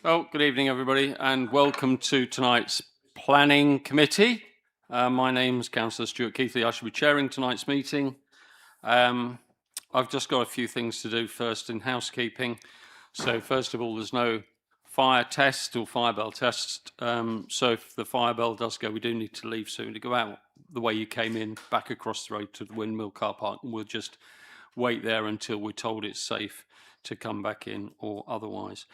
Well, good evening, everybody, and welcome to tonight's Planning Committee. My name's Councillor Stuart Keithley. I should be chairing tonight's meeting. I've just got a few things to do first in housekeeping. So first of all, there's no fire test or fire bell test. So if the fire bell does go, we do need to leave soon to go out the way you came in, back across the road to the Windmill car park, and we'll just wait there until we're told it's safe to come back in or otherwise.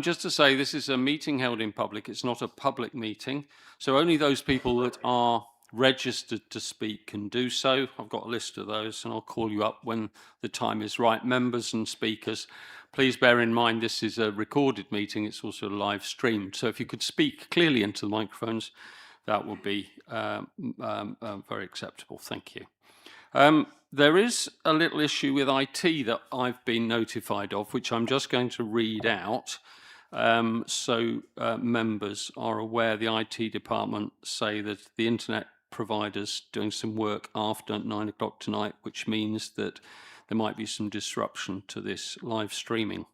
Just to say, this is a meeting held in public. It's not a public meeting. So only those people that are registered to speak can do so. I've got a list of those and I'll call you up when the time is right. Members and speakers, please bear in mind this is a recorded meeting. It's also live streamed. So if you could speak clearly into the microphones, that would be very acceptable. Thank you. There is a little issue with IT that I've been notified of, which I'm just going to read out. So members are aware. The IT department say that the internet provider's doing some work after 9 o'clock tonight, which means that there might be some disruption to this live streaming.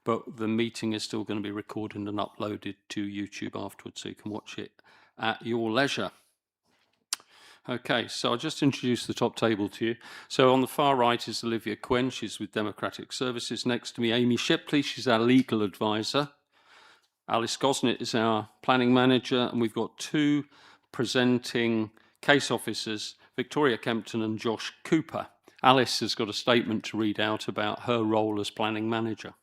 But the meeting is still going to be recorded and uploaded to YouTube afterwards, so you can watch it at your leisure. Okay, so I'll just introduce the top table to you. So on the far right is Olivia Quinn. She's with Democratic Services. Next to me, Amy Shipley. She's our legal advisor. Alice Gosnett is our planning manager. And we've got two presenting case officers, Victoria Kempton and Josh Cooper. Alice has got a statement to read out about her role as planning manager.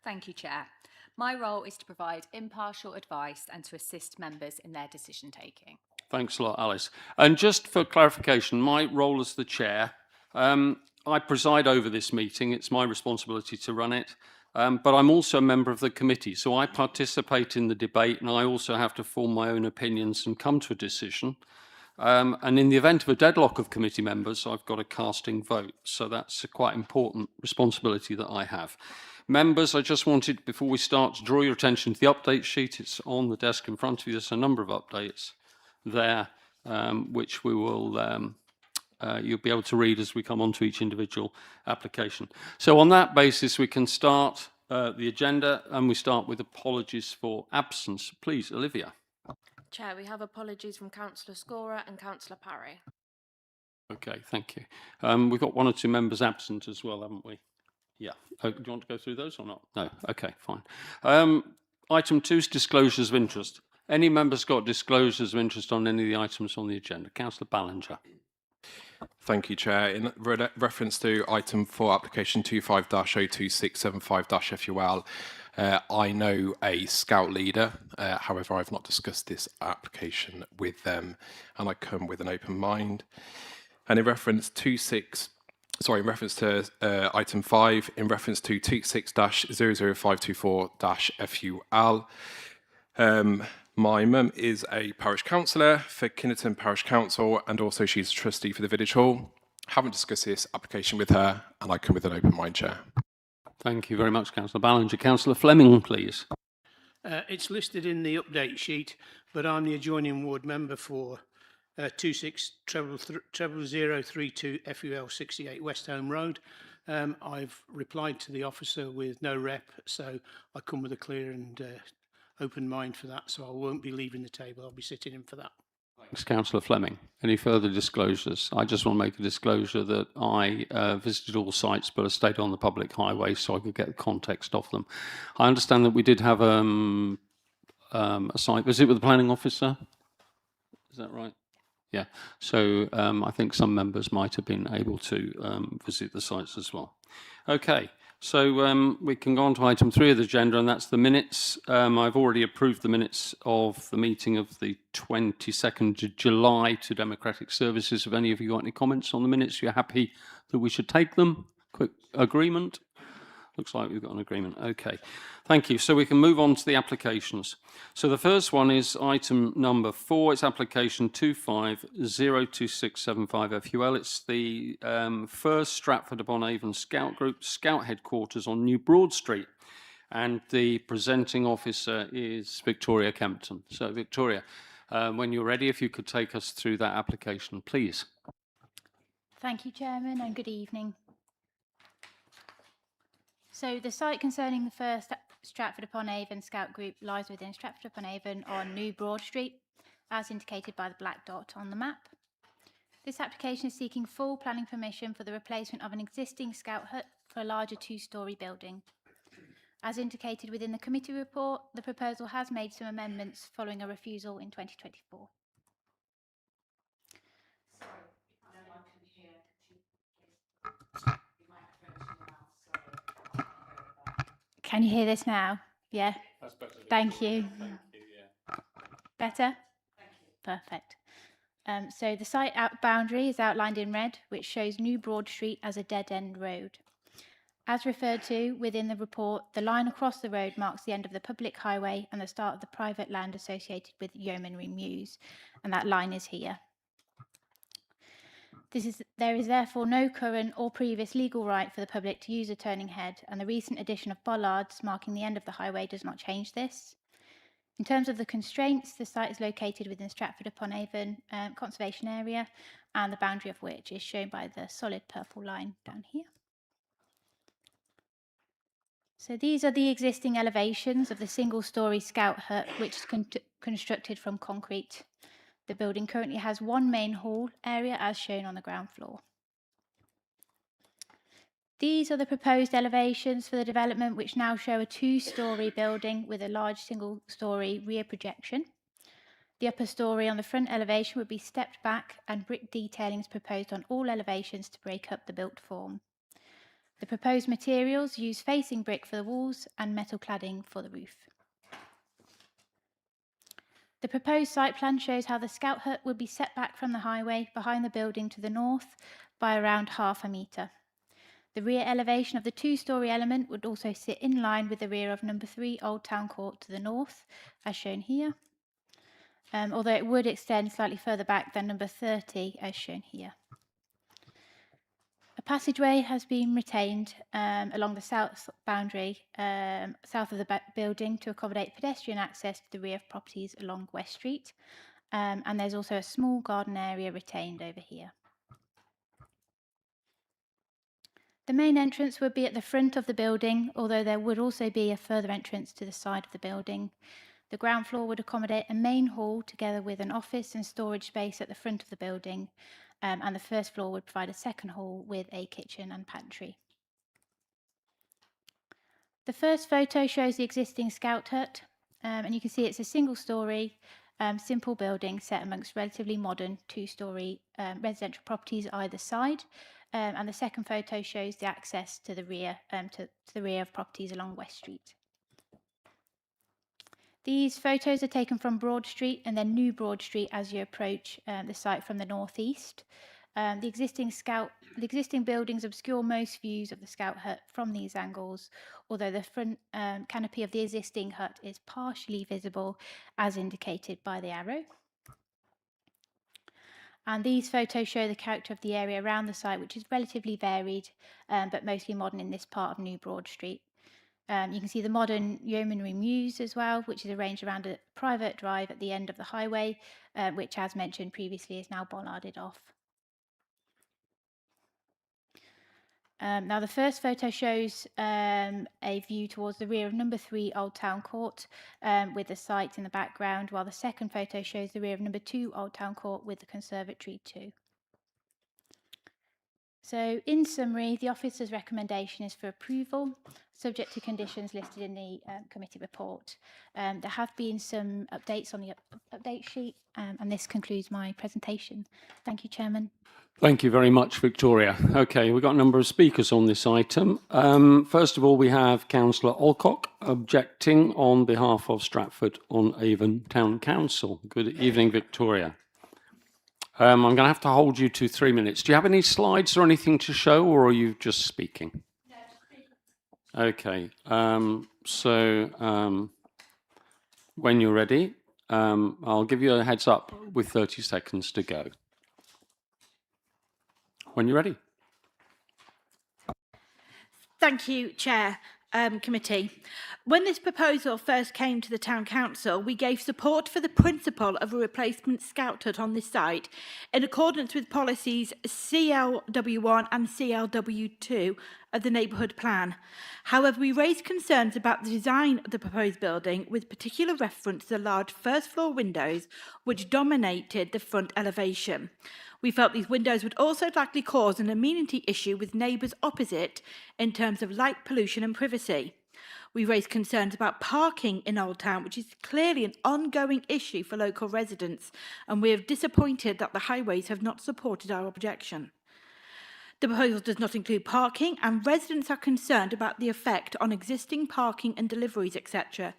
Thank you, Chair. My role is to provide impartial advice and to assist members in their decision taking. Thanks a lot, Alice. And just for clarification, my role as the chair, I preside over this meeting. It's my responsibility to run it. But I'm also a member of the committee, so I participate in the debate and I also have to form my own opinions and come to a decision. And in the event of a deadlock of committee members, I've got a casting vote. So that's a quite important responsibility that I have. Members, I just wanted, before we start, to draw your attention to the update sheet. It's on the desk in front of you. There's a number of updates there, which we will you'll be able to read as we come on to each individual application. So on that basis, we can start the agenda, and we start with apologies for absence. Please, Olivia. Chair, we have apologies from Councillor Scorer and Councillor Parry. Okay, thank you. We've got one or two members absent as well, haven't we? Yeah. Do you want to go through those or not? No. Okay, fine. Item 2 is disclosures of interest. Any members got disclosures of interest on any of the items on the agenda? Councillor Ballinger. Thank you, Chair. In reference to item 4, application 25-02675-FUL, I know a Scout leader. However, I've not discussed this application with them, and I come with an open mind. And in reference to item 5, in reference to 26-00524-FUL, my mum is a parish councillor for Kinnerton Parish Council, and also she's a trustee for the Village Hall. Haven't discussed this application with her, and I come with an open mind, Chair. Thank you very much, Councillor Ballinger. Councillor Fleming, please. It's listed in the update sheet, but I'm the adjoining ward member for 26-00032 FUL 68 West Home Road. I've replied to the officer with no rep, so I come with a clear and open mind for that, so I won't be leaving the table. I'll be sitting in for that. Thanks, Councillor Fleming. Any further disclosures? I just want to make a disclosure that I visited all sites, but I stayed on the public highway so I could get the context of them. I understand that we did have a site visit with the planning officer. Is that right? Yeah. So I think some members might have been able to visit the sites as well. Okay. So we can go on to item 3 of the agenda, and that's the minutes. I've already approved the minutes of the meeting of the 22nd of July to Democratic Services. Have any of you got any comments on the minutes? You're happy that we should take them? Quick agreement? Looks like we've got an agreement. Okay, thank you. So we can move on to the applications. So the first one is item number 4. It's application 25-02675-FUL. It's the first Stratford-on-Avon Scout Group, Scout Headquarters on New Broad Street. And the presenting officer is Victoria Kempton. So Victoria, when you're ready, if you could take us through that application, please. Thank you, Chairman, and good evening. So the site concerning the first Stratford-upon-Avon Scout Group lies within Stratford-upon-Avon on New Broad Street, as indicated by the black dot on the map. This application is seeking full planning permission for the replacement of an existing Scout hut for a larger two-storey building. As indicated within the committee report, the proposal has made some amendments following a refusal in 2024. Can you hear this now? Yeah. That's better. Thank you. Thank you, yeah. Better? Thank you. Perfect. So the site boundary is outlined in red, which shows New Broad Street as a dead-end road. As referred to within the report, the line across the road marks the end of the public highway and the start of the private land associated with Yeomanry Mews, and that line is here. There is therefore no current or previous legal right for the public to use a turning head, and the recent addition of bollards marking the end of the highway does not change this. In terms of the constraints, the site is located within Stratford-upon-Avon conservation area, and the boundary of which is shown by the solid purple line down here. So these are the existing elevations of the single-storey Scout hut, which is constructed from concrete. The building currently has one main hall area as shown on the ground floor. These are the proposed elevations for the development, which now show a two-storey building with a large single-storey rear projection. The upper storey on the front elevation would be stepped back, and brick detailing is proposed on all elevations to break up the built form. The proposed materials use facing brick for the walls and metal cladding for the roof. The proposed site plan shows how the Scout hut would be set back from the highway behind the building to the north by around ½ a metre. The rear elevation of the two-storey element would also sit in line with the rear of number 3 Old Town Court to the north, as shown here, although it would extend slightly further back than number 30, as shown here. A passageway has been retained along the south boundary, south of the building, to accommodate pedestrian access to the rear of properties along West Street, and there's also a small garden area retained over here. The main entrance would be at the front of the building, although there would also be a further entrance to the side of the building. The ground floor would accommodate a main hall together with an office and storage space at the front of the building, and the first floor would provide a second hall with a kitchen and pantry. The first photo shows the existing Scout hut, and you can see it's a single-storey, simple building set amongst relatively modern two-storey residential properties either side. And the second photo shows the access to the rear of properties along West Street. These photos are taken from Broad Street and then New Broad Street as you approach the site from the northeast. The existing buildings obscure most views of the Scout hut from these angles, although the front canopy of the existing hut is partially visible, as indicated by the arrow. And these photos show the character of the area around the site, which is relatively varied, but mostly modern in this part of New Broad Street. You can see the modern Yeomanry Mews as well, which is arranged around a private drive at the end of the highway, which, as mentioned previously, is now bollarded off. Now, the first photo shows a view towards the rear of number 3 Old Town Court with the site in the background, while the second photo shows the rear of number 2 Old Town Court with the conservatory too. So, in summary, the officer's recommendation is for approval, subject to conditions listed in the committee report. There have been some updates on the update sheet, and this concludes my presentation. Thank you, Chairman. Thank you very much, Victoria. Okay, we've got a number of speakers on this item. First of all, we have Councillor Alcock objecting on behalf of Stratford-on-Avon Town Council. Good evening, Victoria. I'm going to have to hold you to 3 minutes. Do you have any slides or anything to show, or are you just speaking? No, just speaking. Okay, when you're ready, I'll give you a heads up with 30 seconds to go. When you're ready. Thank you, Chair. Committee. When this proposal first came to the Town Council, we gave support for the principle of a replacement scout hut on this site in accordance with policies CLW1 and CLW2 of the Neighbourhood Plan. However, we raised concerns about the design of the proposed building with particular reference to the large first floor windows which dominated the front elevation. We felt these windows would also likely cause an amenity issue with neighbours opposite in terms of light pollution and privacy. We raised concerns about parking in Old Town, which is clearly an ongoing issue for local residents, and we are disappointed that the highways have not supported our objection. The proposal does not include parking, and residents are concerned about the effect on existing parking and deliveries, etc.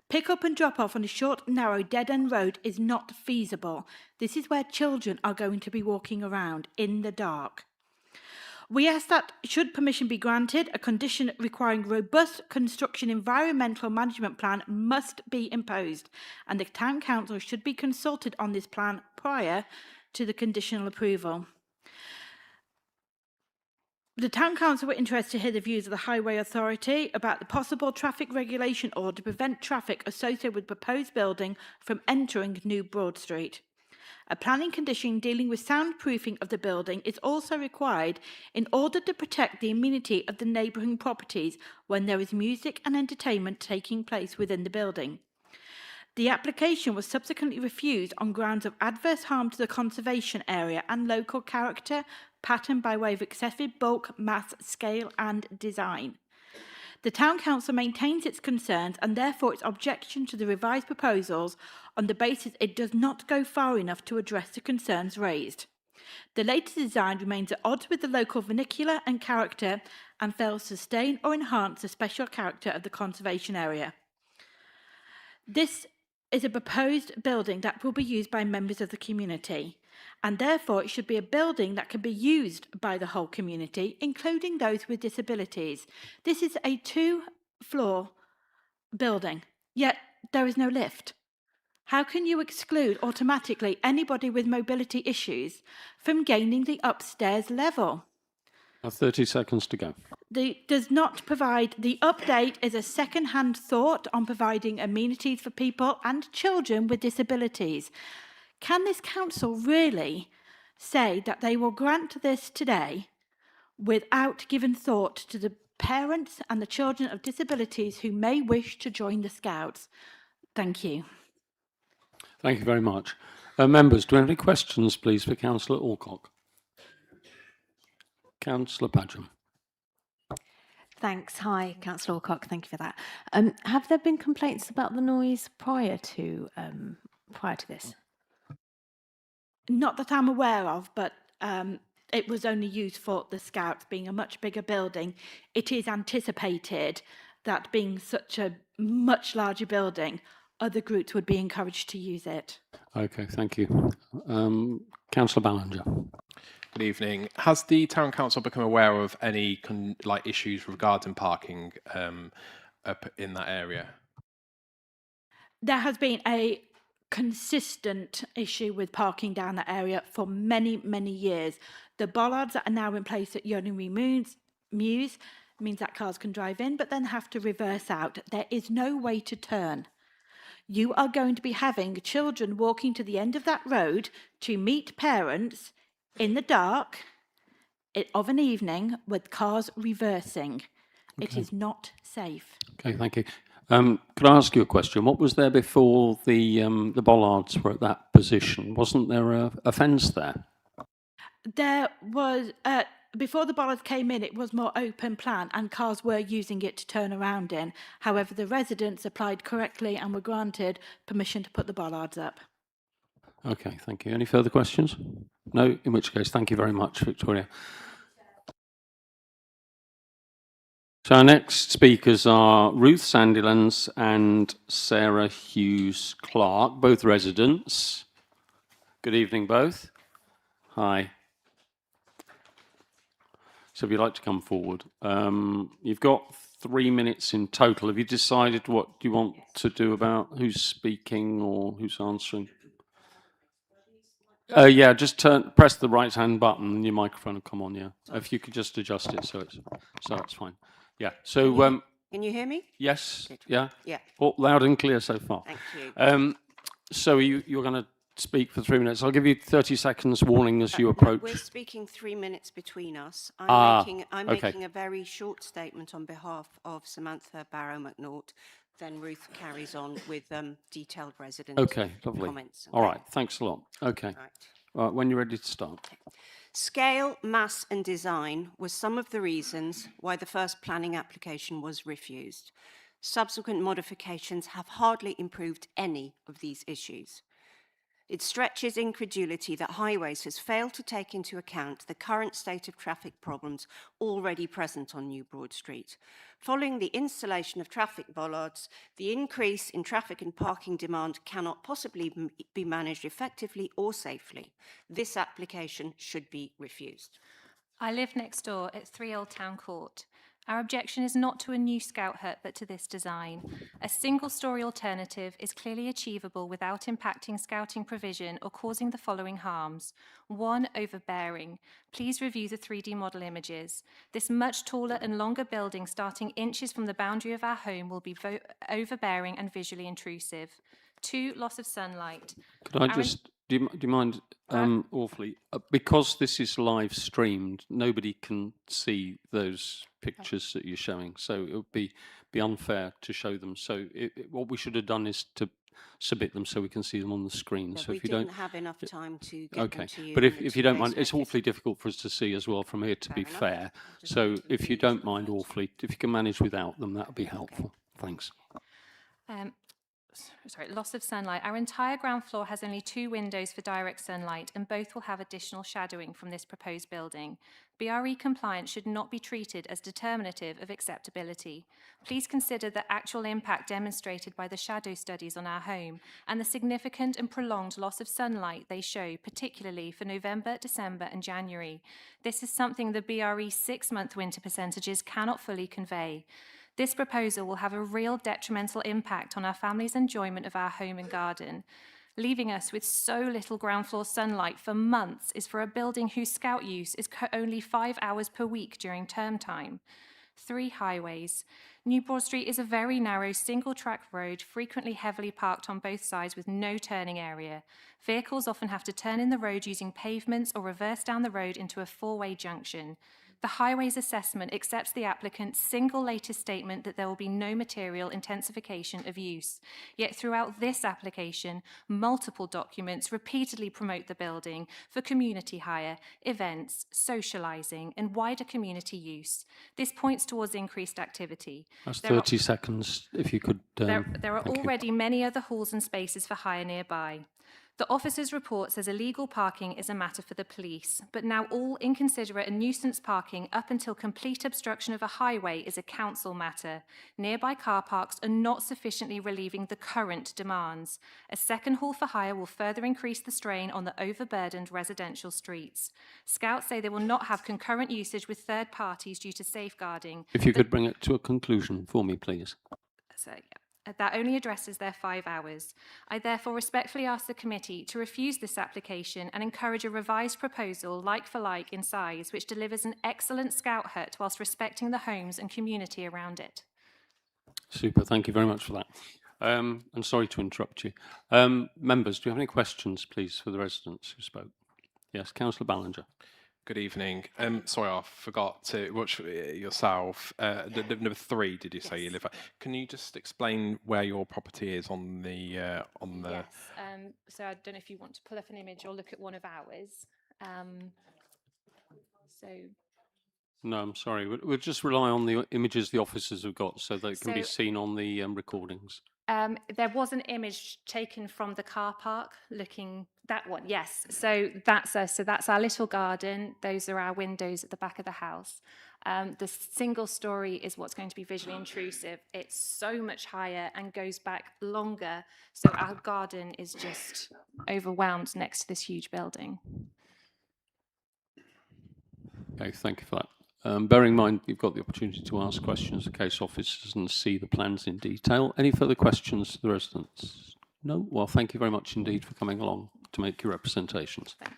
Pick up and drop off on a short, narrow, dead-end road is not feasible. This is where children are going to be walking around in the dark. We ask that, should permission be granted, a condition requiring robust construction environmental management plan must be imposed, and the Town Council should be consulted on this plan prior to the conditional approval. The Town Council were interested to hear the views of the Highway Authority about the possible traffic regulation order to prevent traffic associated with proposed building from entering New Broad Street. A planning condition dealing with soundproofing of the building is also required in order to protect the amenity of the neighbouring properties when there is music and entertainment taking place within the building. The application was subsequently refused on grounds of adverse harm to the conservation area and local character, pattern by way of excessive bulk, mass, scale and design. The Town Council maintains its concerns and therefore its objection to the revised proposals on the basis it does not go far enough to address the concerns raised. The latest design remains at odds with the local vernacular and character and fails to sustain or enhance the special character of the conservation area. This is a proposed building that will be used by members of the community, and therefore it should be a building that can be used by the whole community, including those with disabilities. This is a 2-floor building, yet there is no lift. How can you exclude automatically anybody with mobility issues from gaining the upstairs level? 30 seconds to go. Does not provide, the update is a second-hand thought on providing amenities for people and children with disabilities. Can this council really say that they will grant this today without giving thought to the parents and the children of disabilities who may wish to join the Scouts? Thank you. Thank you very much. Members, do we have any questions, please, for Councillor Alcock? Councillor Padgham. Thanks. Hi, Councillor Alcock. Thank you for that. Have there been complaints about the noise prior to this? Not that I'm aware of, but it was only used for the Scouts being a much bigger building. It is anticipated that being such a much larger building, other groups would be encouraged to use it. Okay, thank you. Councillor Ballinger. Good evening. Has the Town Council become aware of any issues regarding parking up in that area? There has been a consistent issue with parking down that area for many, many years. The bollards that are now in place at Yeomanry Mews means that cars can drive in, but then have to reverse out. There is no way to turn. You are going to be having children walking to the end of that road to meet parents in the dark of an evening with cars reversing. Okay. It is not safe. Okay, thank you. Could I ask you a question? What was there before the bollards were at that position? Wasn't there a fence there? There was, before the bollards came in, it was more open plan and cars were using it to turn around in. However, the residents applied correctly and were granted permission to put the bollards up. Okay, thank you. Any further questions? No, in which case, thank you very much, Victoria. So our next speakers are Ruth Sandilands and Sarah Hughes-Clark, both residents. Good evening, both. Hi. So if you'd like to come forward. You've got 3 minutes in total. Have you decided what you want to do about who's speaking or who's answering? Yeah, just press the right-hand button and your microphone will come on, yeah. If you could just adjust it so it's fine. Yeah, so Can you hear me? Yes. Good. Yeah. Yeah, All loud and clear so far. thank you. So you're going to speak for 3 minutes. I'll give you 30 seconds warning as you No, approach. we're speaking 3 minutes between us. Okay. making a very short statement on behalf of Samantha Barrow-McNaught. Then Ruth carries on with detailed resident Okay, lovely. comments. All okay? right, thanks a lot. Okay. Right. When you're ready to start. Scale, mass and design were some of the reasons why the first planning application was refused. Subsequent modifications have hardly improved any of these issues. It stretches incredulity that Highways has failed to take into account the current state of traffic problems already present on New Broad Street. Following the installation of traffic bollards, the increase in traffic and parking demand cannot possibly be managed effectively or safely. This application should be refused. I live next door at 3 Old Town Court. Our objection is not to a new scout hut, but to this design. A single-storey alternative is clearly achievable without impacting scouting provision or causing the following harms. 1, overbearing. Please review the 3D model images. This much taller and longer building starting inches from the boundary of our home will be overbearing and visually intrusive. 2, loss of sunlight. Could I just, do you mind awfully, because this is live streamed, nobody can see those pictures that you're showing, so it would be unfair to show them. So what we should have done is to submit them so we can see them on the screen. No, so we if you don't have enough time to get them to you. but in if the you 2 don't days mind, it's notice. awfully difficult for us to see as well from here, to be enough. fair. Just So make them if you for don't mind awfully, if you can manage without them, that would be helpful. Thanks. Sorry, loss of sunlight. Our entire ground floor has only 2 windows for direct sunlight, and both will have additional shadowing from this proposed building. BRE compliance should not be treated as determinative of acceptability. Please consider the actual impact demonstrated by the shadow studies on our home and the significant and prolonged loss of sunlight they show, particularly for November, December and January. This is something the BRE 6-month winter percentages cannot fully convey. This proposal will have a real detrimental impact on our family's enjoyment of our home and garden. Leaving us with so little ground floor sunlight for months is for a building whose scout use is only 5 hours per week during term time. 3, highways. New Broad Street is a very narrow single-track road, frequently heavily parked on both sides with no turning area. Vehicles often have to turn in the road using pavements or reverse down the road into a 4-way junction. The Highways Assessment accepts the applicant's single latest statement that there will be no material intensification of use. Yet throughout this application, multiple documents repeatedly promote the building for community hire, events, socialising and wider community use. This points towards increased activity. That's 30 seconds, if you could. There are thank you. already many other halls and spaces for hire nearby. The officer's report says illegal parking is a matter for the police, but now all inconsiderate and nuisance parking up until complete obstruction of a highway is a council matter. Nearby car parks are not sufficiently relieving the current demands. A second hall for hire will further increase the strain on the overburdened residential streets. Scouts say they will not have concurrent usage with third parties due to safeguarding. If you could bring it to a conclusion for me, please. So, yeah. That only addresses their 5 hours. I therefore respectfully ask the committee to refuse this application and encourage a revised proposal, like for like in size, which delivers an excellent scout hut whilst respecting the homes and community around it. Super, thank you very much for that. And sorry to interrupt you. Members, do you have any questions, please, for the residents who spoke? Yes, Councillor Ballinger. Good evening. Sorry, I forgot to watch yourself. Number 3, did you say you live at? Can you just explain where your property is on the Yes. So I don't know if you want to pull up an image or look at one of ours. No, I'm sorry. We'll just rely on the images the officers have got so that it can be So- seen on the recordings. There was an image taken from the car park looking that one, yes. So that's us. So that's our little garden. Those are our windows at the back of the house. The single story is what's going to be visually intrusive. It's so much higher and goes back longer. So our garden is just overwhelmed next to this huge building. Okay, thank you for that. Bearing in mind you've got the opportunity to ask questions to case officers and see the plans in detail. Any further questions to the residents? No? Well, thank you very much indeed for coming along to make your representations. Thank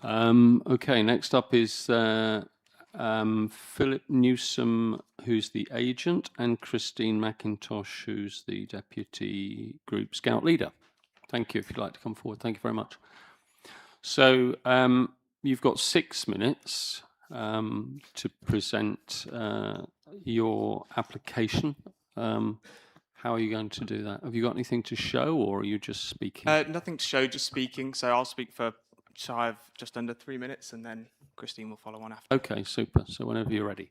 you. Okay, next up is Philip Newsom, who's the agent, and Christine McIntosh, who's the Deputy Group Scout Leader. Thank you. If you'd like to come forward. Thank you very much. So you've got 6 minutes to present your application. How are you going to do that? Have you got anything to show, or are you just speaking? Nothing to show, just speaking. So I'll speak for shy of just under 3 minutes, and then Christine will follow on after. Okay, super. So whenever you're ready.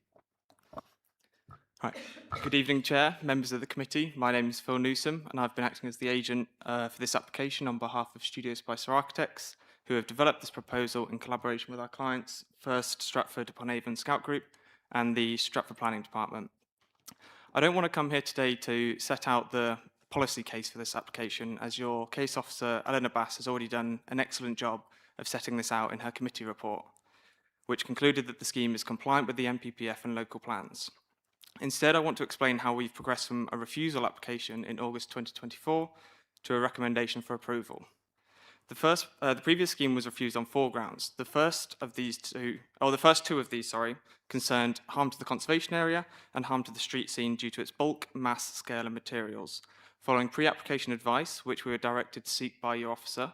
Right. Good evening, Chair, members of the committee. My name is Phil Newsom, and I've been acting as the agent for this application on behalf of Studio Spicer Architects, who have developed this proposal in collaboration with our clients, first Stratford-on-Avon Scout Group and the Stratford Planning Department. I don't want to come here today to set out the policy case for this application, as your case officer, Eleanor Bass, has already done an excellent job of setting this out in her committee report, which concluded that the scheme is compliant with the NPPF and local plans. Instead, I want to explain how we've progressed from a refusal application in August 2024 to a recommendation for approval. The previous scheme was refused on 4 grounds. The first two of these, concerned harm to the conservation area and harm to the street scene due to its bulk, mass, scale, and materials. Following pre-application advice, which we were directed to seek by your officer,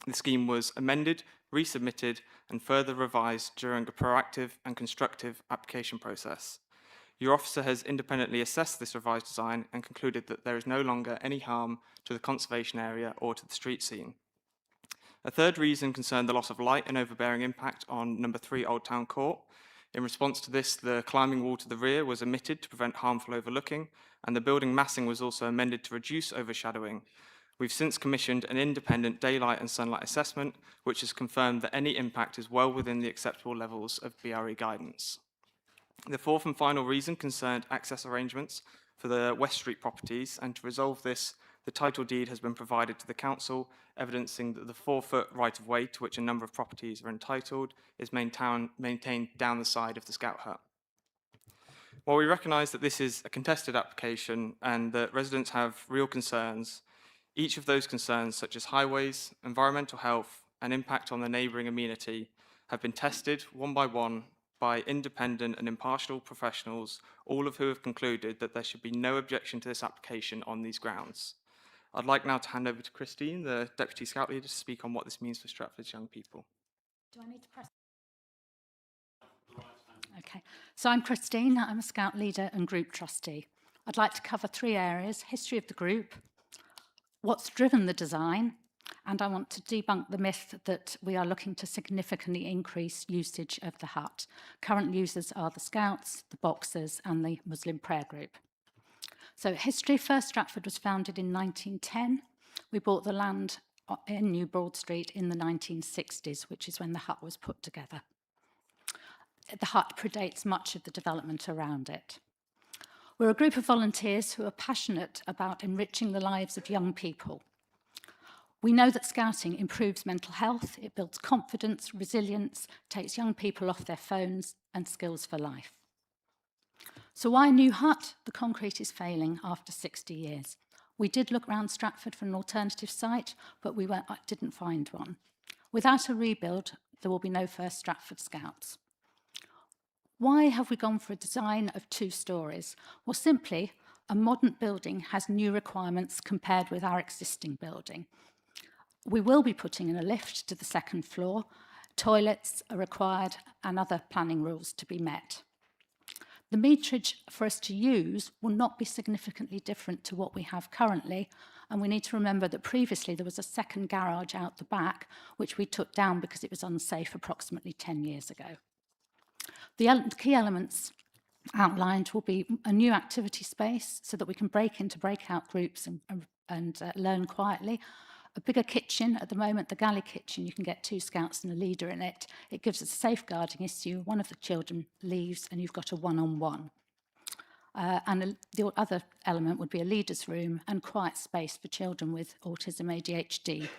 the scheme was amended, resubmitted, and further revised during a proactive and constructive application process. Your officer has independently assessed this revised design and concluded that there is no longer any harm to the conservation area or to the street scene. A third reason concerned the loss of light and overbearing impact on number 3 Old Town Court. In response to this, the climbing wall to the rear was omitted to prevent harmful overlooking, and the building massing was also amended to reduce overshadowing. We've since commissioned an independent daylight and sunlight assessment, which has confirmed that any impact is well within the acceptable levels of BRE guidance. The fourth and final reason concerned access arrangements for the West Street properties, and to resolve this, the title deed has been provided to the council, evidencing that the 4-foot right-of-way to which a number of properties are entitled is maintained down the side of the Scout Hut. While we recognise that this is a contested application and that residents have real concerns, each of those concerns, such as highways, environmental health, and impact on the neighbouring amenity, have been tested one by one by independent and impartial professionals, all of who have concluded that there should be no objection to this application on these grounds. I'd like now to hand over to Christine, the Deputy Scout Leader, to speak on what this means for Stratford's young people. Do I need to press? Okay, so I'm Christine, I'm a Scout Leader and Group Trustee. I'd like to cover 3 areas: history of the group, what's driven the design, and I want to debunk the myth that we are looking to significantly increase usage of the hut. Current users are the Scouts, the Boxers, and the Muslim Prayer Group. So history: first Stratford was founded in 1910. We bought the land in New Broad Street in the 1960s, which is when the hut was put together. The hut predates much of the development around it. We're a group of volunteers who are passionate about enriching the lives of young people. We know that Scouting improves mental health, it builds confidence, resilience, takes young people off their phones, and skills for life. So why a new hut? The concrete is failing after 60 years. We did look around Stratford for an alternative site, but we didn't find one. Without a rebuild, there will be no first Stratford Scouts. Why have we gone for a design of 2 stories? Well, simply, a modern building has new requirements compared with our existing building. We will be putting in a lift to the 2nd floor, toilets are required, and other planning rules to be met. The meterage for us to use will not be significantly different to what we have currently, and we need to remember that previously there was a 2nd garage out the back, which we took down because it was unsafe approximately 10 years ago. The key elements outlined will be a new activity space so that we can break into breakout groups and learn quietly. A bigger kitchen. At the moment, the galley kitchen, you can get 2 Scouts and a leader in it. It gives us a safeguarding issue. One of the children leaves and you've got a one-on-one. The other element would be a leader's room and quiet space for children with autism, ADHD.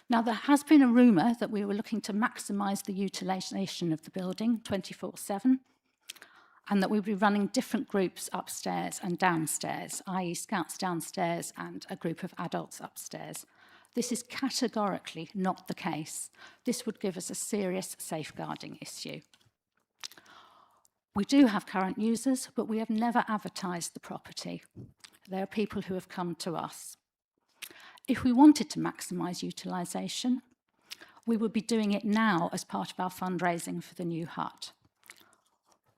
Now, there has been a rumour that we were looking to maximise the utilisation of the building 24/7, and that we'll be running different groups upstairs and downstairs, i.e. Scouts downstairs and a group of adults upstairs. This is categorically not the case. This would give us a serious safeguarding issue. We do have current users, but we have never advertised the property. There are people who have come to us. If we wanted to maximise utilisation, we would be doing it now as part of our fundraising for the new hut.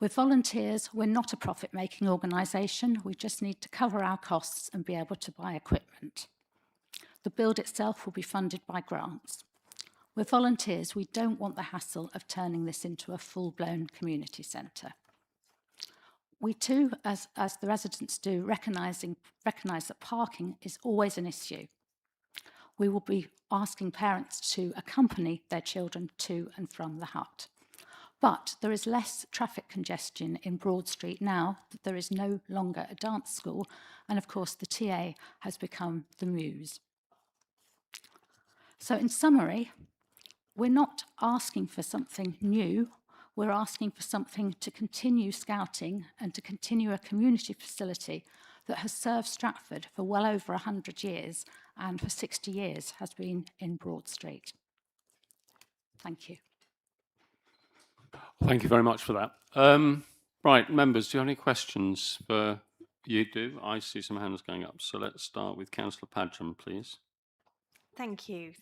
We're volunteers, we're not a profit-making organisation, we just need to cover our costs and be able to buy equipment. The build itself will be funded by grants. We're volunteers, we don't want the hassle of turning this into a full-blown community centre. We too, as the residents do, recognise that parking is always an issue. We will be asking parents to accompany their children to and from the hut. But there is less traffic congestion in Broad Street now that there is no longer a dance school, and of course the TA has become the muse. So in summary, we're not asking for something new, we're asking for something to continue scouting and to continue a community facility that has served Stratford for well over 100 years and for 60 years has been in Broad Street. Thank you. Thank you very much for that. Right, members, do you have any questions for you? Do I see some hands going up? So let's start with Councillor Padgham, please. Thank you.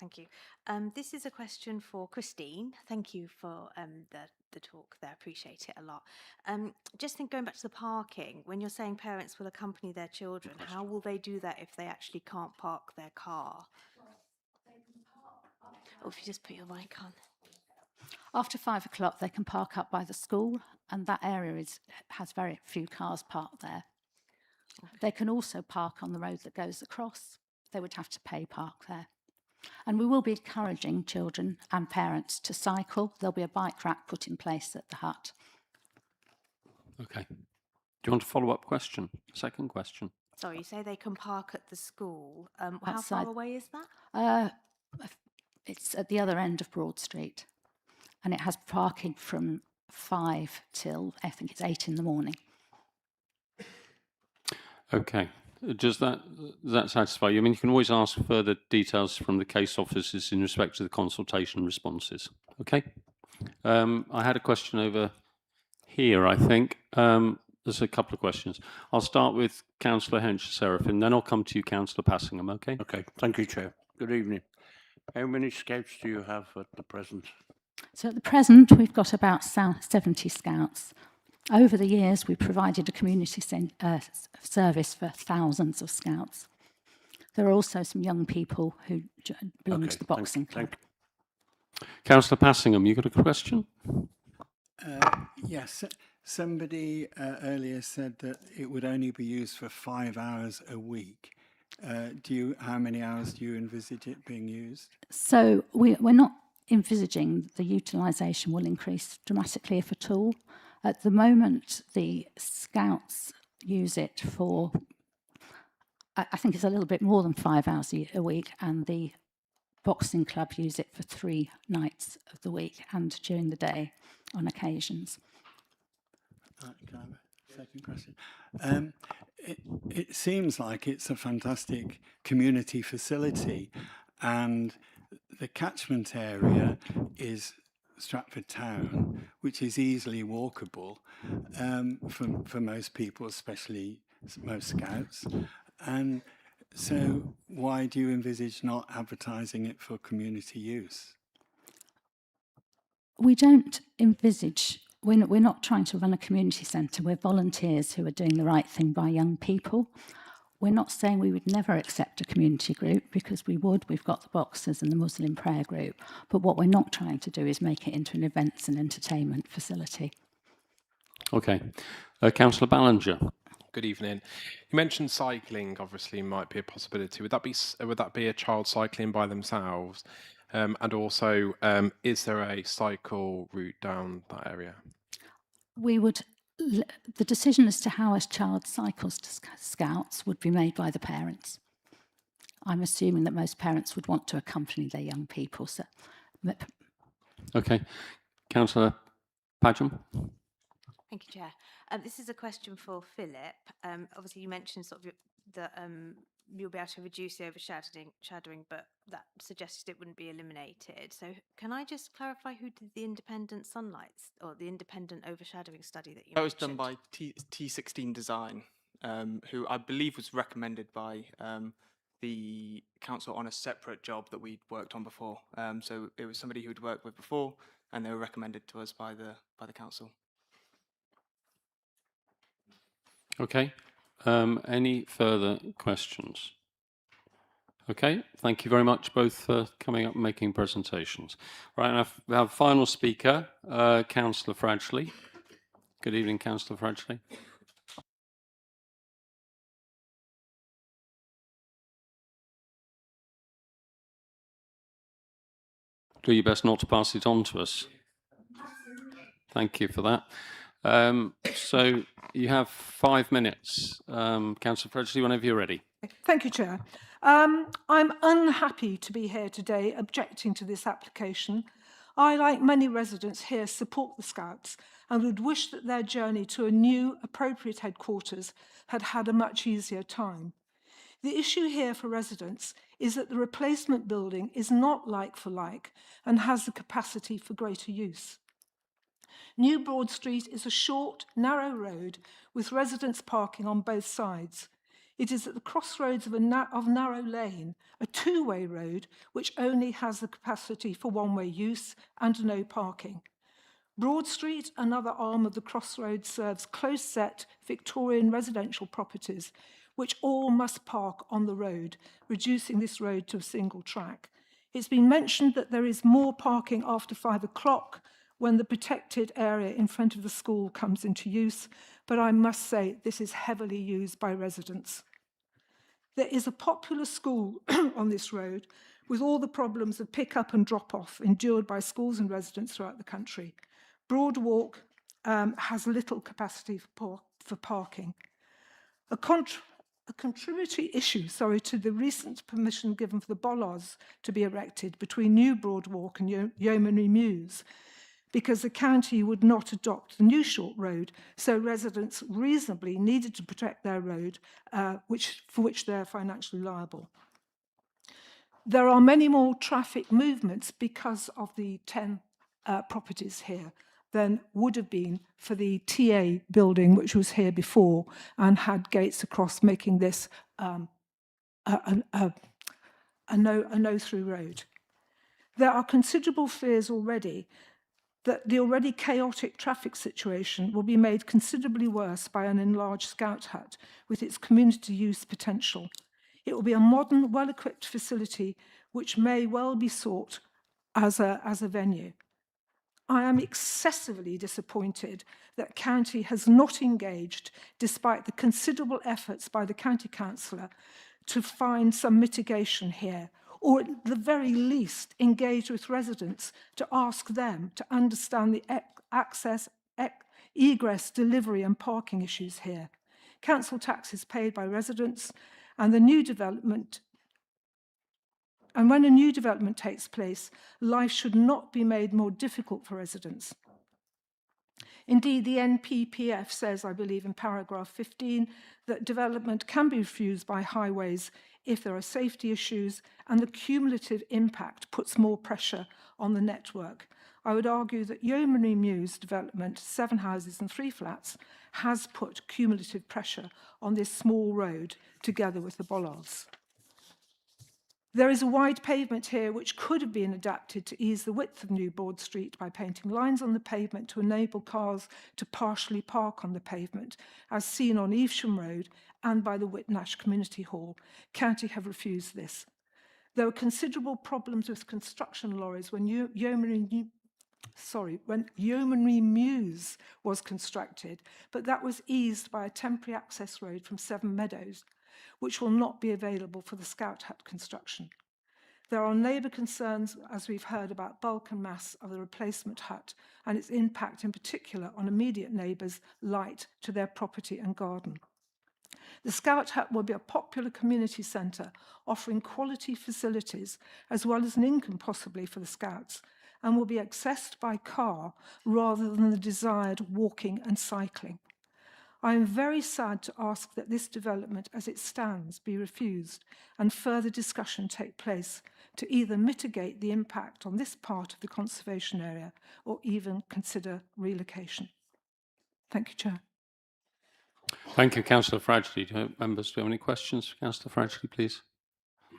This is a question for Christine. Thank you for the talk there. Appreciate it a lot. Going back to the parking, when you're saying parents will accompany their children, how will they do that if they actually can't park their car? Or if you just put your mic on. After 5 o'clock, they can park up by the school, and that area has very few cars parked there. They can also park on the road that goes across. They would have to pay park there. And we will be encouraging children and parents to cycle. There'll be a bike rack put in place at the hut. Okay. Do you want a follow-up question? Second question. Sorry, you say they can park at the school. How Outside. far away is that? It's at the other end of Broad Street, and it has parking from 5 till, I think it's 8 in the morning. Okay. Does that satisfy you? I mean, you can always ask further details from the case officers in respect to the consultation responses. Okay. I had a question over here, I think. There's a couple of questions. I'll start with Councillor Hench-Seraphin, then I'll come to you, Councillor Passingham, okay? Okay, thank you, Chair. Good evening. How many scouts do you have at the present? So at the present, we've got about 70 scouts. Over the years, we've provided a community service for thousands of scouts. There are also some young people who belong to the boxing club. Councillor Passingham, you got a question? Yes. Somebody earlier said that it would only be used for 5 hours a week. How many hours do you envisage it being used? So we're not envisaging the utilisation will increase dramatically, if at all. At the moment, the scouts use it for, I think it's a little bit more than 5 hours a week, and the boxing club use it for 3 nights of the week and during the day on occasions. Can I have a second question? It seems like it's a fantastic community facility, and the catchment area is Stratford Town, which is easily walkable for most people, especially most scouts. And so why do you envisage not advertising it for community use? We don't envisage, we're not trying to run a community centre. We're volunteers who are doing the right thing by young people. We're not saying we would never accept a community group, because we would. We've got the Boxers and the Muslim prayer group. But what we're not trying to do is make it into an events and entertainment facility. Okay. Councillor Ballinger. Good evening. You mentioned cycling obviously might be a possibility. Would that be a child cycling by themselves? And also, is there a cycle route down that area? The decision as to how a child cycles to scouts would be made by the parents. I'm assuming that most parents would want to accompany their young people. So. Okay. Councillor Padgham. Thank you, Chair. This is a question for Philip. Obviously, you mentioned sort of the you'll be able to reduce the overshadowing, but that suggested it wouldn't be eliminated. So can I just clarify who did the independent sunlights or the independent overshadowing study that you That was mentioned? done by T16 Design, who I believe was recommended by the council on a separate job that we'd worked on before. So it was somebody who'd worked with before, and they were recommended to us by the council. Okay. Any further questions? Okay, thank you very much both for coming up and making presentations. Right, and we have final speaker, Councillor Fradgley. Good evening, Councillor Fradgley. Do your best not to pass it on to us. Thank you for that. So you have 5 minutes. Councillor Fradgley, whenever you're ready. Thank you, Chair. I'm unhappy to be here today objecting to this application. I, like many residents here, support the Scouts and would wish that their journey to a new appropriate headquarters had had a much easier time. The issue here for residents is that the replacement building is not like for like and has the capacity for greater use. New Broad Street is a short, narrow road with residents parking on both sides. It is at the crossroads of narrow lane, a two-way road which only has the capacity for one-way use and no parking. Broad Street, another arm of the crossroads, serves close-set Victorian residential properties which all must park on the road, reducing this road to a single track. It's been mentioned that there is more parking after 5 o'clock when the protected area in front of the school comes into use, but I must say this is heavily used by residents. There is a popular school on this road with all the problems of pick-up and drop-off endured by schools and residents throughout the country. Broad Walk has little capacity for parking. A contributory issue, to the recent permission given for the bollards to be erected between New Broad Walk and Yeomanry Mews, because the county would not adopt the new short road, so residents reasonably needed to protect their road, for which they're financially liable. There are many more traffic movements because of the 10 properties here than would have been for the TA building, which was here before and had gates across, making this a no-through road. There are considerable fears already that the already chaotic traffic situation will be made considerably worse by an enlarged Scout hut with its community use potential. It will be a modern, well-equipped facility which may well be sought as a venue. I am excessively disappointed that County has not engaged, despite the considerable efforts by the County Councillor, to find some mitigation here, or at the very least engage with residents to ask them to understand the access, egress, delivery and parking issues here. Council tax is paid by residents, and when a new development takes place, life should not be made more difficult for residents. Indeed, the NPPF says, I believe in paragraph 15, that development can be refused by highways if there are safety issues and the cumulative impact puts more pressure on the network. I would argue that Yeomanry Mews development, 7 houses and 3 flats, has put cumulative pressure on this small road together with the bollards. There is a wide pavement here which could have been adapted to ease the width of New Broad Street by painting lines on the pavement to enable cars to partially park on the pavement, as seen on Evesham Road and by the Whitnash Community Hall. County have refused this. There were considerable problems with construction lorries when Yeomanry Mews was constructed, but that was eased by a temporary access road from Seven Meadows, which will not be available for the Scout hut construction. There are neighbour concerns, as we've heard, about bulk and mass of the replacement hut and its impact in particular on immediate neighbours' light to their property and garden. The Scout hut will be a popular community centre offering quality facilities as well as an income possibly for the Scouts, and will be accessed by car rather than the desired walking and cycling. I am very sad to ask that this development as it stands be refused and further discussion take place to either mitigate the impact on this part of the conservation area or even consider relocation. Thank you, Chair. Thank you, Councillor Fradgley. Members, do you have any questions for Councillor Fradgley, please?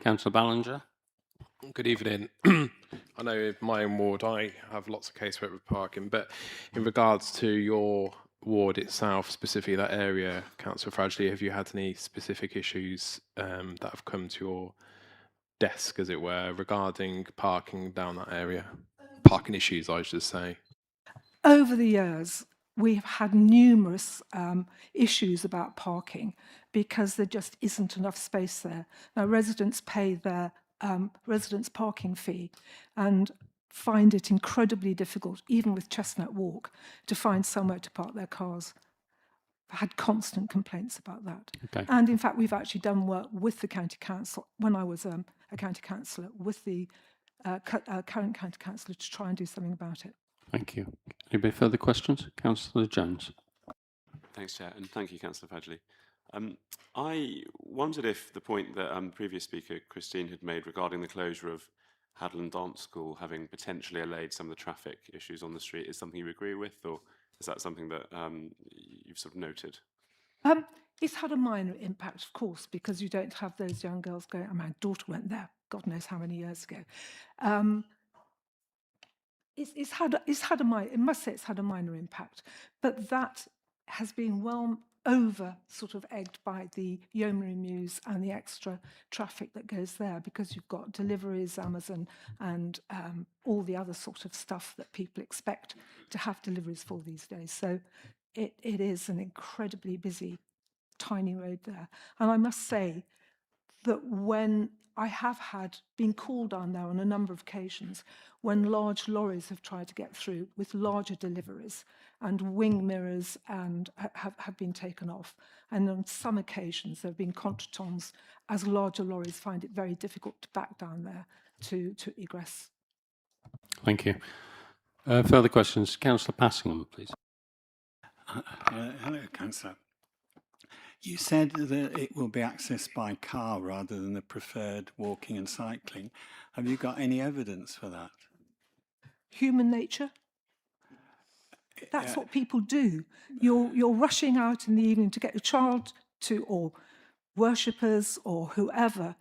Councillor Ballinger. Good evening. I know in my own ward I have lots of casework with parking, but in regards to your ward itself, specifically that area, Councillor Fradgley, have you had any specific issues that have come to your desk, as it were, regarding parking down that area? Parking issues, I should say. Over the years, we have had numerous issues about parking because there just isn't enough space there. Now, residents pay their residents' parking fee and find it incredibly difficult, even with Chestnut Walk, to find somewhere to park their cars. I've had constant complaints about that. Okay. And in fact, we've actually done work with the county council, when I was a county councillor, with the current county councillor to try and do something about it. Thank you. Any further questions? Councillor Jones. Thanks, Chair, and thank you, Councillor Fradgley. I wondered if the point that previous speaker Christine had made regarding the closure of Hadland Dance School having potentially allayed some of the traffic issues on the street is something you agree with, or is that something that you've sort of noted? It's had a minor impact, of course, because you don't have those young girls going. My daughter went there, God knows how many years ago. It's had a minor. I must say it's had a minor impact, but that has been well over sort of egged by the Yeomanry Mews and the extra traffic that goes there, because you've got deliveries, Amazon, and all the other sort of stuff that people expect to have deliveries for these days. So it is an incredibly busy, tiny road there. And I must say that when I have been called on there on a number of occasions when large lorries have tried to get through with larger deliveries, and wing mirrors and have been taken off. And on some occasions there have been contretemps as larger lorries find it very difficult to back down there to egress. Thank you. Further questions? Councillor Passingham, please. Hello, Councillor. You said that it will be accessed by car rather than the preferred walking and cycling. Have you got any evidence for that? Human nature. That's what people do. You're rushing out in the evening to get your child to, or worshippers or whoever.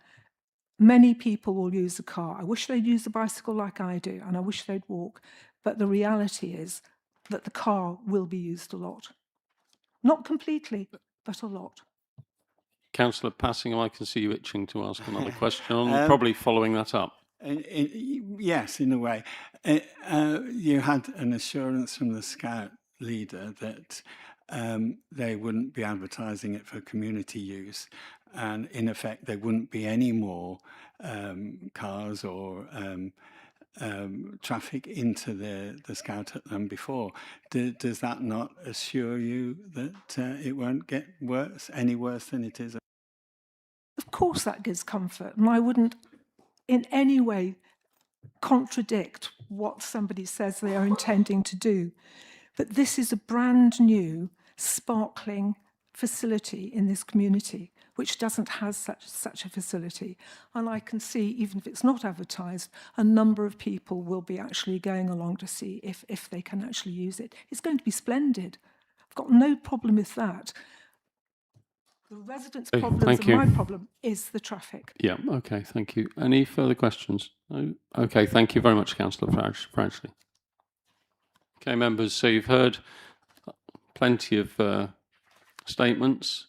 Many people will use the car. I wish they'd use the bicycle like I do, and I wish they'd walk. But the reality is that the car will be used a lot. Not completely, but a lot. Councillor Passingham, I can see you itching to ask another question, probably following that up. Yes, in a way. You had an assurance from the Scout leader that they wouldn't be advertising it for community use, and in effect there wouldn't be any more cars or traffic into the Scout hut than before. Does that not assure you that it won't get any worse than it is? Of course that gives comfort, and I wouldn't in any way contradict what somebody says they are intending to do. But this is a brand new, sparkling facility in this community, which doesn't have such a facility. And I can see, even if it's not advertised, a number of people will be actually going along to see if they can actually use it. It's going to be splendid. I've got no problem with that. The residents' problems and my problem is the traffic. Yeah, okay, thank you. Any further questions? No? Okay, thank you very much, Councillor Fradgley. Okay, members, so you've heard plenty of statements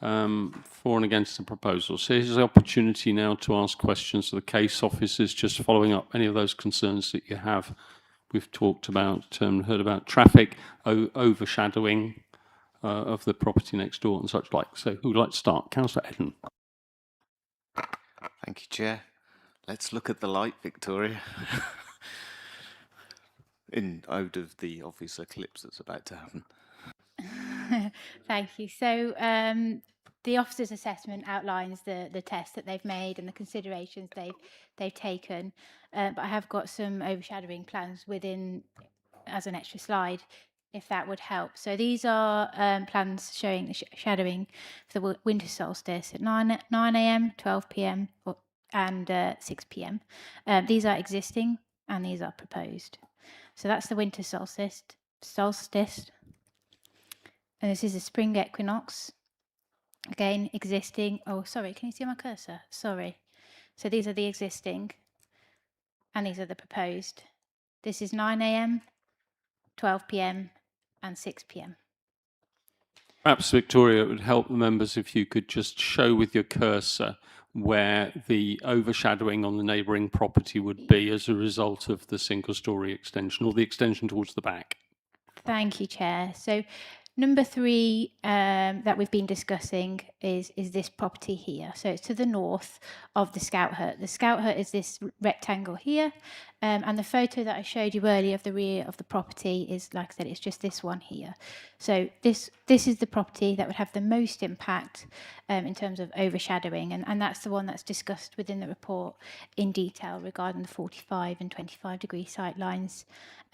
for and against the proposal. So here's the opportunity now to ask questions to the case officers, just following up any of those concerns that you have. We've talked about, heard about traffic overshadowing of the property next door and such like. So who would like to start? Councillor Eden. Thank you, Chair. Let's look at the light, Victoria. Out of the obvious eclipse that's about to happen. Thank you. So the officer's assessment outlines the tests that they've made and the considerations they've taken. But I have got some overshadowing plans within, as an extra slide, if that would help. So these are plans showing the shadowing for the winter solstice at 9 a.m, 12 p.m, and 6 p.m. These are existing and these are proposed. So that's the winter solstice. And this is the spring equinox. Again, existing. Oh, sorry, can you see my cursor? Sorry. So these are the existing and these are the proposed. This is 9 a.m, 12 p.m, and 6 p.m. Perhaps, Victoria, it would help the members if you could just show with your cursor where the overshadowing on the neighbouring property would be as a result of the single-storey extension or the extension towards the back. Thank you, Chair. So number 3 that we've been discussing is this property here. So it's to the north of the Scout Hut. The Scout Hut is this rectangle here. And the photo that I showed you earlier of the rear of the property is, like I said, it's just this one here. So this is the property that would have the most impact in terms of overshadowing. And that's the one that's discussed within the report in detail regarding the 45 and 25 degree sight lines.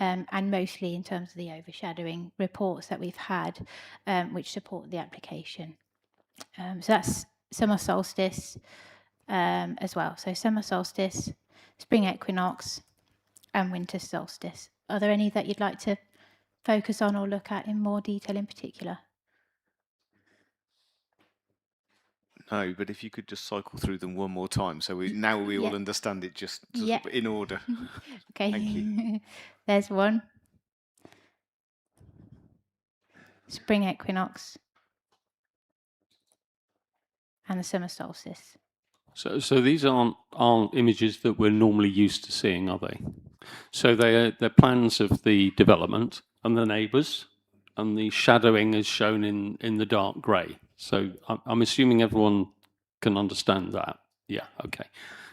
And mostly in terms of the overshadowing reports that we've had, which support the application. So that's summer solstice as well. So summer solstice, spring equinox, and winter solstice. Are there any that you'd like to focus on or look at in more detail in particular? No, but if you could just cycle through them one more time, so now we all understand it just in order. Okay. Thank you. There's one. Spring equinox and the summer solstice. So these aren't images that we're normally used to seeing, are they? So they're plans of the development and the neighbours, and the shadowing is shown in the dark grey. So I'm assuming everyone can understand that. Yeah, okay.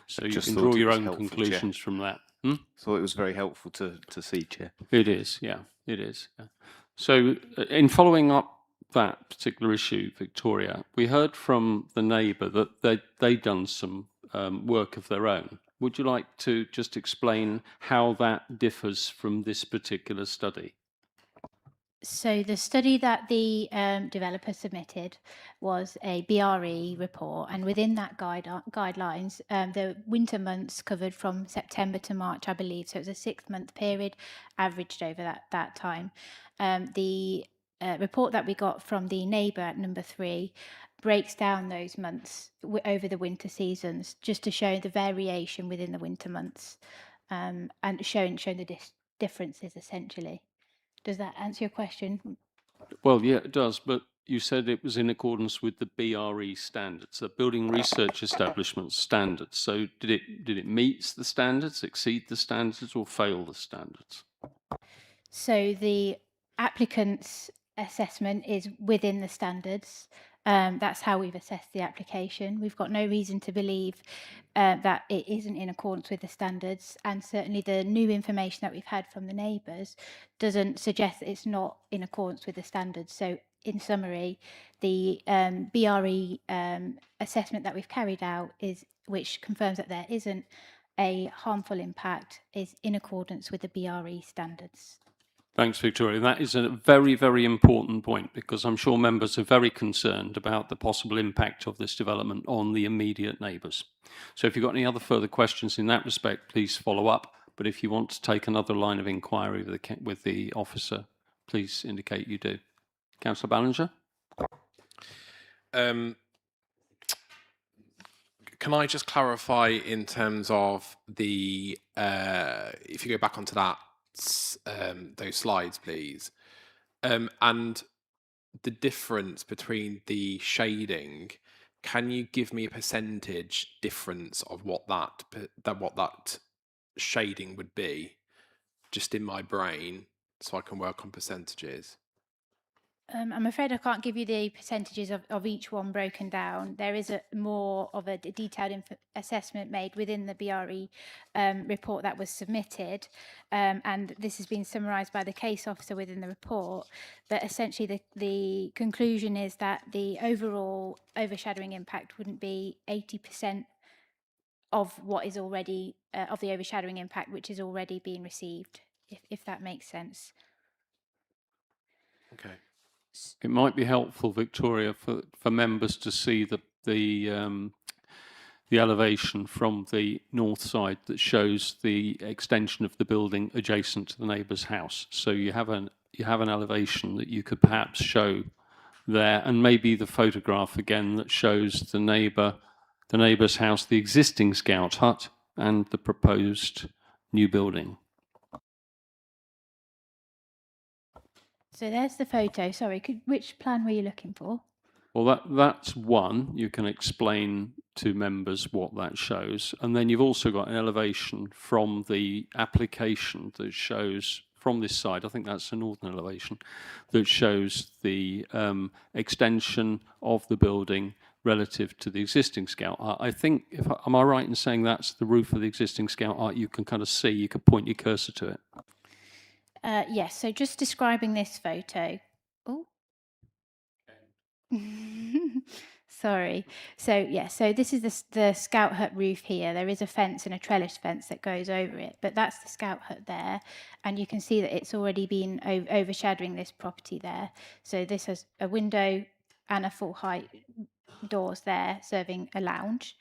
So you can draw your own conclusions from that. Thought it was very helpful to see, Chair. It is, yeah, it is. Yeah. So in following up that particular issue, Victoria, we heard from the neighbour that they'd done some work of their own. Would you like to just explain how that differs from this particular study? So the study that the developer submitted was a BRE report, and within that guidelines, the winter months covered from September to March, I believe. So it was a 6-month period, averaged over that time. The report that we got from the neighbour at number 3 breaks down those months over the winter seasons, just to show the variation within the winter months, and showing the differences essentially. Does that answer your question? Well, yeah, it does, but you said it was in accordance with the BRE standards, the Building Research Establishment standards. So did it meet the standards, exceed the standards, or fail the standards? So the applicant's assessment is within the standards. That's how we've assessed the application. We've got no reason to believe that it isn't in accordance with the standards, and certainly the new information that we've had from the neighbours doesn't suggest that it's not in accordance with the standards. So in summary, the BRE assessment that we've carried out which confirms that there isn't a harmful impact, is in accordance with the BRE standards. Thanks, Victoria. That is a very, very important point, because I'm sure members are very concerned about the possible impact of this development on the immediate neighbours. So if you've got any other further questions in that respect, please follow up. But if you want to take another line of inquiry with the officer, please indicate you do. Councillor Ballinger? Can I just clarify in terms of the, if you go back onto that, those slides, please, and the difference between the shading, can you give me a percentage difference of what that shading would be, just in my brain, so I can work on percentages? I'm afraid I can't give you the percentages of each one broken down. There is more of a detailed assessment made within the BRE report that was submitted, and this has been summarised by the case officer within the report. But essentially, the conclusion is that the overall overshadowing impact wouldn't be 80% of what is already of the overshadowing impact which is already being received, if that makes sense. Okay. It might be helpful, Victoria, for members to see the elevation from the north side that shows the extension of the building adjacent to the neighbour's house. So you have an elevation that you could perhaps show there, and maybe the photograph again that shows the neighbour's house, the existing scout hut, and the proposed new building. So there's the photo. Sorry, which plan were you looking for? Well, that's one. You can explain to members what that shows. And then you've also got an elevation from the application that shows from this side, I think that's the northern elevation, that shows the extension of the building relative to the existing scout hut. I think, am I right in saying that's the roof of the existing scout hut? You can kind of see, you can point your cursor to it. Yes, so just describing this photo. Oh. Sorry. So, yeah, so this is the scout hut roof here. There is a fence and a trellis fence that goes over it, but that's the scout hut there. And you can see that it's already been overshadowing this property there. So this has a window and a full height doors there serving a lounge.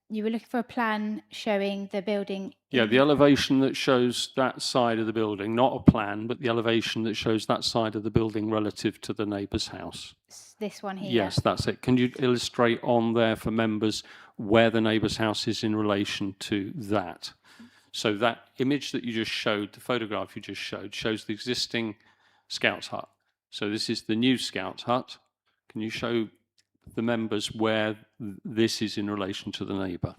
You were looking for a plan showing the building. Yeah, the elevation that shows that side of the building, not a plan, but the elevation that shows that side of the building relative to the neighbour's house. This one here. Yes, that's it. Can you illustrate on there for members where the neighbour's house is in relation to that? So that image that you just showed, the photograph you just showed, shows the existing scout hut. So this is the new scout hut. Can you show the members where this is in relation to the neighbour?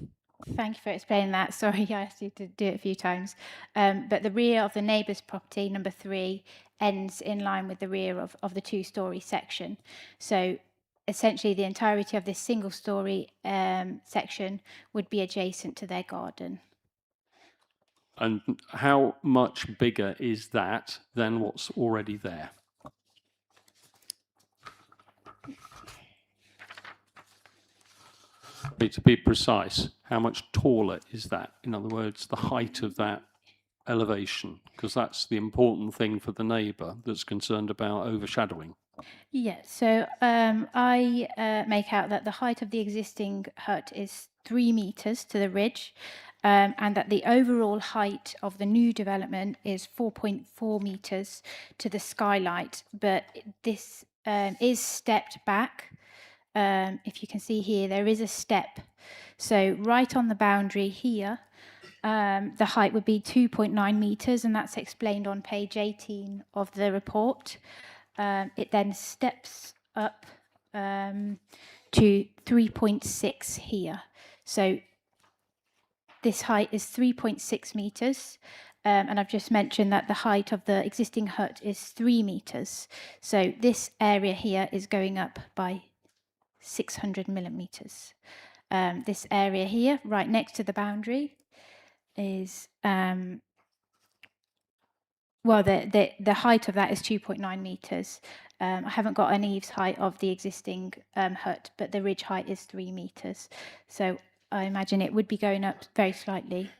Thank you for explaining that. Sorry, I asked you to do it a few times. But the rear of the neighbour's property, number 3, ends in line with the rear of the 2-storey section. So essentially the entirety of this single-storey section would be adjacent to their garden. And how much bigger is that than what's already there? To be precise, how much taller is that? In other words, the height of that elevation, because that's the important thing for the neighbour that's concerned about overshadowing. Yeah, so I make out that the height of the existing hut is 3 metres to the ridge, and that the overall height of the new development is 4.4 metres to the skylight, but this is stepped back. If you can see here, there is a step. So right on the boundary here, the height would be 2.9 metres, and that's explained on page 18 of the report. It then steps up to 3.6 here. So this height is 3.6 metres. And I've just mentioned that the height of the existing hut is 3 metres. So this area here is going up by 600 millimetres. This area here, right next to the boundary, is well, the height of that is 2.9 metres. I haven't got an eaves height of the existing hut, but the ridge height is 3 metres. So I imagine it would be going up very slightly.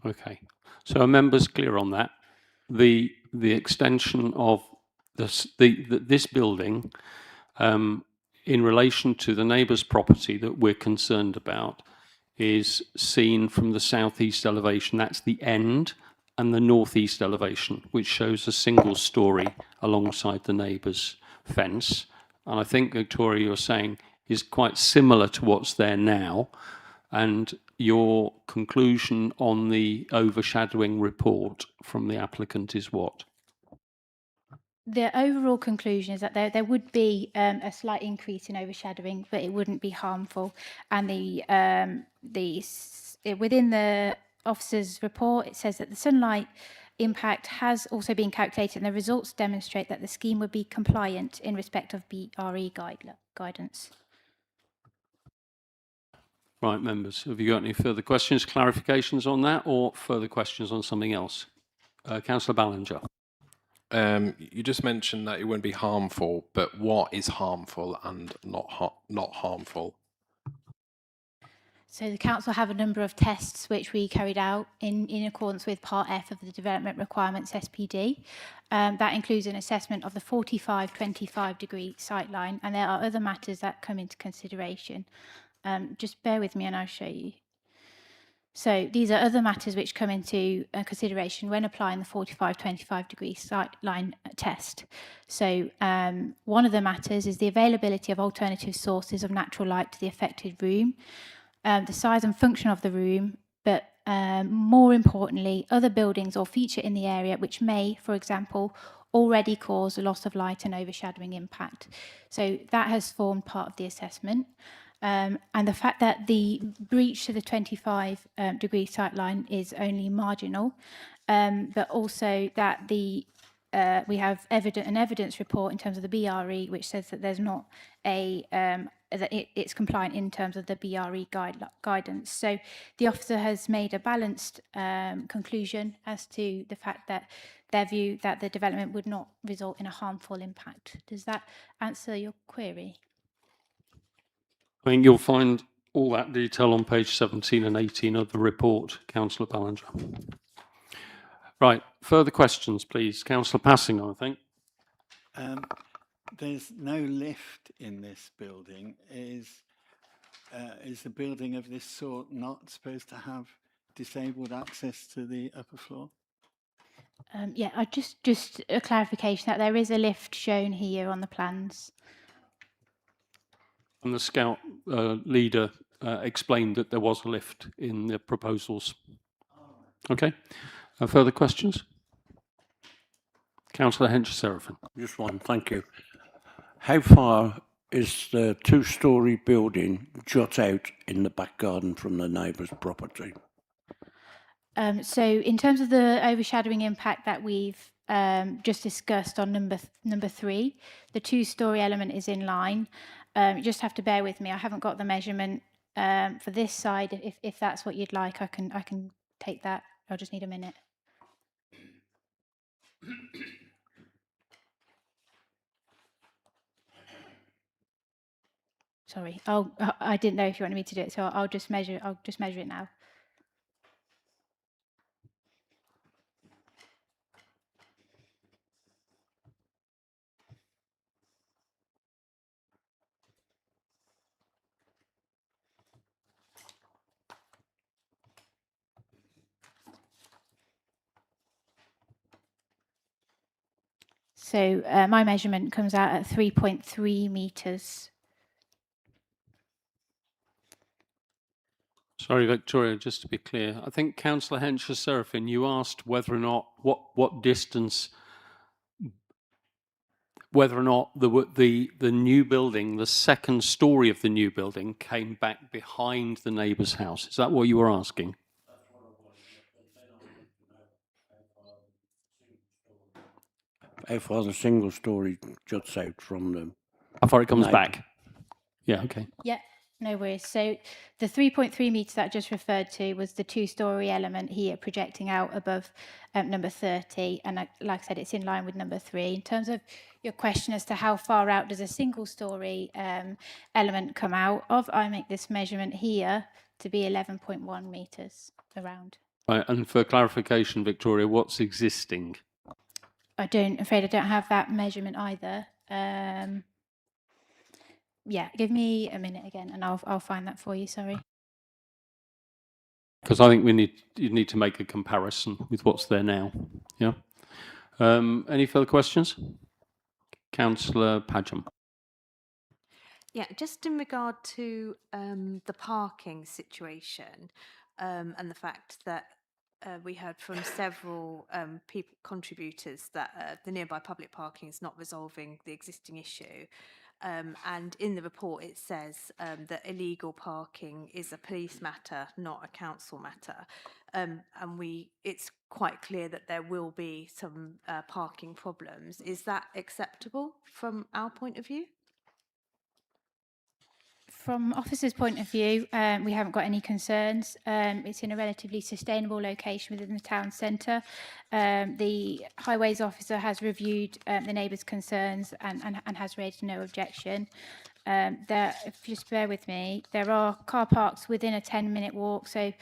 Okay, so are members clear on that? The extension of this building in relation to the neighbour's property that we're concerned about is seen from the southeast elevation. That's the end, and the northeast elevation, which shows a single story alongside the neighbour's fence. And I think, Victoria, you're saying is quite similar to what's there now. And your conclusion on the overshadowing report from the applicant is what? The overall conclusion is that there would be a slight increase in overshadowing, but it wouldn't be harmful. And within the officer's report, it says that the sunlight impact has also been calculated, and the results demonstrate that the scheme would be compliant in respect of BRE guidance. Right, members, have you got any further questions, clarifications on that, or further questions on something else? Councillor Ballinger. You just mentioned that it wouldn't be harmful, but what is harmful and not harmful? So the council have a number of tests which we carried out in accordance with Part F of the Development Requirements SPD. That includes an assessment of the 45-25 degree sight line, and there are other matters that come into consideration. Just bear with me and I'll show you. So these are other matters which come into consideration when applying the 45-25 degree sight line test. So one of the matters is the availability of alternative sources of natural light to the affected room, the size and function of the room, but more importantly, other buildings or feature in the area which may, for example, already cause a loss of light and overshadowing impact. So that has formed part of the assessment. And the fact that the breach to the 25 degree sight line is only marginal, but also that the we have an evidence report in terms of the BRE, which says that there's not a that it's compliant in terms of the BRE guidance. So the officer has made a balanced conclusion as to the fact that their view that the development would not result in a harmful impact. Does that answer your query? I think you'll find all that detail on page 17 and 18 of the report, Councillor Ballinger. Right, further questions, please. Councillor Passingham, I think. There's no lift in this building. Is the building of this sort not supposed to have disabled access to the upper floor? Yeah, I just a clarification that there is a lift shown here on the plans. And the Scout leader explained that there was a lift in the proposals. Okay. Further questions? Councillor Hench-Seraphim. Just one, thank you. How far is the two-storey building jut out in the back garden from the neighbour's property? So in terms of the overshadowing impact that we've just discussed on number 3, the two-storey element is in line. You just have to bear with me. I haven't got the measurement for this side. If that's what you'd like, I can take that. I'll just need a minute. Sorry. Oh, I didn't know if you wanted me to do it, so I'll just measure it now. So my measurement comes out at 3.3 metres. Sorry, Victoria, just to be clear. I think Councillor Hench-Seraphim, you asked whether or not, what distance, whether or not the new building, the second story of the new building, came back behind the neighbour's house. Is that what you were asking? How far the single story juts out from them? How far it comes back? Yeah, okay. Yeah, no worries. So the 3.3 metres that I just referred to was the two-storey element here projecting out above number 30. And like I said, it's in line with number 3. In terms of your question as to how far out does a single-storey element come out of, I make this measurement here to be 11.1 metres around. Right, and for clarification, Victoria, what's existing? Afraid I don't have that measurement either. Yeah, give me a minute again and I'll find that for you, sorry. Because I think you need to make a comparison with what's there now. Yeah. Any further questions? Councillor Padgham. Yeah, just in regard to the parking situation and the fact that we heard from several contributors that the nearby public parking is not resolving the existing issue. And in the report it says that illegal parking is a police matter, not a council matter. And it's quite clear that there will be some parking problems. Is that acceptable from our point of view? From officers' point of view, we haven't got any concerns. It's in a relatively sustainable location within the town centre. The highways officer has reviewed the neighbours' concerns and has raised no objection. if you just bear with me, there are car parks within a 10-minute walk. So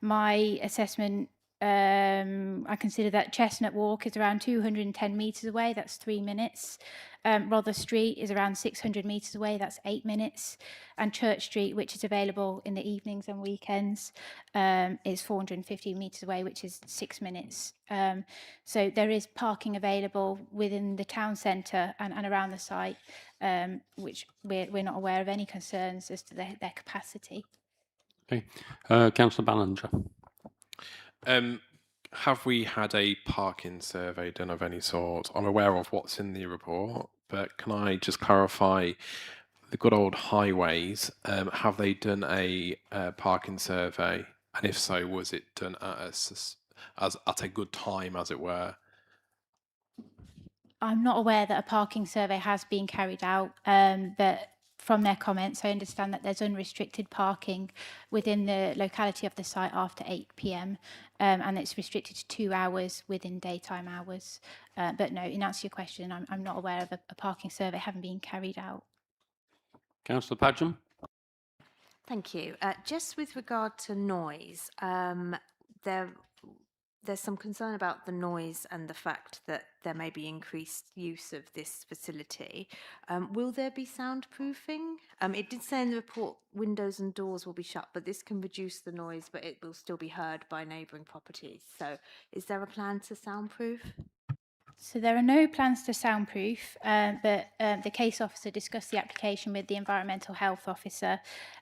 my assessment, I consider that Chestnut Walk is around 210 metres away. That's 3 minutes. Rother Street is around 600 metres away. That's 8 minutes. And Church Street, which is available in the evenings and weekends, is 450 metres away, which is 6 minutes. So there is parking available within the town centre and around the site, which we're not aware of any concerns as to their capacity. Okay. Councillor Ballinger. Have we had a parking survey done of any sort? I'm aware of what's in the report, but can I just clarify the good old highways? Have they done a parking survey? And if so, was it done at a good time, as it were? I'm not aware that a parking survey has been carried out, but from their comments, I understand that there's unrestricted parking within the locality of the site after 8 p.m. And it's restricted to 2 hours within daytime hours. But no, in answer to your question, I'm not aware of a parking survey having been carried out. Councillor Padgham. Thank you. Just with regard to noise, there's some concern about the noise and the fact that there may be increased use of this facility. Will there be soundproofing? It did say in the report windows and doors will be shut, but this can reduce the noise, but it will still be heard by neighbouring properties. So is there a plan to soundproof? So there are no plans to soundproof, but the case officer discussed the application with the environmental health officer,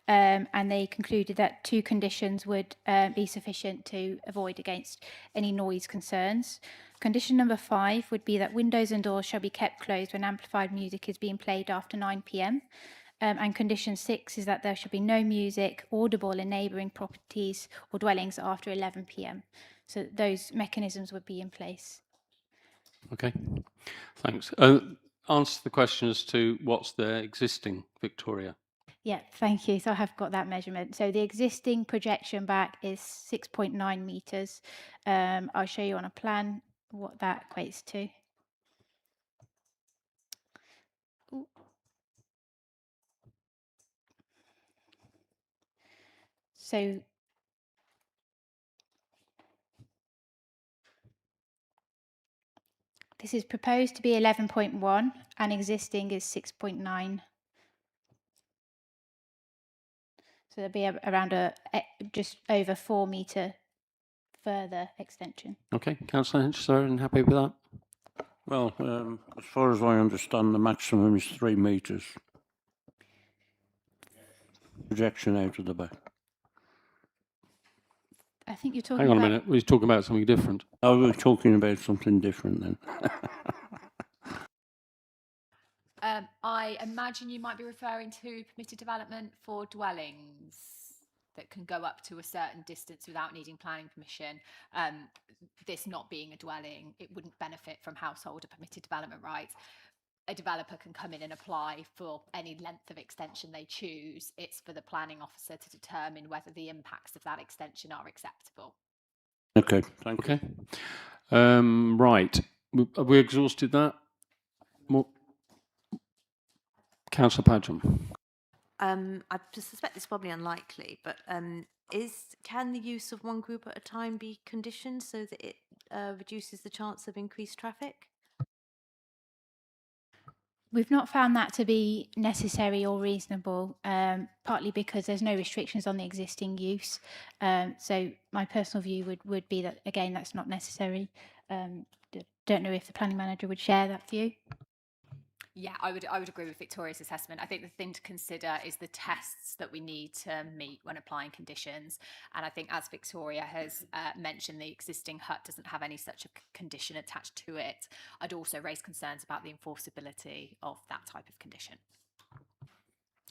and they concluded that 2 conditions would be sufficient to avoid against any noise concerns. Condition number 5 would be that windows and doors shall be kept closed when amplified music is being played after 9 p.m. And condition 6 is that there should be no music audible in neighbouring properties or dwellings after 11 p.m. So those mechanisms would be in place. Okay, thanks. Answer the question as to what's there existing, Victoria. Yeah, thank you. So I have got that measurement. So the existing projection back is 6.9 metres. I'll show you on a plan what that equates to. Ooh. So this is proposed to be 11.1 and existing is 6.9. So there'll be around just over 4 metre further extension. Okay, Councillor Henchison, happy with that? Well, as far as I understand, the maximum is 3 metres. Projection out of the back. I think you're talking Hang on a minute, we're talking about something different. Oh, we're talking about something different then. I imagine you might be referring to permitted development for dwellings that can go up to a certain distance without needing planning permission. This not being a dwelling, it wouldn't benefit from household or permitted development rights. A developer can come in and apply for any length of extension they choose. It's for the planning officer to determine whether the impacts of that extension are acceptable. Okay, thank you. Okay. Right. Have we exhausted that? More? Councillor Padgham. I suspect it's probably unlikely, but can the use of one group at a time be conditioned so that it reduces the chance of increased traffic? We've not found that to be necessary or reasonable, partly because there's no restrictions on the existing use. So my personal view would be that, again, that's not necessary. Don't know if the planning manager would share that view. Yeah, I would agree with Victoria's assessment. I think the thing to consider is the tests that we need to meet when applying conditions. And I think, as Victoria has mentioned, the existing hut doesn't have any such a condition attached to it. I'd also raise concerns about the enforceability of that type of condition.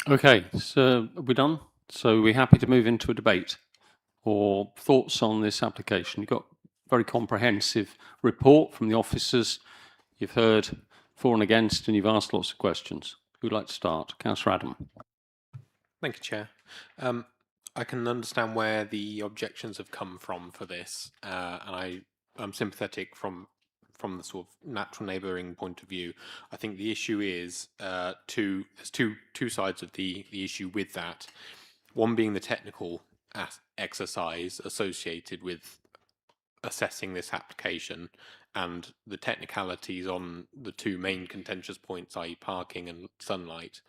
Okay, so are we done? So we're happy to move into a debate or thoughts on this application. You've got a very comprehensive report from the officers. You've heard for and against, and you've asked lots of questions. Who'd like to start? Councillor Adam. Thank you, Chair. I can understand where the objections have come from for this, and I'm sympathetic from from the sort of natural neighbouring point of view. I think the issue is there's two sides of the issue with that. One being the technical exercise associated with assessing this application, and the technicalities on the two main contentious points, i.e. parking and sunlight,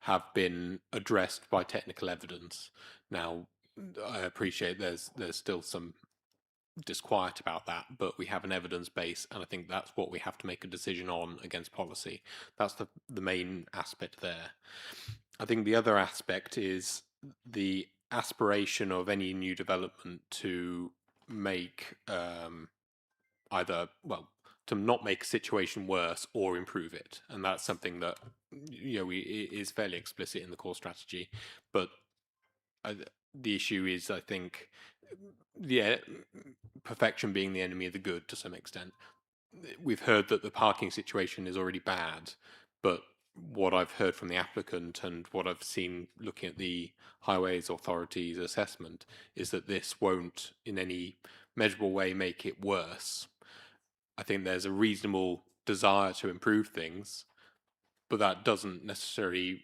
have been addressed by technical evidence. Now, I appreciate there's still some disquiet about that, but we have an evidence base, and I think that's what we have to make a decision on against policy. That's the main aspect there. I think the other aspect is the aspiration of any new development to make either, well, to not make a situation worse or improve it, and that's something that is fairly explicit in the core strategy. But the issue is, I think, perfection being the enemy of the good to some extent. We've heard that the parking situation is already bad, but what I've heard from the applicant and what I've seen looking at the Highways Authority's assessment is that this won't in any measurable way make it worse. I think there's a reasonable desire to improve things, but that doesn't necessarily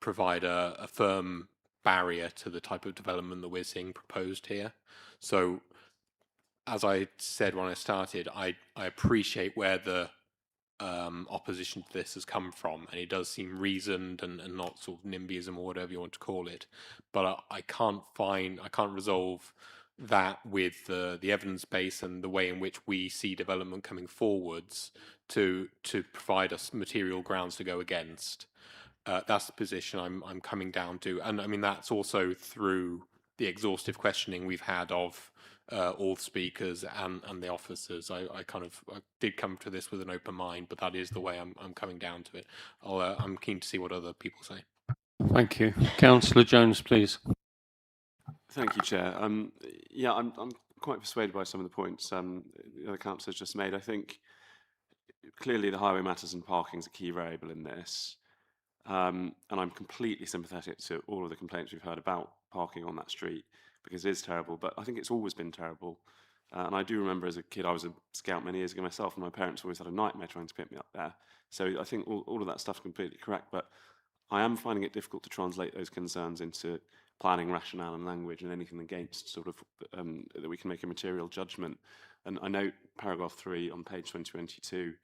provide a firm barrier to the type of development that we're seeing proposed here. So, as I said when I started, I appreciate where the opposition to this has come from, and it does seem reasoned and not sort of NIMBYism or whatever you want to call it. But I can't resolve that with the evidence base and the way in which we see development coming forwards to provide us material grounds to go against. That's the position I'm coming down to, and I mean that's also through the exhaustive questioning we've had of all the speakers and the officers. I did come to this with an open mind, but that is the way I'm coming down to it. I'm keen to see what other people say. Thank you. Councillor Jones, please. Thank you, Chair. Yeah, I'm quite persuaded by some of the points the other councillors just made. I think clearly the highway matters and parking is a key variable in this. And I'm completely sympathetic to all of the complaints we've heard about parking on that street, because it is terrible, but I think it's always been terrible. And I do remember as a kid, I was a scout many years ago myself, and my parents always had a nightmare trying to pick me up there. So I think all of that stuff's completely correct, but I am finding it difficult to translate those concerns into planning rationale and language and anything against sort of that we can make a material judgment. And I note paragraph 3 on page 2022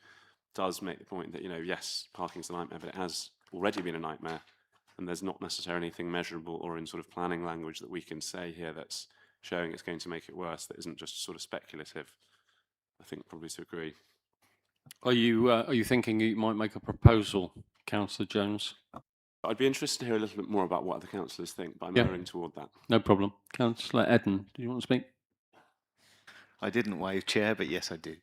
does make the point that, yes, parking's a nightmare, but it has already been a nightmare, and there's not necessarily anything measurable or in sort of planning language that we can say here that's showing it's going to make it worse, that isn't just sort of speculative. I think probably to agree. Are you thinking you might make a proposal, Councillor Jones? I'd be interested to hear a little bit more about what other councillors think, but I'm erring toward that. No problem. Councillor Eden, do you want to speak? I didn't wave, Chair, but yes, I do.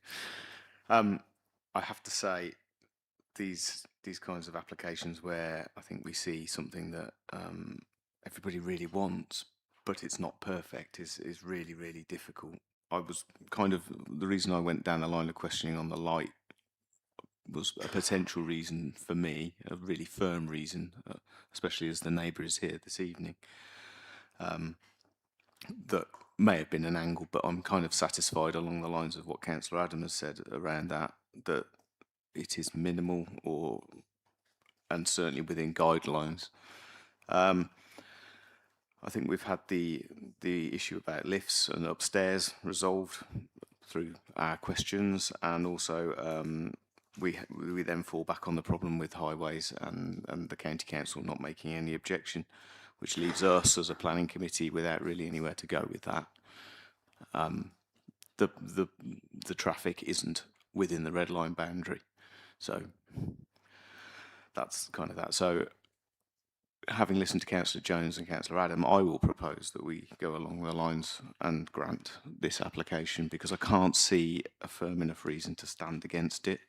I have to say, these kinds of applications where I think we see something that everybody really wants, but it's not perfect, is really, really difficult. I was the reason I went down the line of questioning on the light was a potential reason for me, a really firm reason, especially as the neighbour is here this evening, that may have been an angle, but I'm kind of satisfied along the lines of what Councillor Adam has said around that it is minimal and certainly within guidelines. I think we've had the issue about lifts and upstairs resolved through our questions, and also we then fall back on the problem with highways and the county council not making any objection, which leaves us as a planning committee without really anywhere to go with that. The traffic isn't within the red line boundary, so that's kind of that. So, having listened to Councillor Jones and Councillor Adam, I will propose that we go along the lines and grant this application, because I can't see a firm enough reason to stand against it.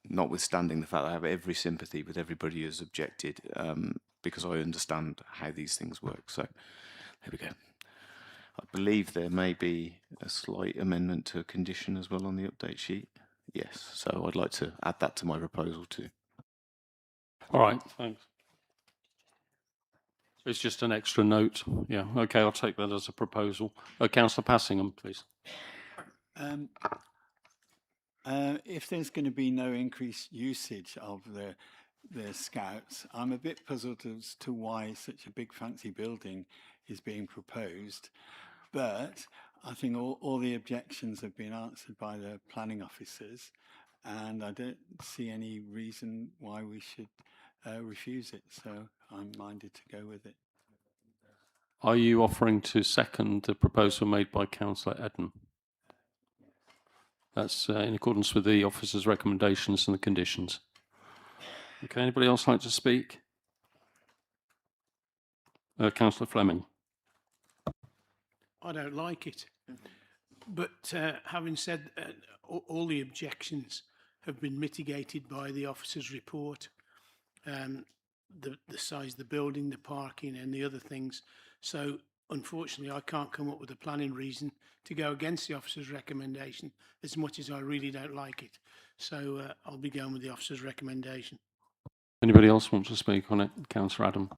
Notwithstanding the fact that I have every sympathy with everybody who's objected, because I understand how these things work. So there we go. I believe there may be a slight amendment to a condition as well on the update sheet. Yes, so I'd like to add that to my proposal too. All right, thanks. It's just an extra note. Yeah, okay, I'll take that as a proposal. Councillor Passingham, please. If there's going to be no increased usage of the scouts, I'm a bit puzzled as to why such a big fancy building is being proposed. But I think all the objections have been answered by the planning officers, and I don't see any reason why we should refuse it. So I'm minded to go with it. Are you offering to second the proposal made by Councillor Eden? That's in accordance with the officer's recommendations and the conditions. Okay, anybody else like to speak? Councillor Fleming. I don't like it. But having said all the objections have been mitigated by the officer's report, the size of the building, the parking and the other things. So unfortunately, I can't come up with a planning reason to go against the officer's recommendation, as much as I really don't like it. So I'll be going with the officer's recommendation. Anybody else want to speak on it? Councillor Adam.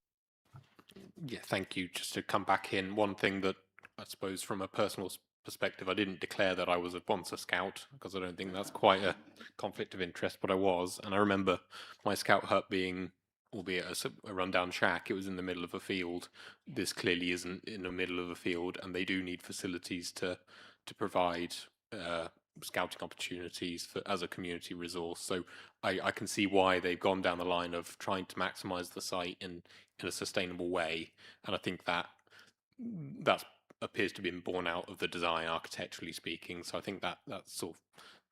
Yeah, thank you. Just to come back in, one thing that I suppose from a personal perspective, I didn't declare that I was once a scout, because I don't think that's quite a conflict of interest, but I was. And I remember my scout hut being, albeit a rundown shack, it was in the middle of a field. This clearly isn't in the middle of a field, and they do need facilities to provide scouting opportunities as a community resource. So I can see why they've gone down the line of trying to maximise the site in a sustainable way, and I think that appears to be borne out of the design, architecturally speaking. So I think that's sort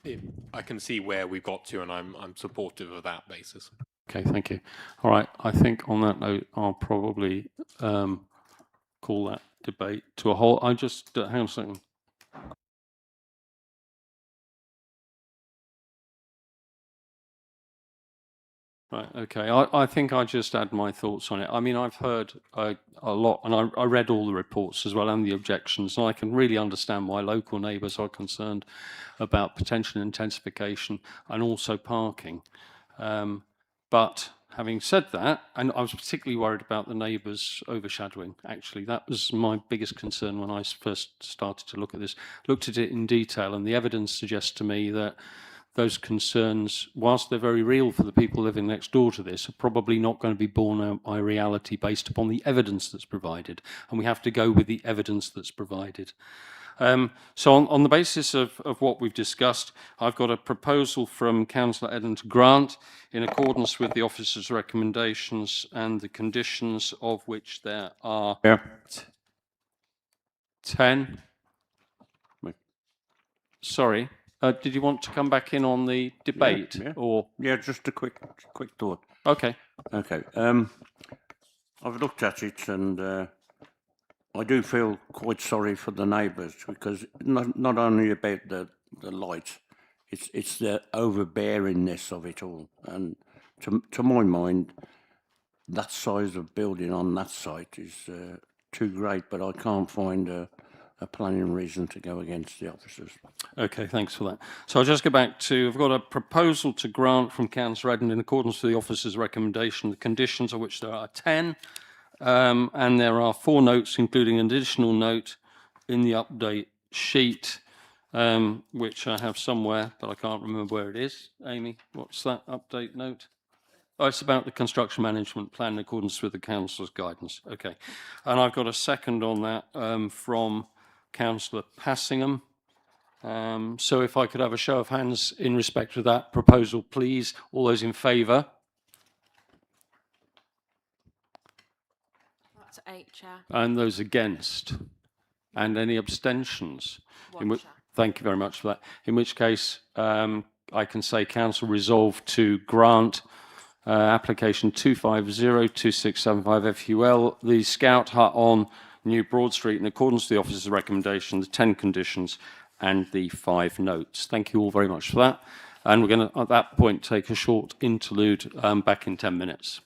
of I can see where we've got to, and I'm supportive of that basis. Okay, thank you. All right, I think on that note, I'll probably call that debate to a halt. I just hang on a second. Right, okay. I think I just add my thoughts on it. I mean, I've heard a lot, and I read all the reports as well and the objections, and I can really understand why local neighbours are concerned about potential intensification and also parking. But having said that, and I was particularly worried about the neighbours overshadowing, actually. That was my biggest concern when I first started to look at this. Looked at it in detail, and the evidence suggests to me that those concerns, whilst they're very real for the people living next door to this, are probably not going to be borne out by reality based upon the evidence that's provided. And we have to go with the evidence that's provided. So on the basis of what we've discussed, I've got a proposal from Councillor Eden to grant, in accordance with the officer's recommendations and the conditions, of which there are 10. Sorry. Did you want to come back in on the debate? Yeah. Or just a quick thought. Okay. Okay. I've looked at it, and I do feel quite sorry for the neighbours, because not only about the light, it's the overbearingness of it all. And to my mind, that size of building on that site is too great, but I can't find a planning reason to go against the officers. Okay, thanks for that. So I'll just go back to, I've got a proposal to grant from Councillor Eden in accordance with the officer's recommendation, the conditions of which there are 10, and there are 4 notes, including an additional note in the update sheet, which I have somewhere, but I can't remember where it is. Amy, what's that update note? Oh, it's about the construction management plan in accordance with the council's guidance. Okay. And I've got a second on that from Councillor Passingham. So if I could have a show of hands in respect of that proposal, please. All those in favour? That's 8, Chair. And those against? And any abstentions? Thank you very much for that. In which case, I can say council resolved to grant application 2502675 FUL, the Scout Hut on New Broad Street, in accordance with the officer's recommendation, the 10 conditions and the 5 notes. Thank you all very much for that. And we're going to, at that point, take a short interlude back in 10 minutes.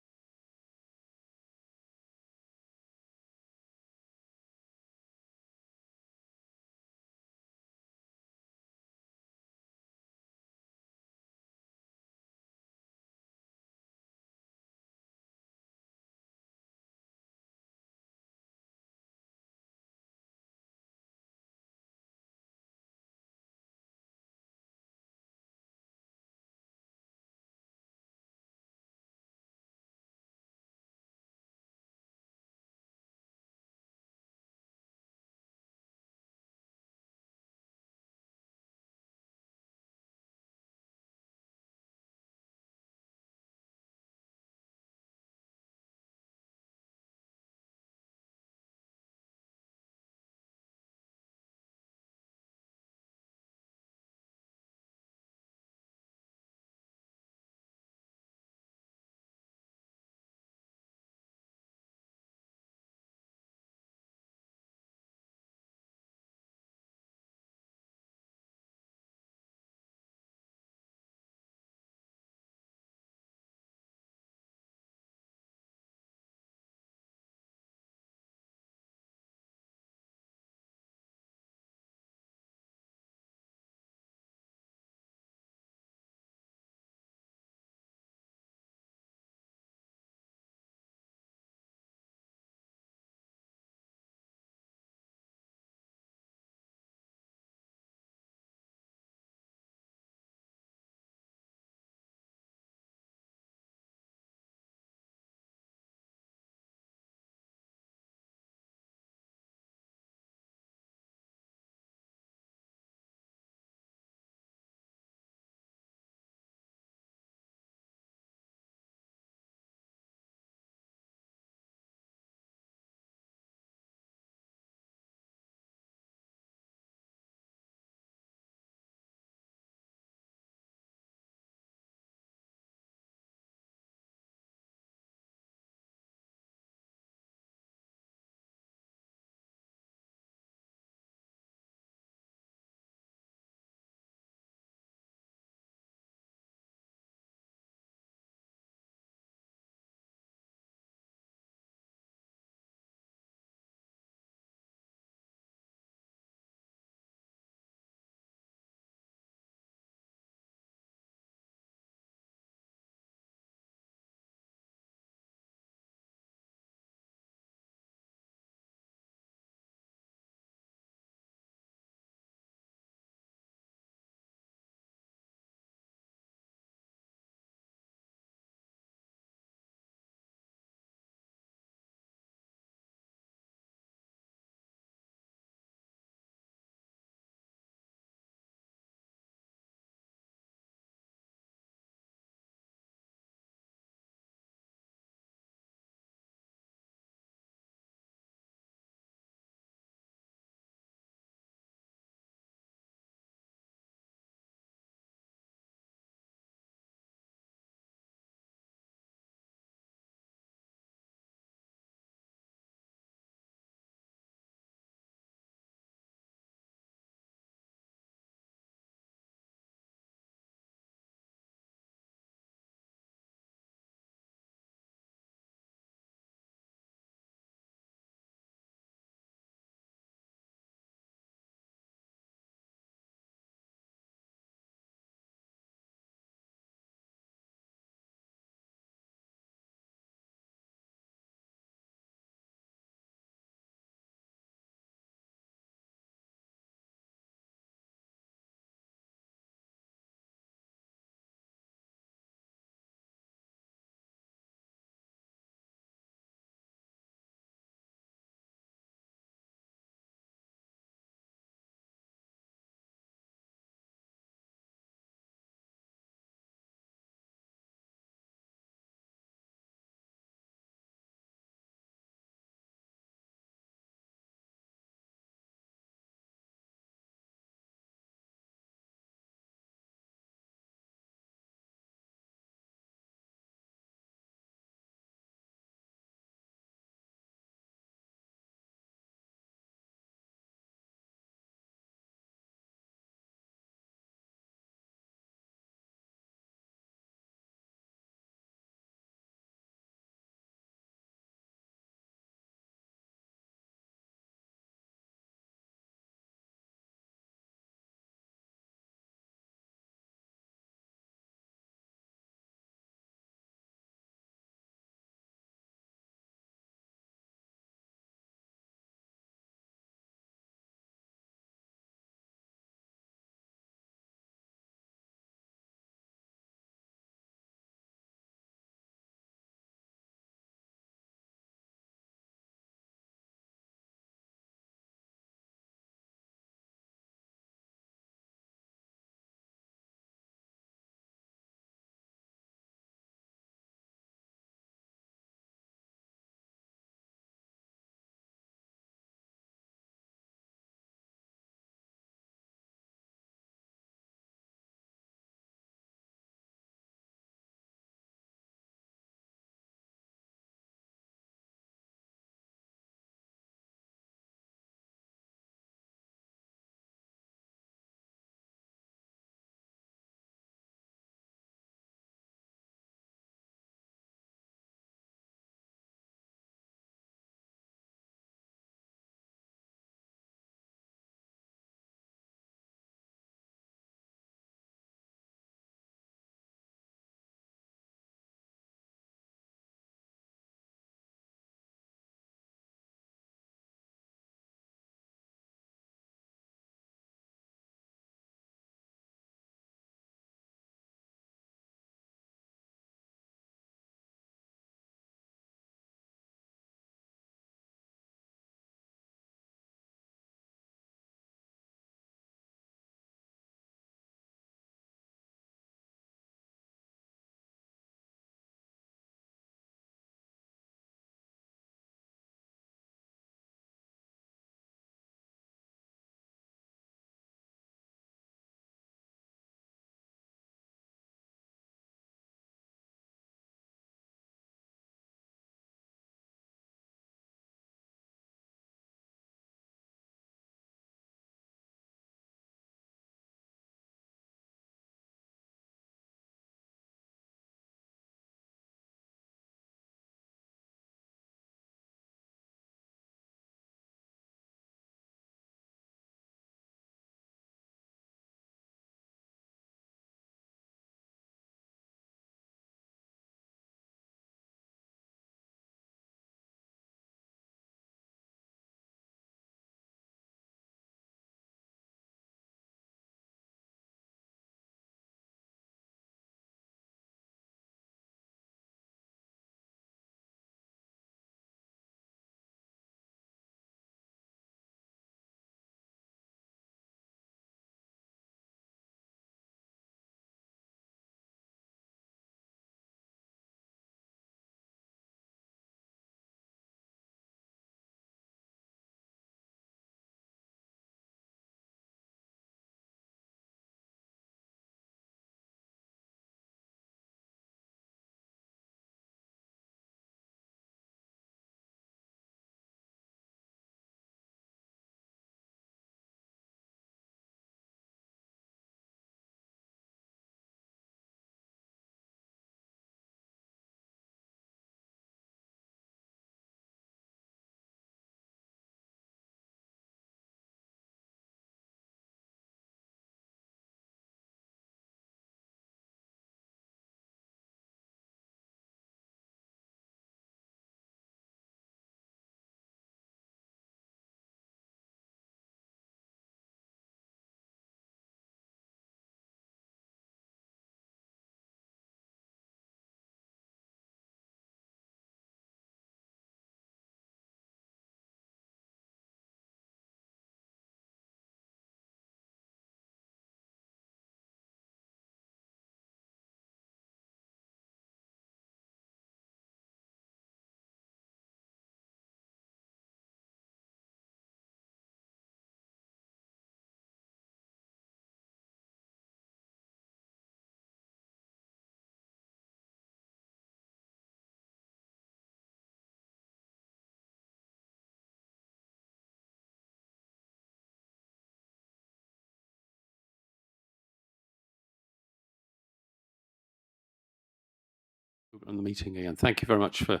open the meeting again. Thank you very much for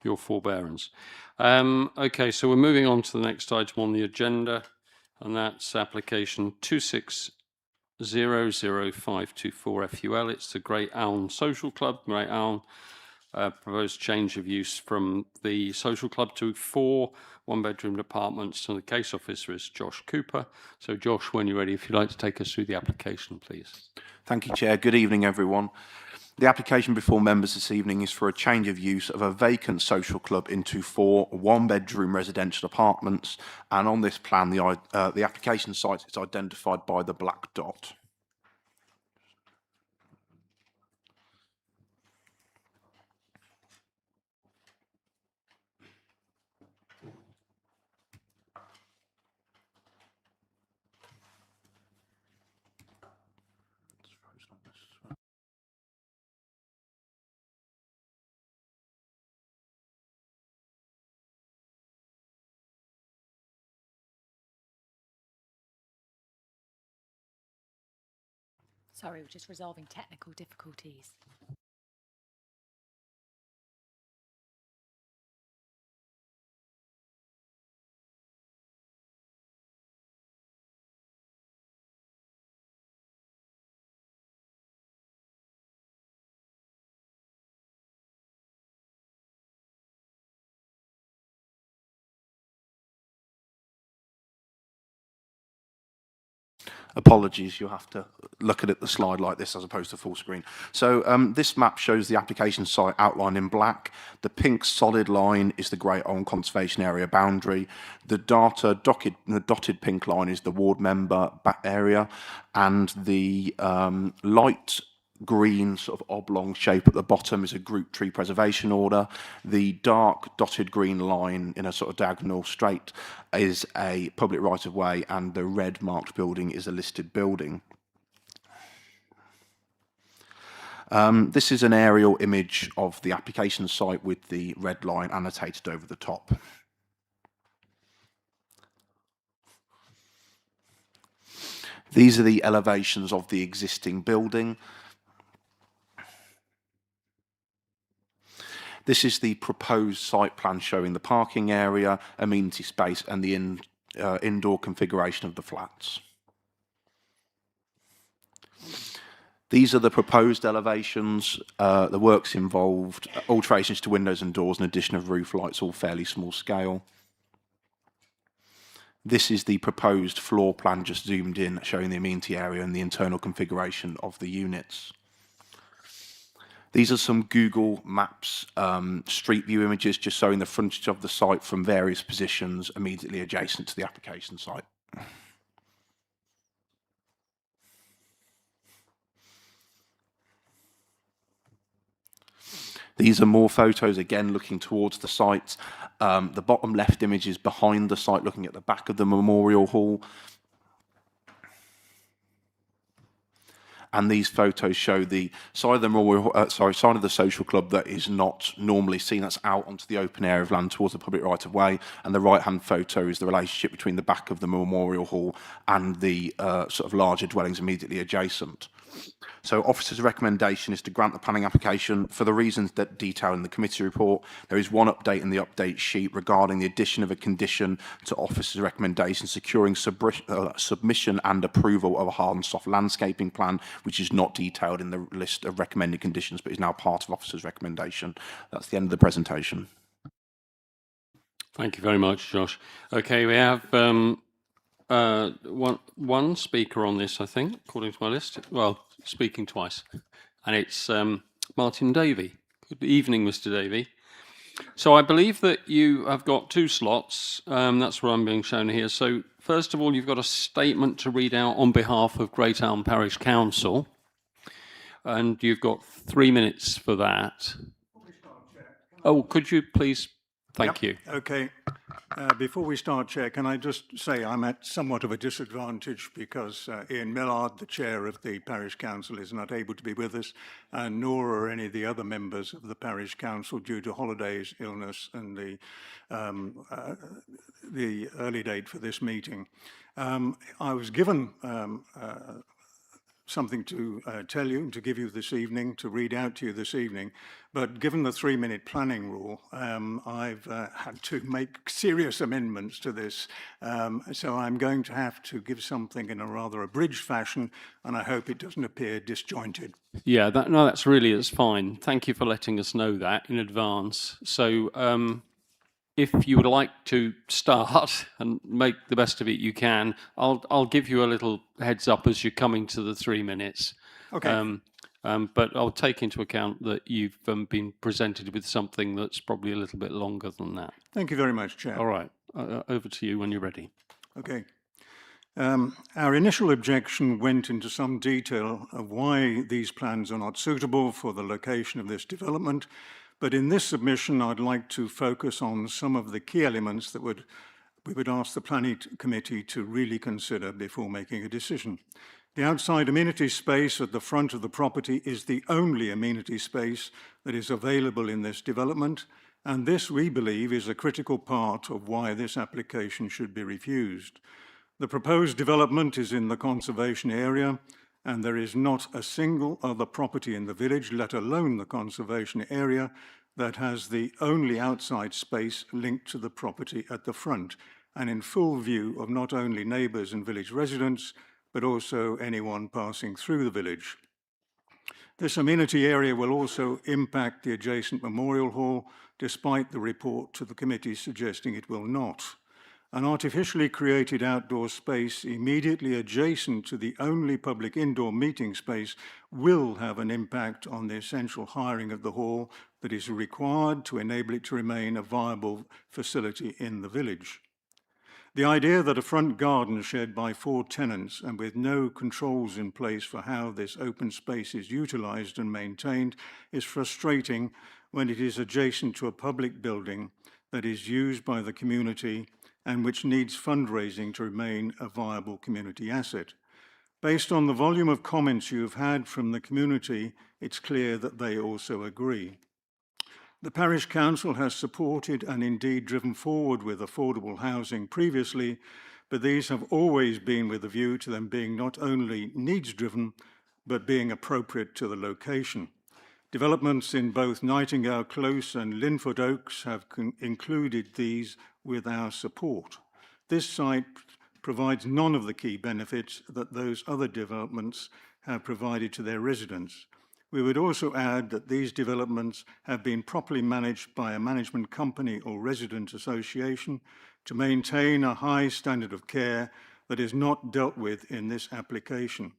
your forbearance. Okay, so we're moving on to the next item on the agenda, and that's application 2600524 FUL. It's the Great Elm Social Club. Great Elm proposed change of use from the social club to 4 one-bedroom apartments. And the case officer is Josh Cooper. So Josh, when you're ready, if you'd like to take us through the application, please. Thank you, Chair. Good evening, everyone. The application before members this evening is for a change of use of a vacant social club into 4 one-bedroom residential apartments. And on this plan, the application site is identified by the black dot. Sorry, we're just resolving technical difficulties. Apologies, you'll have to look at the slide like this as opposed to full screen. So this map shows the application site outlined in black. The pink solid line is the Great Elm Conservation Area boundary. The dotted pink line is the ward member area, and the light green sort of oblong shape at the bottom is a group tree preservation order. The dark dotted green line in a sort of diagonal straight is a public right of way, and the red marked building is a listed building. This is an aerial image of the application site with the red line annotated over the top. These are the elevations of the existing building. This is the proposed site plan showing the parking area, amenity space, and the indoor configuration of the flats. These are the proposed elevations. The works involved alterations to windows and doors and addition of roof lights, all fairly small scale. This is the proposed floor plan, just zoomed in, showing the amenity area and the internal configuration of the units. These are some Google Maps street view images, just showing the frontage of the site from various positions immediately adjacent to the application site. These are more photos, again, looking towards the site. The bottom left image is behind the site, looking at the back of the memorial hall. And these photos show the side of the memorial, side of the social club that is not normally seen. That's out onto the open area of land towards the public right of way. And the right-hand photo is the relationship between the back of the memorial hall and the sort of larger dwellings immediately adjacent. So officer's recommendation is to grant the planning application for the reasons that detailed in the committee report. There is one update in the update sheet regarding the addition of a condition to officer's recommendation securing submission and approval of a hard and soft landscaping plan, which is not detailed in the list of recommended conditions, but is now part of officer's recommendation. That's the end of the presentation. Thank you very much, Josh. Okay, we have one speaker on this, I think, according to my list. Well, speaking twice, and it's Martin Davey. Good evening, Mr. Davey. So I believe that you have got 2 slots. That's what I'm being shown here. So first of all, you've got a statement to read out on behalf of Great Elm Parish Council, and you've got 3 minutes for that. Oh, could you please? Thank you. Okay. Before we start, Chair, can I just say I'm at somewhat of a disadvantage because Ian Millard, the Chair of the Parish Council, is not able to be with us, and nor are any of the other members of the Parish Council due to holidays, illness, and the early date for this meeting. I was given something to tell you, to give you this evening, to read out to you this evening. But given the 3-minute planning rule, I've had to make serious amendments to this. So I'm going to have to give something in a rather abridged fashion, and I hope it doesn't appear disjointed. Yeah, it's fine. Thank you for letting us know that in advance. So if you would like to start and make the best of it you can, I'll give you a little heads up as you're coming to the 3 minutes. Okay. But I'll take into account that you've been presented with something that's probably a little bit longer than that. Thank you very much, Chair. All right, over to you when you're ready. Okay. Our initial objection went into some detail of why these plans are not suitable for the location of this development, but in this submission I'd like to focus on some of the key elements that we would ask the Planning Committee to really consider before making a decision. The outside amenity space at the front of the property is the only amenity space that is available in this development, and this, we believe, is a critical part of why this application should be refused. The proposed development is in the conservation area, and there is not a single other property in the village, let alone the conservation area, that has the only outside space linked to the property at the front, and in full view of not only neighbours and village residents, but also anyone passing through the village. This amenity area will also impact the adjacent Memorial Hall, despite the report to the committee suggesting it will not. An artificially created outdoor space immediately adjacent to the only public indoor meeting space will have an impact on the essential hiring of the hall that is required to enable it to remain a viable facility in the village. The idea that a front garden shared by 4 tenants and with no controls in place for how this open space is utilised and maintained is frustrating when it is adjacent to a public building that is used by the community and which needs fundraising to remain a viable community asset. Based on the volume of comments you have had from the community, it's clear that they also agree. The Parish Council has supported and indeed driven forward with affordable housing previously, but these have always been with a view to them being not only needs-driven, but being appropriate to the location. Developments in both Nightingale Close and Linford Oaks have included these with our support. This site provides none of the key benefits that those other developments have provided to their residents. We would also add that these developments have been properly managed by a management company or resident association to maintain a high standard of care that is not dealt with in this application.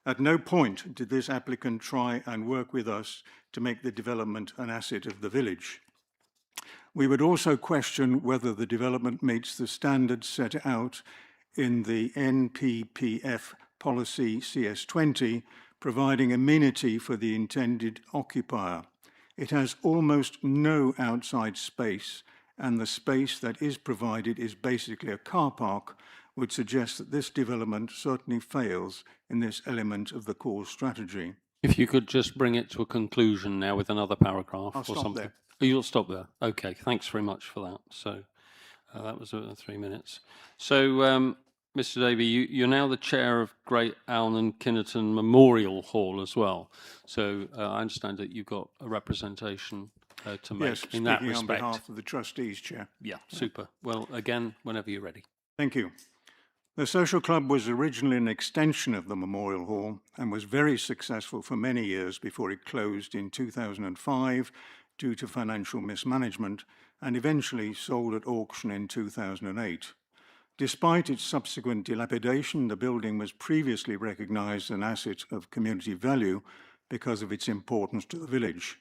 At no point did this applicant try and work with us to make the development an asset of the village. We would also question whether the development meets the standards set out in the NPPF policy CS20, providing amenity for the intended occupier. It has almost no outside space, and the space that is provided is basically a car park, would suggest that this development certainly fails in this element of the core strategy. If you could just bring it to a conclusion now with another paragraph I'll or stop something. there. Oh, you'll stop there. Okay, thanks very much for that. So that was 3 minutes. So, Mr. Davey, you're now the chair of Great Allen Kinnerton Memorial Hall as well. So I understand that you've got a representation to make Yes, in that speaking respect. on behalf of the trustees, Chair. Yeah, super. Well, again, whenever you're ready. Thank you. The Social Club was originally an extension of the Memorial Hall and was very successful for many years before it closed in 2005 due to financial mismanagement and eventually sold at auction in 2008. Despite its subsequent dilapidation, the building was previously recognised an asset of community value because of its importance to the village.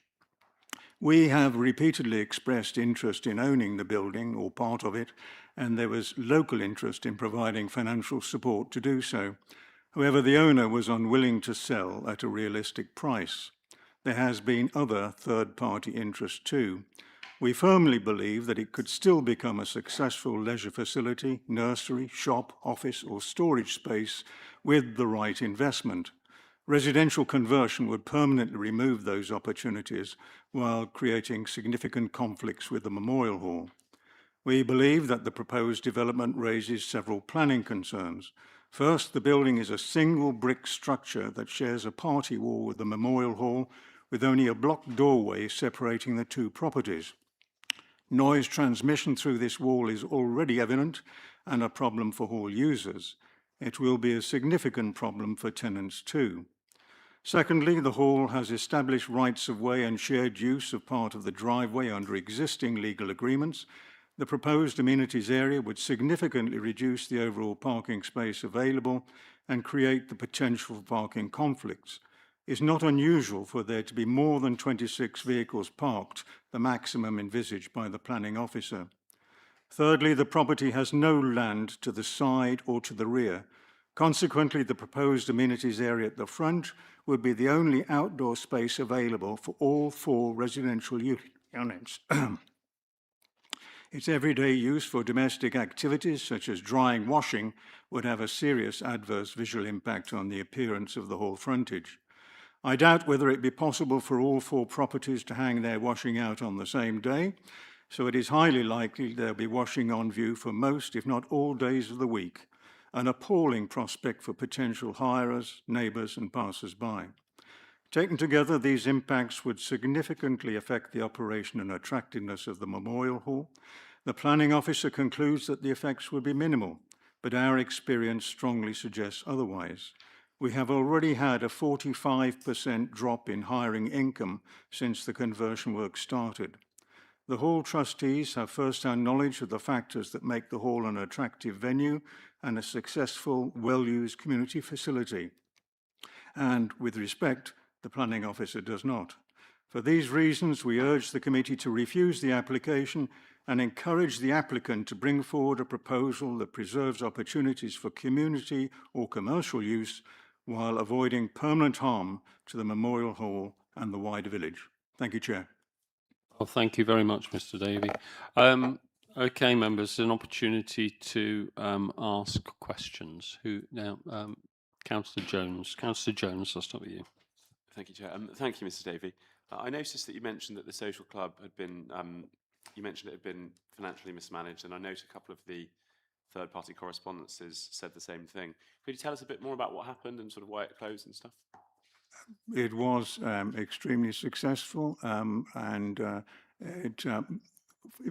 We have repeatedly expressed interest in owning the building or part of it, and there was local interest in providing financial support to do so. However, the owner was unwilling to sell at a realistic price. There has been other third-party interest too. We firmly believe that it could still become a successful leisure facility, nursery, shop, office or storage space with the right investment. Residential conversion would permanently remove those opportunities while creating significant conflicts with the Memorial Hall. We believe that the proposed development raises several planning concerns. First, the building is a single brick structure that shares a party wall with the Memorial Hall, with only a blocked doorway separating the two properties. Noise transmission through this wall is already evident and a problem for hall users. It will be a significant problem for tenants too. Secondly, the hall has established rights of way and shared use of part of the driveway under existing legal agreements. The proposed amenities area would significantly reduce the overall parking space available and create the potential for parking conflicts. It's not unusual for there to be more than 26 vehicles parked, the maximum envisaged by the planning officer. Thirdly, the property has no land to the side or to the rear. Consequently, the proposed amenities area at the front would be the only outdoor space available for all 4 residential units. Its everyday use for domestic activities such as drying, washing would have a serious adverse visual impact on the appearance of the hall frontage. I doubt whether it be possible for all 4 properties to hang their washing out on the same day, so it is highly likely there'll be washing on view for most, if not all, days of the week, an appalling prospect for potential hirers, neighbours and passers-by. Taken together, these impacts would significantly affect the operation and attractiveness of the Memorial Hall. The planning officer concludes that the effects would be minimal, but our experience strongly suggests otherwise. We have already had a 45% drop in hiring income since the conversion work started. The Hall trustees have first-hand knowledge of the factors that make the Hall an attractive venue and a successful, well-used community facility. And with respect, the planning officer does not. For these reasons, we urge the committee to refuse the application and encourage the applicant to bring forward a proposal that preserves opportunities for community or commercial use while avoiding permanent harm to the Memorial Hall and the wider village. Thank you, Chair. Well, thank you very much, Mr. Davey. Okay, members, an opportunity to ask questions. Who now? Councillor Jones. Councillor Jones, I'll start with you. Thank you, Chair. Thank you, Mr. Davey. I noticed that you mentioned that the social club had been, you mentioned it had been financially mismanaged, and I note a couple of the third-party correspondences said the same thing. Could you tell us a bit more about what happened and sort of why it closed and stuff? It was extremely successful, and it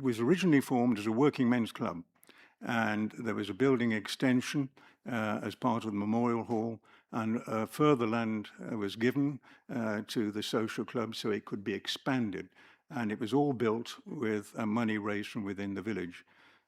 was originally formed as a working men's club, and there was a building extension as part of the Memorial Hall, and further land was given to the social club so it could be expanded, and it was all built with money raised from within the village.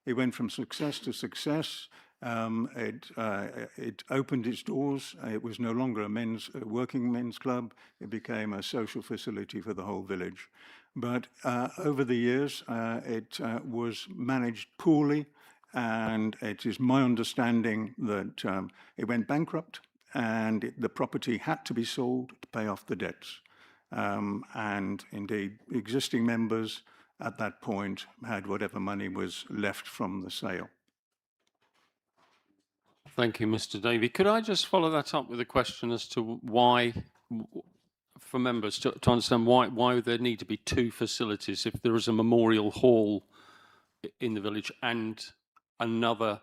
It went from success to success. It opened its doors. It was no longer a working men's club. It became a social facility for the whole village. But over the years, it was managed poorly, and it is my understanding that it went bankrupt, and the property had to be sold to pay off the debts. And indeed, existing members at that point had whatever money was left from the sale. Thank you, Mr. Davey. Could I just follow that up with a question as to why, for members to understand why there need to be 2 facilities if there is a Memorial Hall in the village and another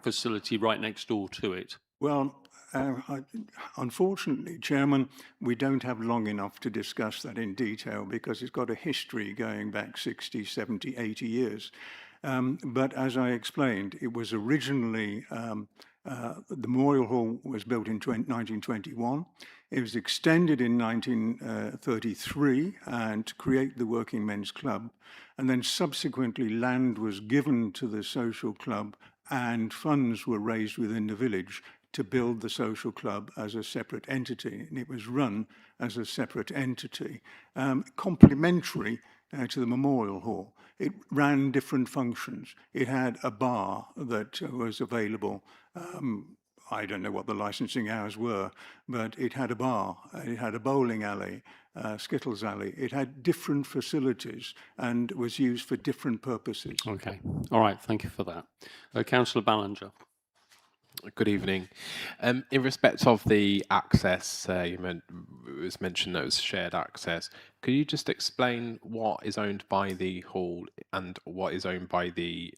facility right next door to it? Well, unfortunately, Chairman, we don't have long enough to discuss that in detail because it's got a history going back 60, 70, 80 years. But as I explained, it was originally, the Memorial Hall was built in 1921. It was extended in 1933 and to create the Working Men's Club. And then subsequently land was given to the social club and funds were raised within the village to build the social club as a separate entity, and it was run as a separate entity, complementary to the Memorial Hall. It ran different functions. It had a bar that was available. I don't know what the licensing hours were, but it had a bar. It had a bowling alley, Skittles alley. It had different facilities and was used for different purposes. Okay. All right. Thank you for that. Councillor Ballinger. Good evening. In respect of the access, it was mentioned that it was shared access. Could you just explain what is owned by the hall and what is owned by the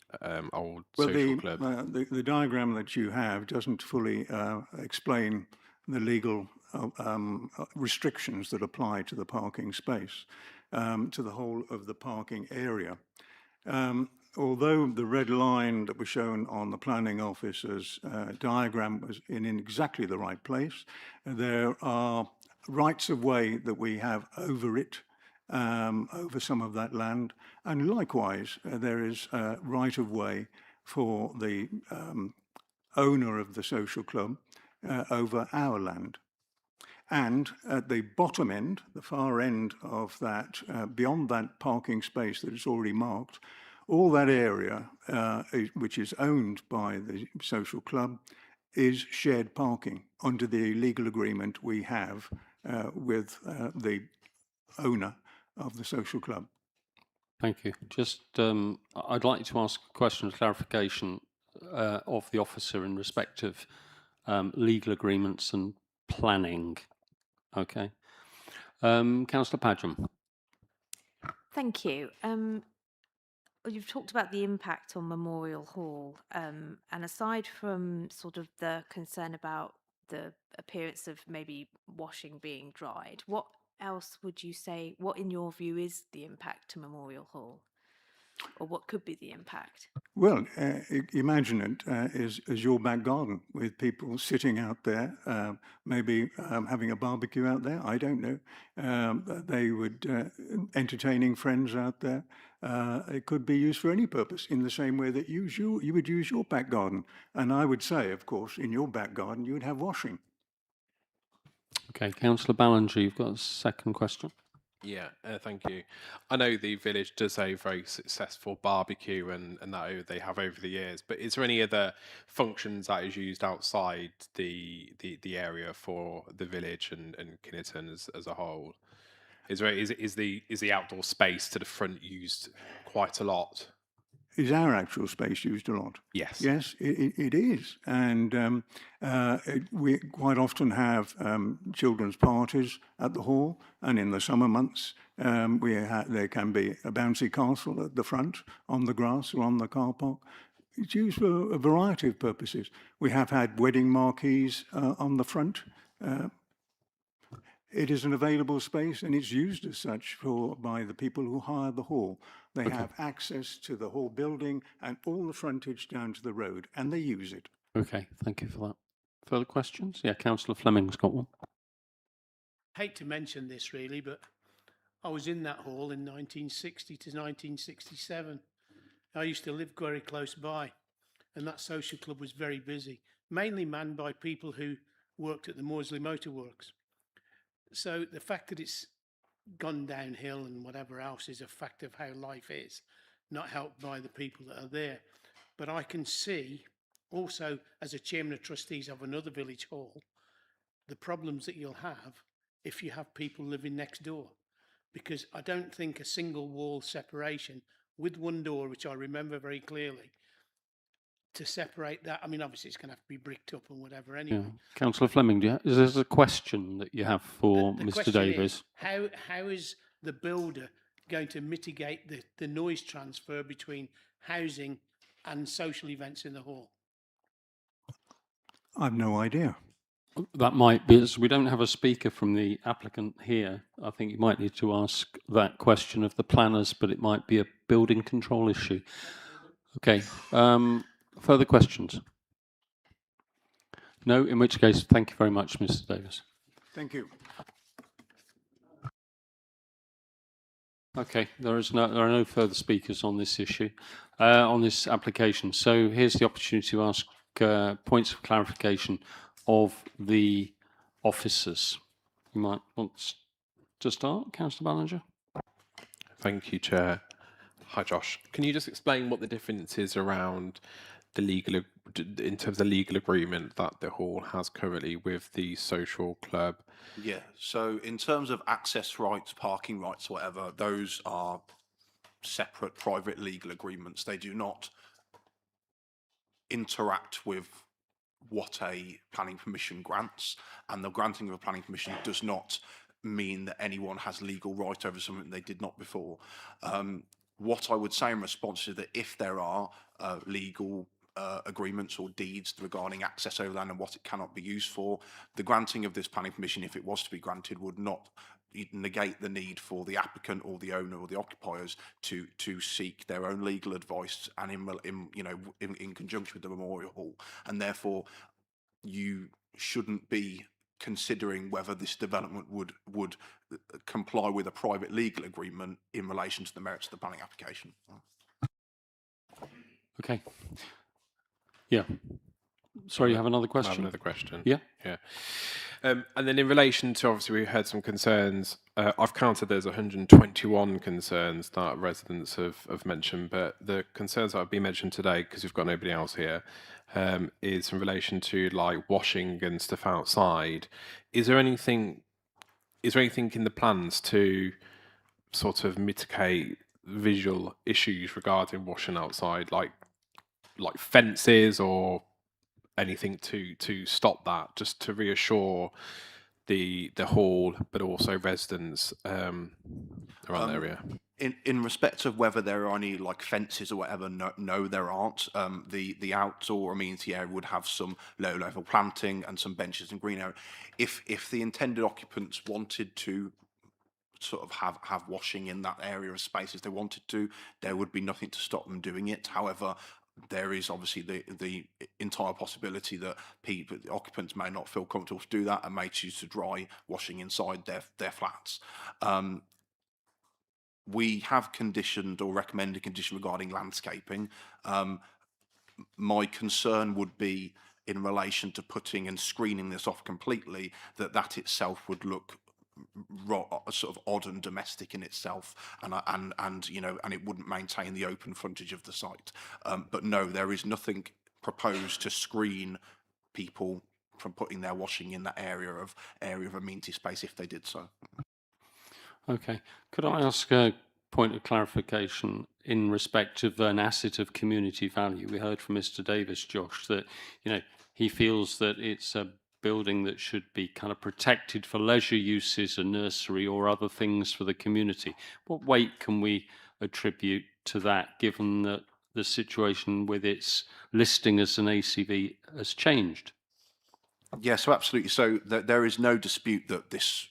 old Well, social club? the diagram that you have doesn't fully explain the legal restrictions that apply to the parking space, to the whole of the parking area. Although the red line that was shown on the planning officer's diagram was in exactly the right place, there are rights of way that we have over it, over some of that land, and likewise there is a right of way for the owner of the social club over our land. And at the bottom end, the far end of that, beyond that parking space that is already marked, all that area, which is owned by the social club, is shared parking under the legal agreement we have with the owner of the social club. Thank you. Just, I'd like to ask a question of clarification of the officer in respect of legal agreements and planning. Okay. Councillor Padgham. Thank you. You've talked about the impact on Memorial Hall, and aside from sort of the concern about the appearance of maybe washing being dried, what else would you say, what in your view is the impact to Memorial Hall? Or what could be the impact? Well, imagine it as your back garden with people sitting out there, maybe having a barbecue out there. I don't know. They would entertaining friends out there. It could be used for any purpose in the same way that you would use your back garden. And I would say, of course, in your back garden, you would have washing. Okay, Councillor Ballinger, you've got a second question. Yeah, thank you. I know the village does a very successful barbecue and that they have over the years, but is there any other functions that is used outside the area for the village and Kinnerton as a whole? Is the outdoor space to the front used quite a lot? Is our actual space used a lot? Yes. Yes, it is. And we quite often have children's parties at the hall, and in the summer months, there can be a bouncy castle at the front, on the grass or on the car park. It's used for a variety of purposes. We have had wedding marquees on the front. It is an available space and it's used as such by the people who hire the hall. They have access to the hall building and all the frontage down to the road, and they use it. Okay, thank you for that. Further questions? Yeah, Councillor Fleming's got one. I hate to mention this really, but I was in that hall in 1960 to 1967. I used to live very close by, and that social club was very busy, mainly manned by people who worked at the Maudsley Motor Works. So the fact that it's gone downhill and whatever else is a fact of how life is, not helped by the people that are there. But I can see also, as a chairman of trustees of another village hall, the problems that you'll have if you have people living next door. Because I don't think a single wall separation with one door, which I remember very clearly, to separate that. I mean, obviously it's going to have to be bricked up and whatever anyway. Yeah. Councillor Fleming, is there a question that you have for Mr. Davies? How is the builder going to mitigate the noise transfer between housing and social events in the hall? I've no idea. That might be, as we don't have a speaker from the applicant here, I think you might need to ask that question of the planners, but it might be a building control issue. Okay, further questions? No, in which case, thank you very much, Mr. Davies. Thank you. Okay, there are no further speakers on this issue, on this application. So here's the opportunity to ask points of clarification of the officers. You might want to start, Councillor Ballinger. Thank you, Chair. Hi, Josh. Can you just explain what the difference is around the legal, in terms of the legal agreement that the hall has currently with the social club? Yeah, so in terms of access rights, parking rights, whatever, those are separate private legal agreements. They do not interact with what a planning permission grants, and the granting of a planning permission does not mean that anyone has legal right over something they did not before. What I would say in response is that if there are legal agreements or deeds regarding access over land and what it cannot be used for, the granting of this planning permission, if it was to be granted, would not negate the need for the applicant or the owner or the occupiers to seek their own legal advice, and in conjunction with the Memorial Hall, and therefore you shouldn't be considering whether this development would comply with a private legal agreement in relation to the merits of the planning application. Okay. Yeah. Sorry, you have another I question? have another question. Yeah. Yeah. And then in relation to, obviously, we heard some concerns. I've counted there's 121 concerns that residents have mentioned, but the concerns that have been mentioned today, because we've got nobody else here, is in relation to like washing and stuff outside. Is there anything in the plans to sort of mitigate visual issues regarding washing outside, like fences or anything to stop that, just to reassure the hall, but also residents around the area? In respect of whether there are any like fences or whatever, no, there aren't. The outdoor amenity area would have some low-level planting and some benches and green area. If the intended occupants wanted to sort of have washing in that area of space as they wanted to, there would be nothing to stop them doing it. However, there is obviously the entire possibility that the occupants may not feel comfortable to do that and may choose to dry washing inside their flats. We have conditioned or recommended condition regarding landscaping. My concern would be in relation to putting and screening this off completely, that itself would look sort of odd and domestic in itself, and it wouldn't maintain the open frontage of the site. But no, there is nothing proposed to screen people from putting their washing in that area of amenity space if they did so. Okay. Could I ask a point of clarification in respect of an asset of community value? We heard from Mr. Davis, Josh, that he feels that it's a building that should be kind of protected for leisure uses, a nursery or other things for the community. What weight can we attribute to that, given that the situation with its listing as an ACV has changed? Yeah, so absolutely. So there is no dispute that this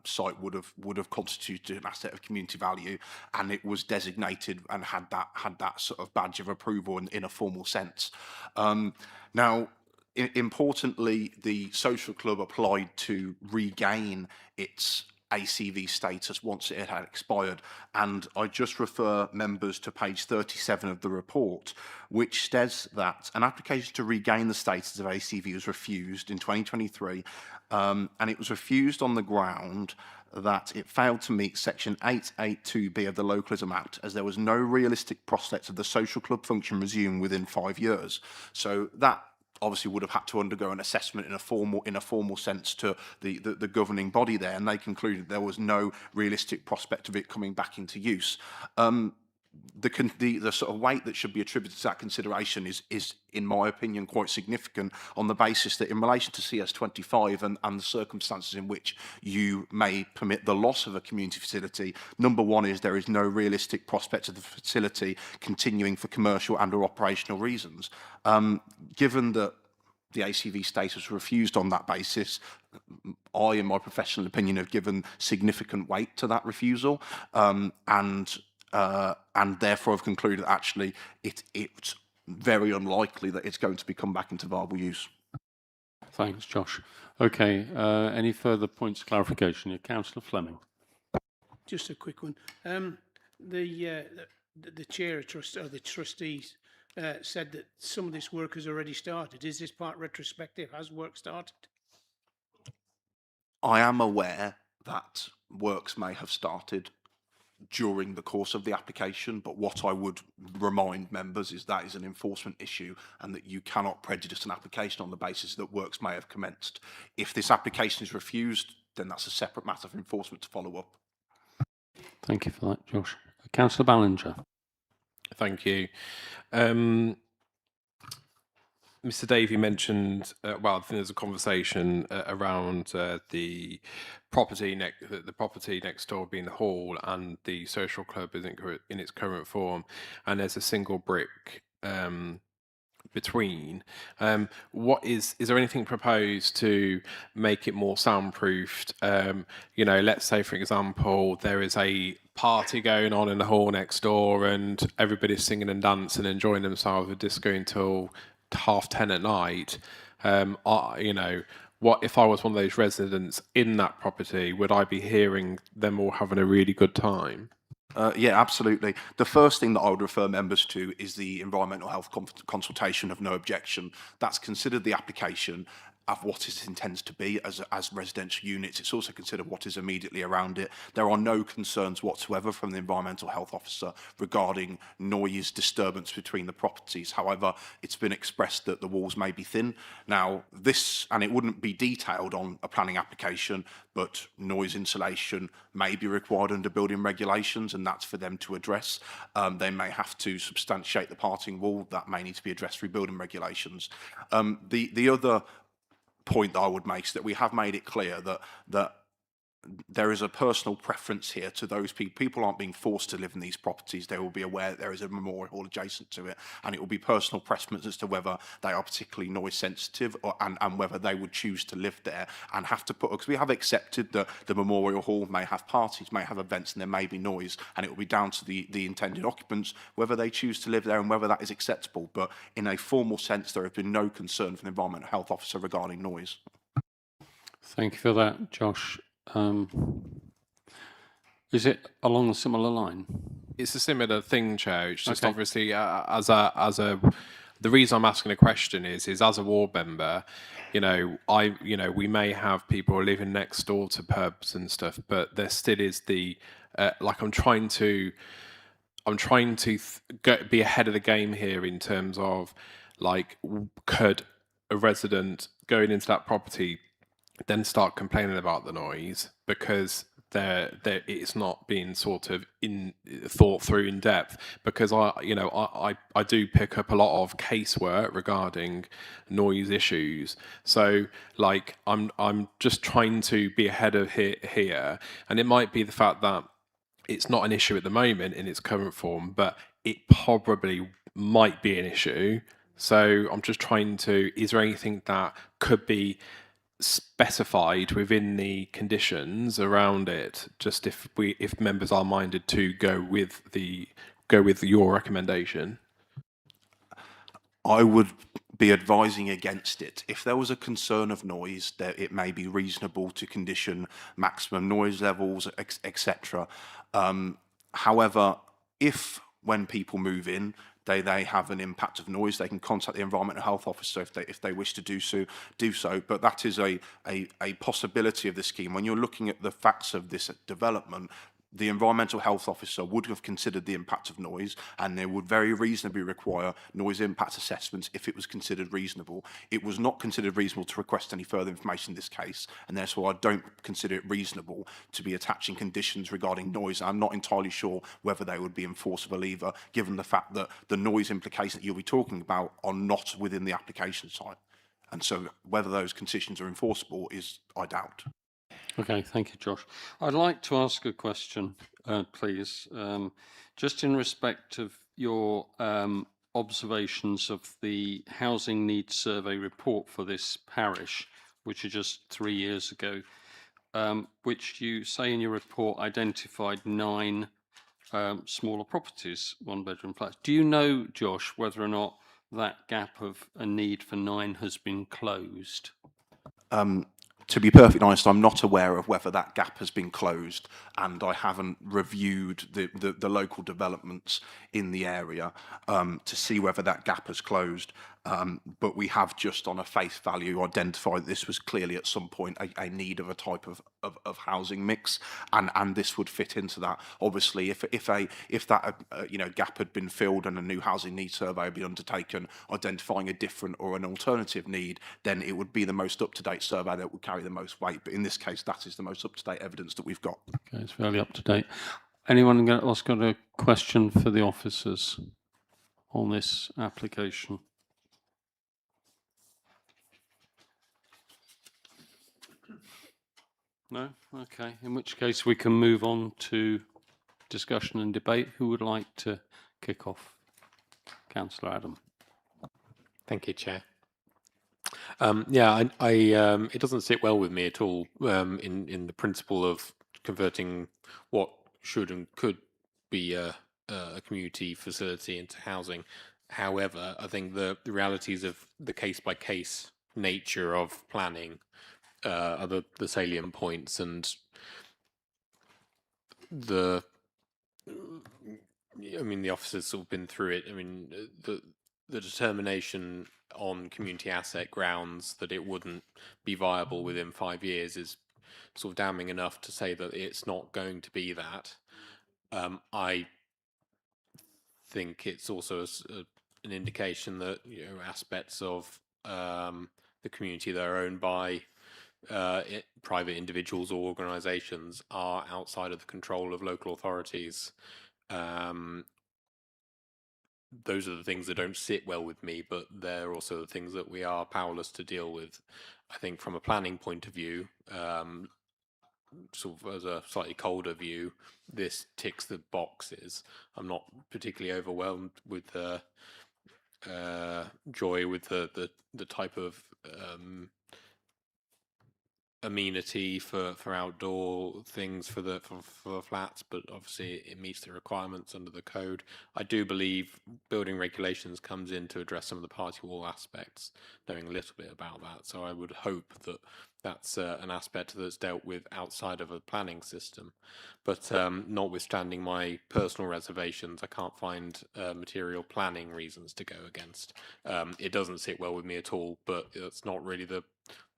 site would have constituted an asset of community value, and it was designated and had that sort of badge of approval in a formal sense. Now, importantly, the social club applied to regain its ACV status once it had expired, and I just refer members to page 37 of the report, which says that an application to regain the status of ACV was refused in 2023, and it was refused on the ground that it failed to meet section 882B of the Localism Act, as there was no realistic prospect of the social club function resuming within 5 years. So that obviously would have had to undergo an assessment in a formal sense to the governing body there, and they concluded there was no realistic prospect of it coming back into use. The sort of weight that should be attributed to that consideration is, in my opinion, quite significant, on the basis that in relation to CS25 and the circumstances in which you may permit the loss of a community facility, number one is there is no realistic prospect of the facility continuing for commercial and or operational reasons. Given that the ACV status was refused on that basis, I, in my professional opinion, have given significant weight to that refusal, and therefore have concluded that actually it's very unlikely that it's going to be come back into viable use. Thanks, Josh. Okay, any further points of clarification? Yeah, Councillor Fleming. Just a quick one. The chair of the trustees said that some of this work has already started. Is this part retrospective? Has work started? I am aware that works may have started during the course of the application, but what I would remind members is that is an enforcement issue, and that you cannot prejudice an application on the basis that works may have commenced. If this application is refused, then that's a separate matter for enforcement to follow up. Thank you for that, Josh. Councillor Ballinger. Thank you. Mr. Davey mentioned, well, I think there's a conversation around the property next door being the hall and the social club isn't in its current form, and there's a single brick between. What is there anything proposed to make it more soundproofed? Let's say, for example, there is a party going on in the hall next door and everybody's singing and dancing and enjoying themselves with disco until 10:30 at night. What if I was one of those residents in that property? Would I be hearing them all having a really good time? Yeah, absolutely. The first thing that I would refer members to is the environmental health consultation of no objection. That's considered the application of what it intends to be as residential units. It's also considered what is immediately around it. There are no concerns whatsoever from the environmental health officer regarding noise disturbance between the properties. However, it's been expressed that the walls may be thin. Now, and it wouldn't be detailed on a planning application, but noise insulation may be required under building regulations, and that's for them to address. They may have to substantiate the parting wall. That may need to be addressed through building regulations. The other point that I would make is that we have made it clear that there is a personal preference here to those people. People aren't being forced to live in these properties. They will be aware that there is a memorial hall adjacent to it, and it will be personal preference as to whether they are particularly noise sensitive and whether they would choose to live there and have to put, because we have accepted that the memorial hall may have parties, may have events, and there may be noise, and it will be down to the intended occupants whether they choose to live there and whether that is acceptable. But in a formal sense, there have been no concern from the Environmental Health Officer regarding noise. Thank you for that, Josh. Is it along a similar line? It's a similar thing, Chair. It's just Okay. obviously the reason I'm asking a question is as a ward member, we may have people living next door to pubs and stuff, but there still is I'm trying to be ahead of the game here in terms of could a resident going into that property then start complaining about the noise because it's not being sort of thought through in depth, because I do pick up a lot of casework regarding noise issues. So I'm just trying to be ahead of here, and it might be the fact that it's not an issue at the moment in its current form, but it probably might be an issue. So I'm just trying to, is there anything that could be specified within the conditions around it, just if members are minded to go with your recommendation? I would be advising against it. If there was a concern of noise, it may be reasonable to condition maximum noise levels, etc. However, if when people move in, they have an impact of noise, they can contact the environmental health officer if they wish to do so. But that is a possibility of the scheme. When you're looking at the facts of this development, the environmental health officer would have considered the impact of noise, and they would very reasonably require noise impact assessments if it was considered reasonable. It was not considered reasonable to request any further information in this case, and therefore I don't consider it reasonable to be attaching conditions regarding noise. I'm not entirely sure whether they would be enforceable either, given the fact that the noise implications that you'll be talking about are not within the application site. And so whether those conditions are enforceable is, I doubt. Okay, thank you, Josh. I'd like to ask a question, please, just in respect of your observations of the Housing Needs Survey report for this parish, which is just 3 years ago, which you say in your report identified 9 smaller properties, one-bedroom flats. Do you know, Josh, whether or not that gap of a need for 9 has been closed? To be perfectly honest, I'm not aware of whether that gap has been closed, and I haven't reviewed the local developments in the area to see whether that gap has closed. But we have just on a face value identified this was clearly at some point a need of a type of housing mix, and this would fit into that. Obviously, if that gap had been filled and a new housing needs survey had been undertaken identifying a different or an alternative need, then it would be the most up-to-date survey that would carry the most weight. But in this case, that is the most up-to-date evidence that we've got. Okay, it's fairly up to date. Anyone else got a question for the officers on this application? No? Okay. In which case we can move on to discussion and debate. Who would like to kick off? Councillor Adam. Thank you, Chair. Yeah, it doesn't sit well with me at all in the principle of converting what should and could be a community facility into housing. However, I think the realities of the case-by-case nature of planning are the salient points, and the officers sort of been through it. I mean, the determination on community asset grounds that it wouldn't be viable within 5 years is sort of damning enough to say that it's not going to be that. I think it's also an indication that aspects of the community that are owned by private individuals or organisations are outside of the control of local authorities. Those are the things that don't sit well with me, but they're also the things that we are powerless to deal with. I think from a planning point of view, sort of as a slightly colder view, this ticks the boxes. I'm not particularly overwhelmed with joy with the type of amenity for outdoor things for the flats, but obviously it meets the requirements under the code. I do believe building regulations comes in to address some of the party wall aspects, knowing a little bit about that. So I would hope that that's an aspect that's dealt with outside of a planning system. But notwithstanding my personal reservations, I can't find material planning reasons to go against. It doesn't sit well with me at all, but it's not really the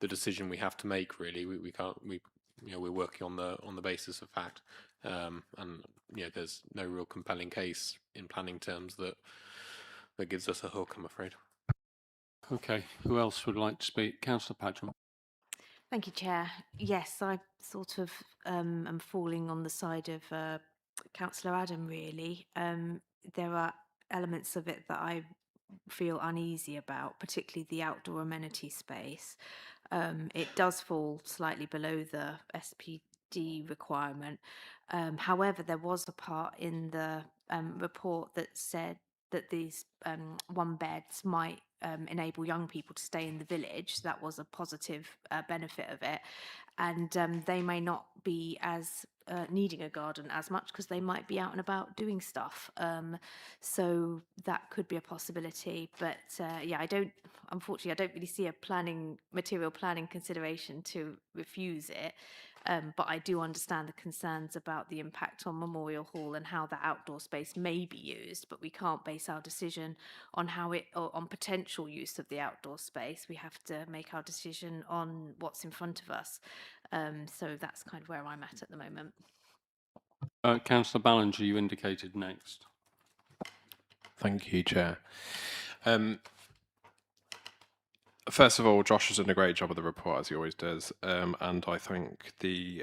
decision we have to make. Really, we can't. We're working on the basis of fact, and there's no real compelling case in planning terms that gives us a hook, I'm afraid. Okay, who else would like to speak? Councillor Padgham. Thank you, Chair. Yes, I sort of am falling on the side of Councillor Adam, really. There are elements of it that I feel uneasy about, particularly the outdoor amenity space. It does fall slightly below the SPD requirement. However, there was a part in the report that said that these one beds might enable young people to stay in the village. That was a positive benefit of it. And they may not be as needing a garden as much because they might be out and about doing stuff. So that could be a possibility. But yeah, unfortunately, I don't really see a material planning consideration to refuse it. But I do understand the concerns about the impact on Memorial Hall and how that outdoor space may be used, but we can't base our decision on on potential use of the outdoor space. We have to make our decision on what's in front of us. So that's kind of where I'm at the moment. Councillor Ballinger, you indicated next. Thank you, Chair. First of all, Josh has done a great job of the report, as he always does, and I think the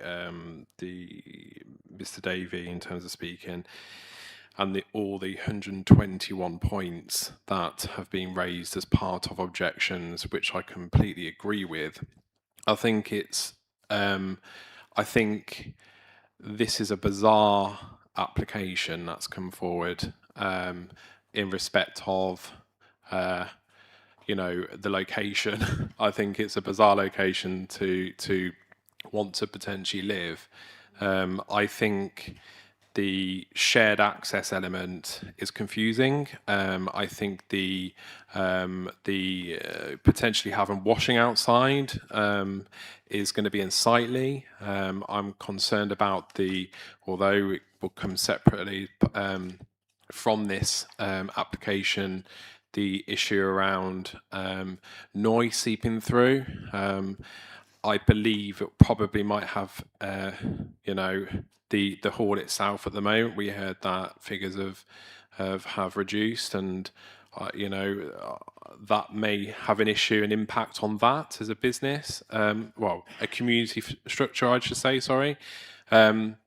Mr. Davey, in terms of speaking, and all the 121 points that have been raised as part of objections, which I completely agree with. I think this is a bizarre application that's come forward in respect of the location. I think it's a bizarre location to want to potentially live. I think the shared access element is confusing. I think the potentially having washing outside is going to be unsightly. I'm concerned about although it will come separately from this application, the issue around noise seeping through. I believe it probably might have, the hall itself at the moment. We heard that figures have reduced, and that may have an impact on that as a business. Well, a community structure, I should say. Sorry, and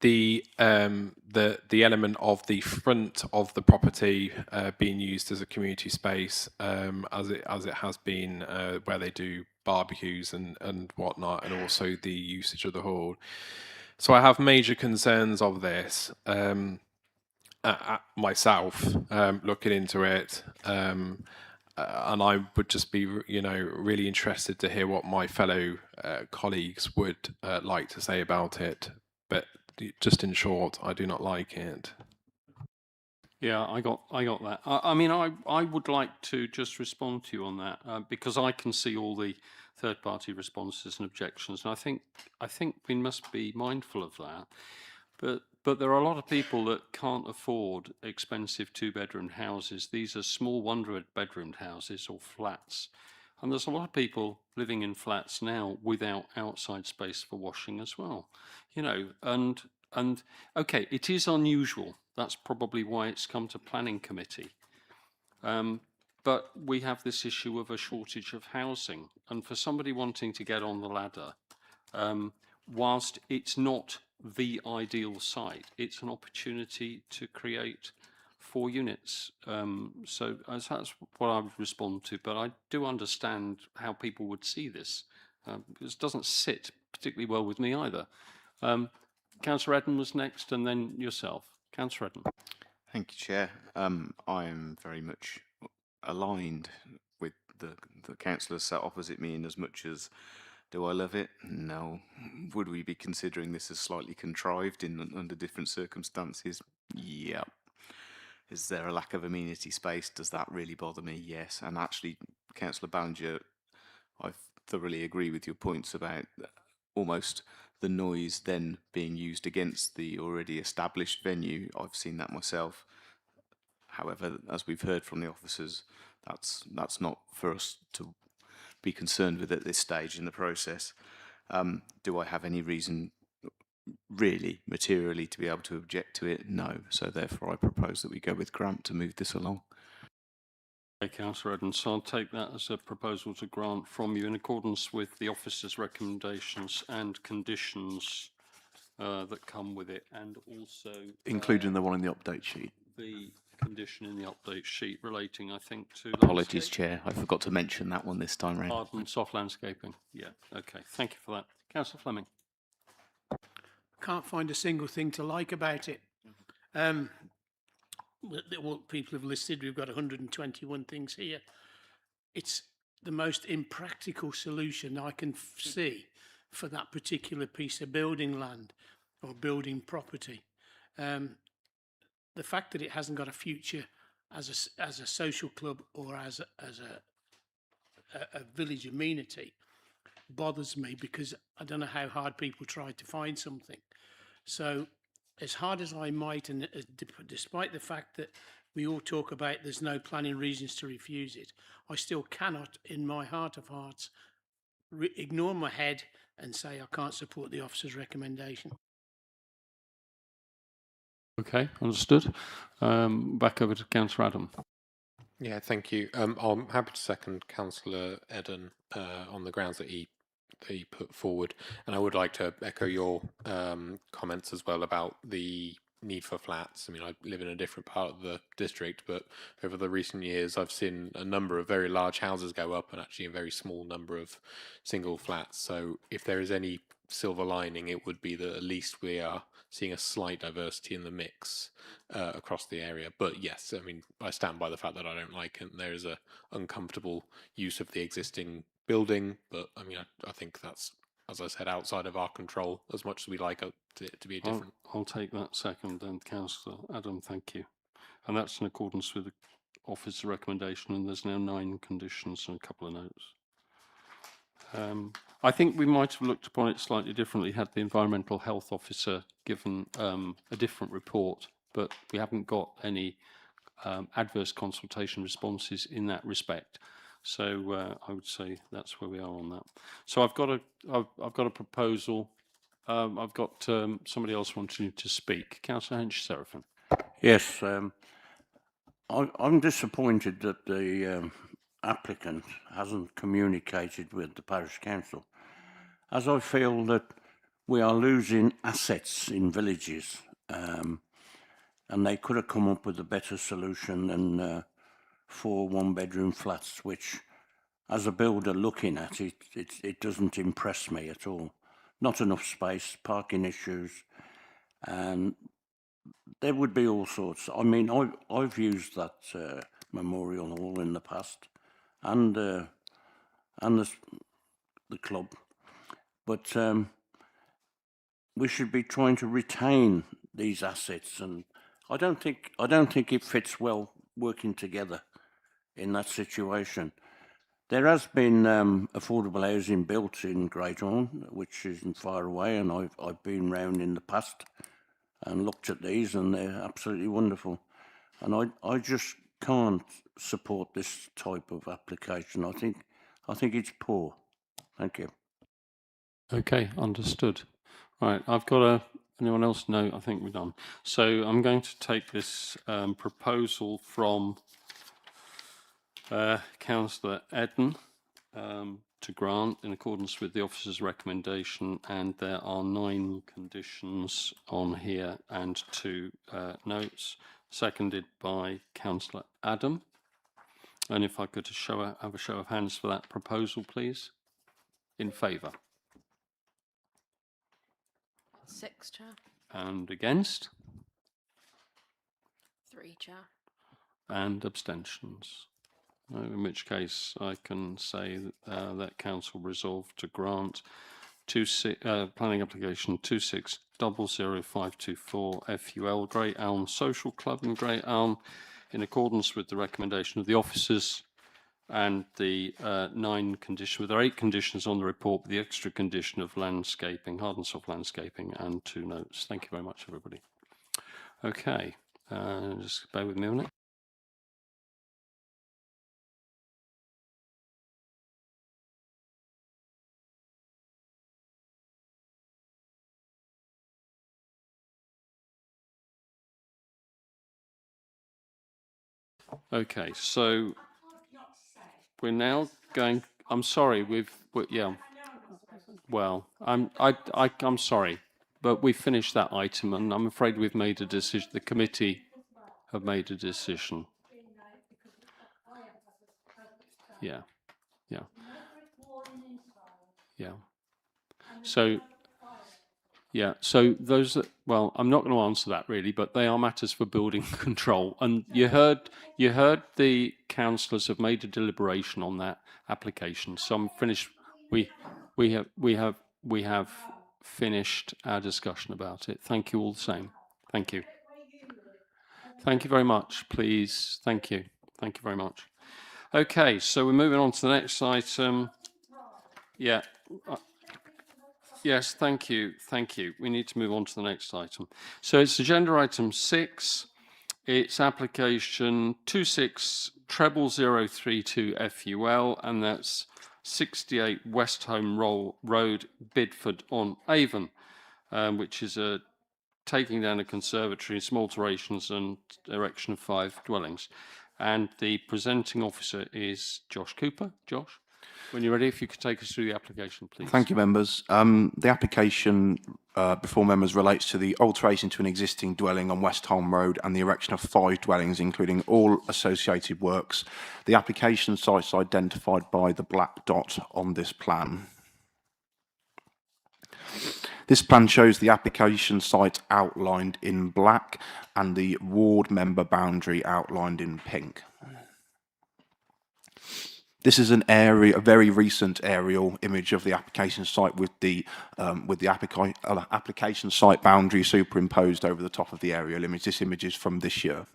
the element of the front of the property being used as a community space, as it has been, where they do barbecues and whatnot, and also the usage of the hall. So I have major concerns of this myself, looking into it. And I would just be, really interested to hear what my fellow colleagues would like to say about it. But just in short, I do not like it. Yeah, I got that. I mean, I would like to just respond to you on that because I can see all the third-party responses and objections, and I think we must be mindful of that. But there are a lot of people that can't afford expensive two-bedroom houses. These are small one-bedroom houses or flats, and there's a lot of people living in flats now without outside space for washing as well. And okay, it is unusual. That's probably why it's come to planning committee. But we have this issue of a shortage of housing, and for somebody wanting to get on the ladder, whilst it's not the ideal site, it's an opportunity to create 4 units. So that's what I would respond to, but I do understand how people would see this. This doesn't sit particularly well with me either. Councillor Eden was next, and then yourself. Councillor Eden. Thank you, Chair. I am very much aligned with the councillors sat opposite me in as much as, do I love it? No. Would we be considering this as slightly contrived under different circumstances? Yeah. Is there a lack of amenity space? Does that really bother me? Yes. And actually, Councillor Ballinger, I thoroughly agree with your points about almost the noise then being used against the already established venue. I've seen that myself. However, as we've heard from the officers, that's not for us to be concerned with at this stage in the process. Do I have any reason really materially to be able to object to it? No. So therefore I propose that we go with grant to move this along. Okay, Councillor Eden, so I'll take that as a proposal to grant from you in accordance with the officer's recommendations and conditions that come with it, and also including the one in the update sheet. The condition in the update sheet relating, I think, to Apologies, Chair. I forgot to mention that one this time round. Hard and soft landscaping. Yeah. Okay. Thank you for that, Councillor Fleming. Can't find a single thing to like about it. What people have listed, we've got 121 things here. It's the most impractical solution I can see for that particular piece of building land or building property. The fact that it hasn't got a future as a social club or as a village amenity bothers me, because I don't know how hard people try to find something. So as hard as I might, and despite the fact that we all talk about there's no planning reasons to refuse it, I still cannot, in my heart of hearts, ignore my head and say I can't support the officer's recommendation. Okay, understood. Back over to Councillor Adam. Yeah, thank you. I'm happy to second Councillor Eden on the grounds that he put forward, and I would like to echo your comments as well about the need for flats. I mean, I live in a different part of the district, but over the recent years I've seen a number of very large houses go up and actually a very small number of single flats. So if there is any silver lining, it would be that at least we are seeing a slight diversity in the mix across the area. But yes, I mean, I stand by the fact that I don't like it. There is a uncomfortable use of the existing building, but I mean, I think that's, as I said, outside of our control, as much as we like it to be different. I'll take that second then, Councillor Adam, thank you. And that's in accordance with the officer's recommendation, and there's now 9 conditions and a couple of notes. I think we might have looked upon it slightly differently had the environmental health officer given a different report, but we haven't got any adverse consultation responses in that respect. So I would say that's where we are on that. So I've got a proposal. I've got somebody else wanting to speak. Councillor Hench-Seraphin. Yes, I'm disappointed that the applicant hasn't communicated with the parish council, as I feel that we are losing assets in villages, and they could have come up with a better solution than 4 one-bedroom flats, which, as a builder looking at it, it doesn't impress me at all. Not enough space, parking issues, and there would be all sorts. I mean, I've used that Memorial Hall in the past, and the club, but we should be trying to retain these assets, and I don't think it fits well working together in that situation. There has been affordable housing built in Great Orme, which isn't far away, and I've been round in the past and looked at these, and they're absolutely wonderful. And I just can't support this type of application. I think it's poor. Thank you. Okay, understood. Right, I've got anyone else? No, I think we're done. So I'm going to take this proposal from Councillor Eden to grant in accordance with the officer's recommendation, and there are 9 conditions on here and 2 notes, seconded by Councillor Adam. And if I could have a show of hands for that proposal, please. In favour? 6, Chair. And against? 3, Chair. And abstentions? No, in which case I can say that Council resolved to grant planning application 2600524 FUL Great Elm Social Club in Great Elm in accordance with the recommendation of the officers, and the 9 conditions, there are 8 conditions on the report, with the extra condition of landscaping, hard and soft landscaping, and 2 notes. Thank you very much, everybody. Okay, just bear with me a minute. Okay, so we're now going. I'm sorry. Yeah. Well, I'm sorry, but we finished that item, and I'm afraid we've made a decision. The committee have made a decision. Yeah. Yeah. Yeah. So. Yeah, so those, well, I'm not going to answer that really, but they are matters for building control. And you heard the councillors have made a deliberation on that application. So I'm finished. We have finished our discussion about it. Thank you all the same. Thank you. Thank you very much, please. Thank you. Thank you very much. Okay, so we're moving on to the next item. Yeah. Yes, thank you. Thank you. We need to move on to the next item. So it's agenda item 6. It's application 260032 FUL, and that's 68 West Home Road, Stratford-on-Avon, which is taking down a conservatory, some alterations and erection of 5 dwellings. And the presenting officer is Josh Cooper. Josh? When you're ready, if you could take us through the application, please. Thank you, members. The application before members relates to the alteration to an existing dwelling on West Holm Road and the erection of 5 dwellings, including all associated works. The application site is identified by the black dot on this plan. This plan shows the application site outlined in black and the ward member boundary outlined in pink. This is a very recent aerial image of the application site with the application site boundary superimposed over the top of the aerial image. This image is from this year.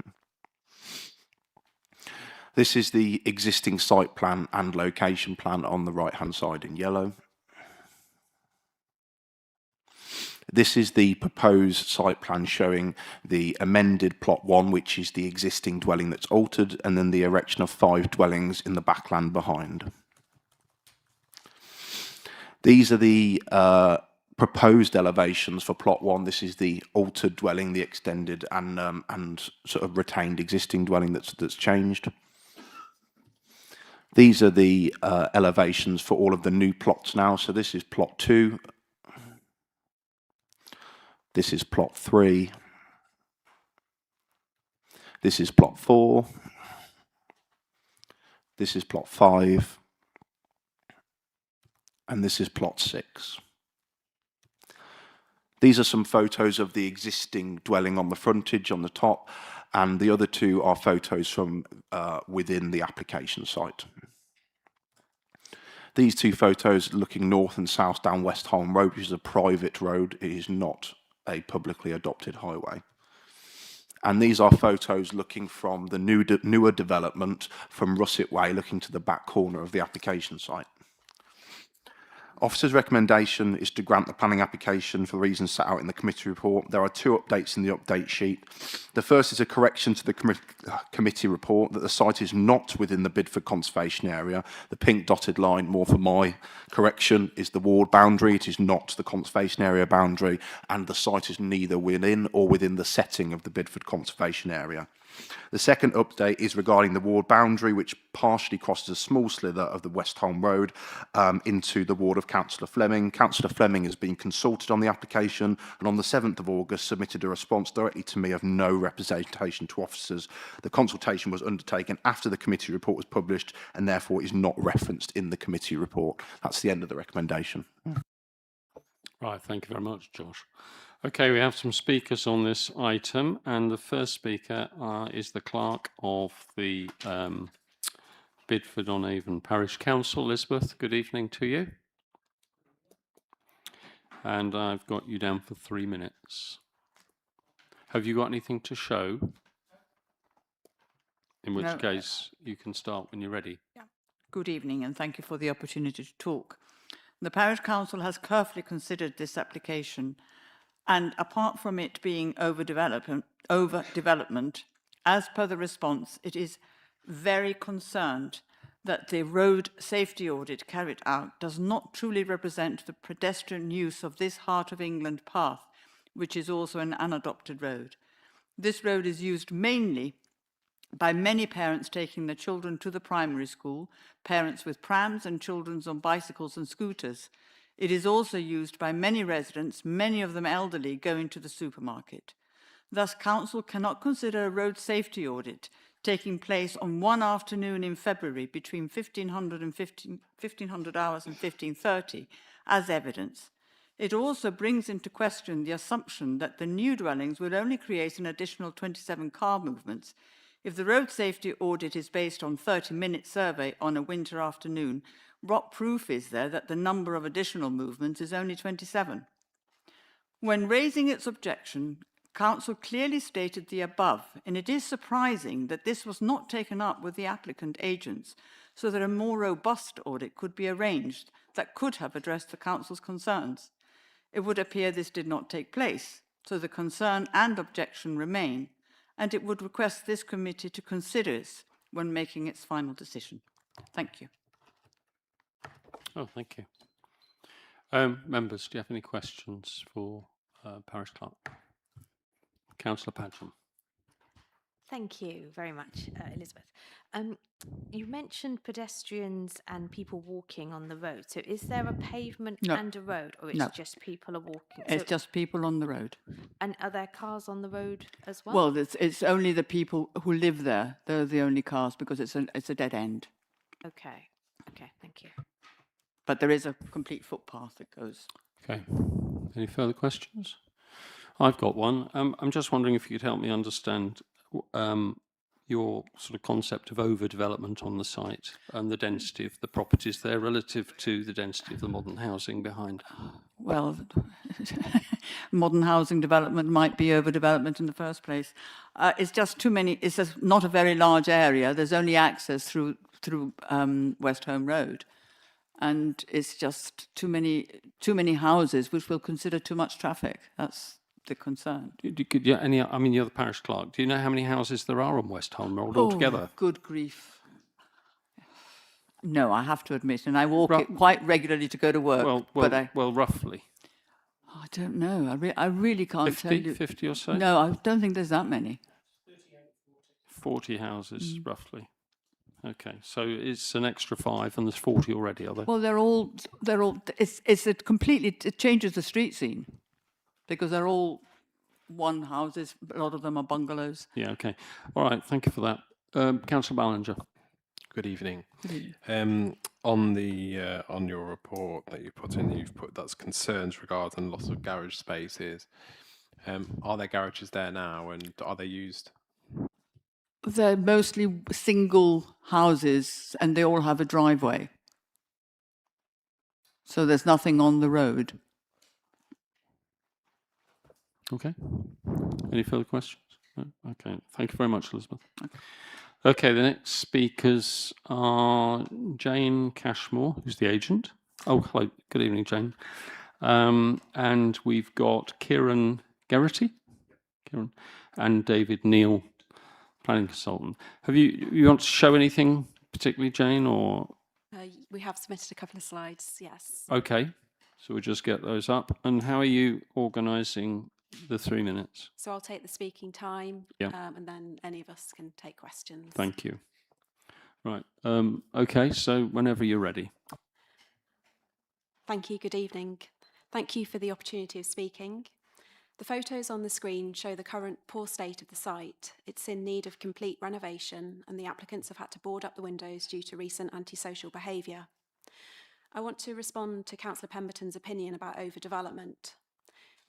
This is the existing site plan and location plan on the right-hand side in yellow. This is the proposed site plan showing the amended plot 1, which is the existing dwelling that's altered, and then the erection of 5 dwellings in the backland behind. These are the proposed elevations for plot 1. This is the altered dwelling, the extended and sort of retained existing dwelling that's changed. These are the elevations for all of the new plots now. So this is plot 2. This is plot 3. This is plot 4. This is plot 5. And this is plot 6. These are some photos of the existing dwelling on the frontage on the top, and the other two are photos from within the application site. These two photos looking north and south down West Holm Road, which is a private road, it is not a publicly adopted highway. And these are photos looking from the newer development from Russet Way, looking to the back corner of the application site. Officer's recommendation is to grant the planning application for the reasons set out in the committee report. There are 2 updates in the update sheet. The first is a correction to the committee report that the site is not within the Bidford Conservation Area. The pink dotted line, more for my correction, is the ward boundary. It is not the conservation area boundary, and the site is neither within or within the setting of the Bidford Conservation Area. The second update is regarding the ward boundary, which partially crosses a small slither of the West Holm Road into the ward of Councillor Fleming. Councillor Fleming has been consulted on the application and on the 7th of August submitted a response directly to me of no representation to officers. The consultation was undertaken after the committee report was published and therefore is not referenced in the committee report. That's the end of the recommendation. Right, thank you very much, Josh. Okay, we have some speakers on this item, and the first speaker is the clerk of the Stratford-on-Avon Parish Council. Elizabeth, good evening to you. And I've got you down for 3 minutes. Have you got anything to show? In which case, you can start when you're ready. Yeah. Good evening, and thank you for the opportunity to talk. The Parish Council has carefully considered this application, and apart from it being overdevelopment, as per the response, it is very concerned that the road safety audit carried out does not truly represent the pedestrian use of this Heart of England path, which is also an unadopted road. This road is used mainly by many parents taking their children to the primary school, parents with prams and children on bicycles and scooters. It is also used by many residents, many of them elderly, going to the supermarket. Thus, Council cannot consider a road safety audit taking place on one afternoon in February between 1500 hours and 1530 as evidence. It also brings into question the assumption that the new dwellings will only create an additional 27 car movements. If the road safety audit is based on 30-minute survey on a winter afternoon, what proof is there that the number of additional movements is only 27? When raising its objection, Council clearly stated the above, and it is surprising that this was not taken up with the applicant agents so that a more robust audit could be arranged that could have addressed the Council's concerns. It would appear this did not take place, so the concern and objection remain, and it would request this committee to consider it when making its final decision. Thank you. Oh, thank you. Members, do you have any questions for Parish Clerk? Councillor Padgham. Thank you very much, Elizabeth. You mentioned pedestrians and people walking on the road. So is there a pavement and a road, or it's just people are walking? It's just people on the road. And are there cars on the road as well? Well, it's only the people who live there. They're the only cars because it's a dead end. Okay. Okay, thank you. But there is a complete footpath that goes. Okay. Any further questions? I've got one. I'm just wondering if you could help me understand your sort of concept of overdevelopment on the site and the density of the properties there relative to the density of the modern housing behind. Well, modern housing development might be overdevelopment in the first place. It's just too many. It's just not a very large area. There's only access through West Holm Road, and it's just too many houses, which will consider too much traffic. That's the concern. I mean, you're the parish clerk. Do you know how many houses there are on West Holm Road altogether? Good grief. No, I have to admit, and I walk it quite regularly to go to work. Well, roughly. I don't know. I really can't tell you. 50 or so? No, I don't think there's that many. 40 houses, roughly. Okay, so it's an extra 5, and there's 40 already, are there? Well, they're all. It changes the street scene. because they're all one houses. A lot of them are bungalows. Yeah, okay. All right, thank you for that. Councillor Ballinger. Good evening. Good evening. On your report that you put in, you've put that's concerns regarding loss of garage spaces. Are there garages there now, and are they used? They're mostly single houses, and they all have a driveway. So there's nothing on the road. Okay. Any further questions? No? Okay. Thank you very much, Elizabeth. Okay, the next speakers are Jane Cashmore, who's the agent. Oh, hello. Good evening, Jane. And we've got Kieran Geraghty, and David Neal, planning consultant. You want to show anything particularly, Jane, or? We have submitted a couple of slides, yes. Okay, so we'll just get those up. And how are you organising the 3 minutes? So I'll take the speaking time, Yeah. and then any of us can take questions. Thank you. Right. Okay, so whenever you're ready. Thank you, good evening. Thank you for the opportunity of speaking. The photos on the screen show the current poor state of the site. It's in need of complete renovation, and the applicants have had to board up the windows due to recent antisocial behaviour. I want to respond to Councillor Pemberton's opinion about overdevelopment.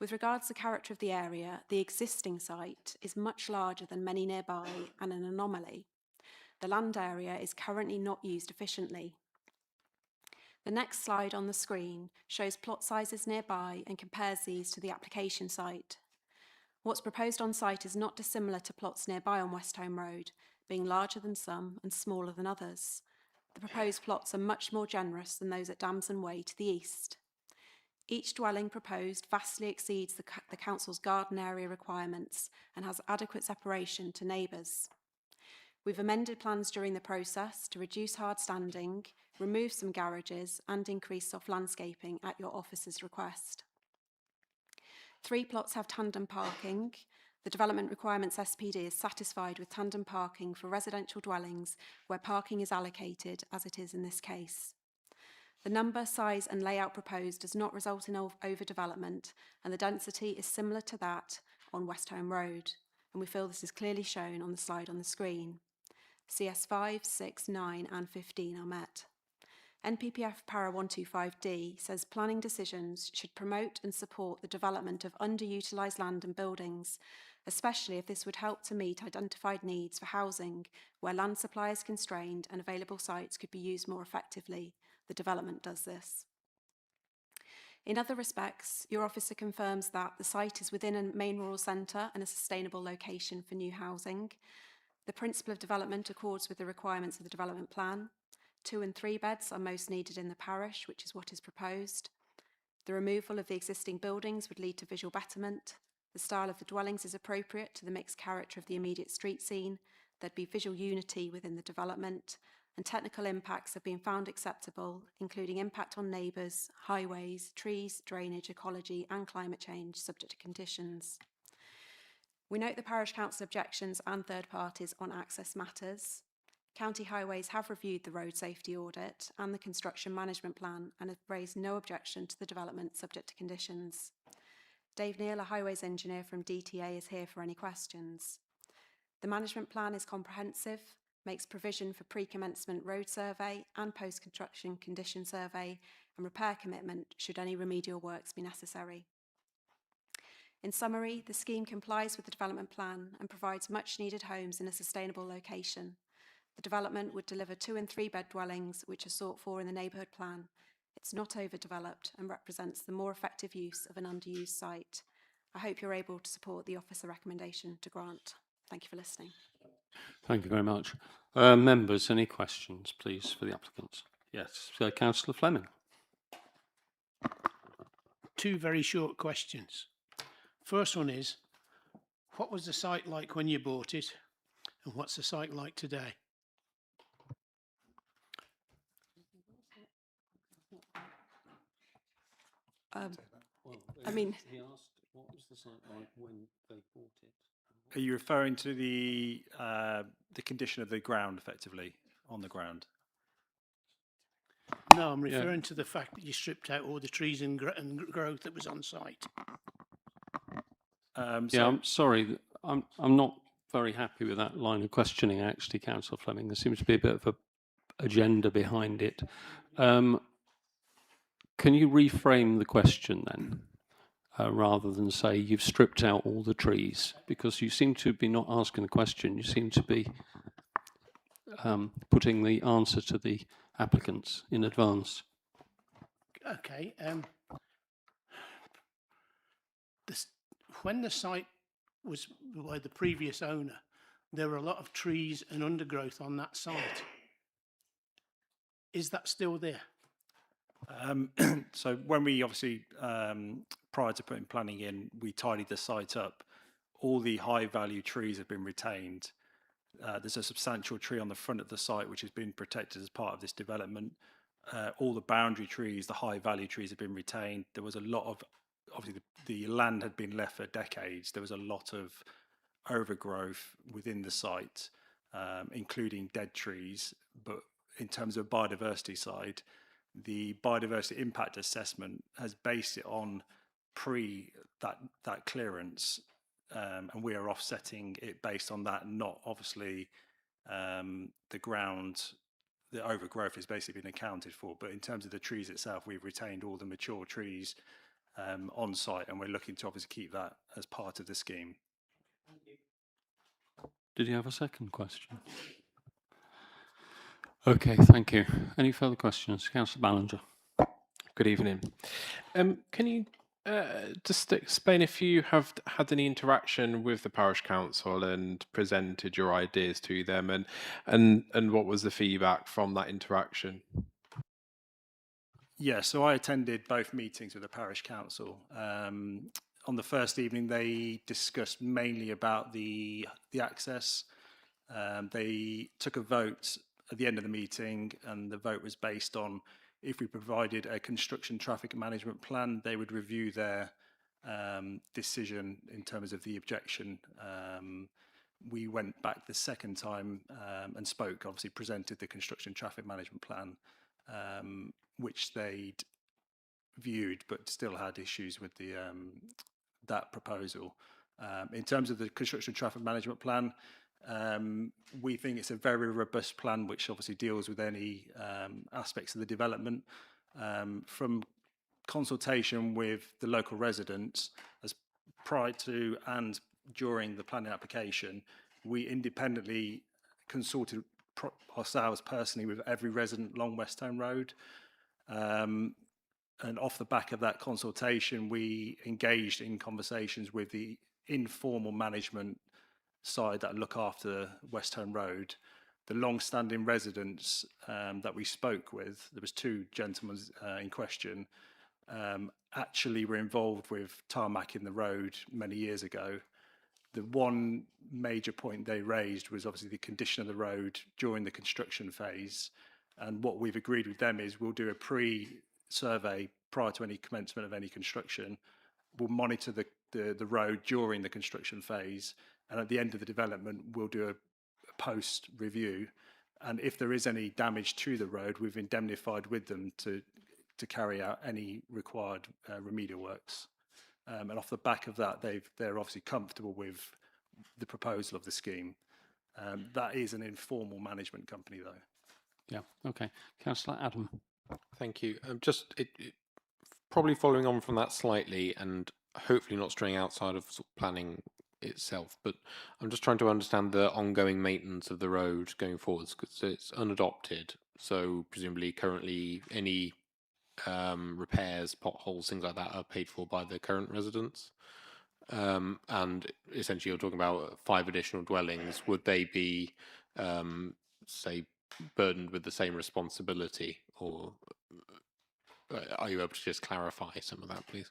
With regards to the character of the area, the existing site is much larger than many nearby and an anomaly. The land area is currently not used efficiently. The next slide on the screen shows plot sizes nearby and compares these to the application site. What's proposed on site is not dissimilar to plots nearby on West Home Road, being larger than some and smaller than others. The proposed plots are much more generous than those at Damson Way to the east. Each dwelling proposed vastly exceeds the council's garden area requirements and has adequate separation to neighbours. We've amended plans during the process to reduce hard standing, remove some garages and increase soft landscaping at your office's request. 3 plots have tandem parking. The Development Requirements SPD is satisfied with tandem parking for residential dwellings where parking is allocated, as it is in this case. The number, size and layout proposed does not result in overdevelopment, and the density is similar to that on West Home Road, and we feel this is clearly shown on the slide on the screen. CS 5, 6, 9 and 15 are met. NPPF Para 125D says planning decisions should promote and support the development of underutilised land and buildings, especially if this would help to meet identified needs for housing where land supply is constrained and available sites could be used more effectively. The development does this. In other respects, your officer confirms that the site is within a main rural centre and a sustainable location for new housing. The principle of development accords with the requirements of the development plan. 2 and 3 beds are most needed in the parish, which is what is proposed. The removal of the existing buildings would lead to visual betterment. The style of the dwellings is appropriate to the mixed character of the immediate street scene. There'd be visual unity within the development, and technical impacts have been found acceptable, including impact on neighbours, highways, trees, drainage, ecology and climate change, subject to conditions. We note the Parish Council objections and third parties on access matters. County Highways have reviewed the road safety audit and the construction management plan and have raised no objection to the development subject to conditions. Dave Neal, a highways engineer from DTA, is here for any questions. The management plan is comprehensive, makes provision for pre-commencement road survey and post-construction condition survey and repair commitment should any remedial works be necessary. In summary, the scheme complies with the development plan and provides much needed homes in a sustainable location. The development would deliver 2 and 3 bed dwellings which are sought for in the neighbourhood plan. It's not overdeveloped and represents the more effective use of an underused site. I hope you're able to support the officer recommendation to grant. Thank you for listening. Thank you very much. Members, any questions, please, for the applicants? Yes, Councillor Fleming. 2 very short questions. First one is, what was the site like when you bought it, and what's the site like today? I mean, he asked, what was the site like when they bought it? Are you referring to the condition of the ground, effectively, on the ground? No, I'm referring to the fact that you stripped out all the trees and growth that was on site. Yeah, I'm sorry. I'm not very happy with that line of questioning, actually, Councillor Fleming. There seems to be a bit of a agenda behind it. Can you reframe the question then, rather than say you've stripped out all the trees? Because you seem to be not asking the question. You seem to be putting the answer to the applicants in advance. Okay. When the site was by the previous owner, there were a lot of trees and undergrowth on that site. Is that still there? So when we obviously, prior to putting planning in, we tidied the site up. All the high value trees have been retained. There's a substantial tree on the front of the site which has been protected as part of this development. All the boundary trees, the high value trees have been retained. There was a lot of, obviously the land had been left for decades. There was a lot of overgrowth within the site, including dead trees. But in terms of biodiversity side, the biodiversity impact assessment has based it on that clearance, and we are offsetting it based on that, not obviously the ground. The overgrowth has basically been accounted for, but in terms of the trees itself, we've retained all the mature trees on site, and we're looking to obviously keep that as part of the scheme. Did you have a second question? Okay, thank you. Any further questions? Councillor Ballinger. Good evening. Can you just explain if you have had any interaction with the parish council and presented your ideas to them, and what was the feedback from that interaction? Yeah, so I attended both meetings with the parish council. On the first evening, they discussed mainly about the access. They took a vote at the end of the meeting, and the vote was based on if we provided a construction traffic management plan, they would review their decision in terms of the objection. We went back the second time and spoke, obviously presented the construction traffic management plan, which they'd viewed but still had issues with the that proposal. In terms of the construction traffic management plan, we think it's a very robust plan which obviously deals with any aspects of the development. From consultation with the local residents, as prior to and during the planning application, we independently consulted ourselves personally with every resident along Westtown Road. And off the back of that consultation, we engaged in conversations with the informal management side that look after Westtown Road. The long-standing residents that we spoke with, there was two gentlemen in question, actually were involved with tarmacking the road many years ago. The one major point they raised was obviously the condition of the road during the construction phase. And what we've agreed with them is we'll do a pre-survey prior to any commencement of any construction. We'll monitor the road during the construction phase, and at the end of the development, we'll do a post review. And if there is any damage to the road, we've indemnified with them to carry out any required remedial works. And off the back of that, they're obviously comfortable with the proposal of the scheme. That is an informal management company, though. Yeah. Okay. Councillor Adam. Thank you. Probably following on from that slightly, and hopefully not straying outside of planning itself, but I'm just trying to understand the ongoing maintenance of the road going forwards, because it's unadopted. So presumably, currently, any repairs, potholes, things like that are paid for by the current residents. And essentially, you're talking about 5 additional dwellings. Would they be, say, burdened with the same responsibility, or are you able to just clarify some of that, please?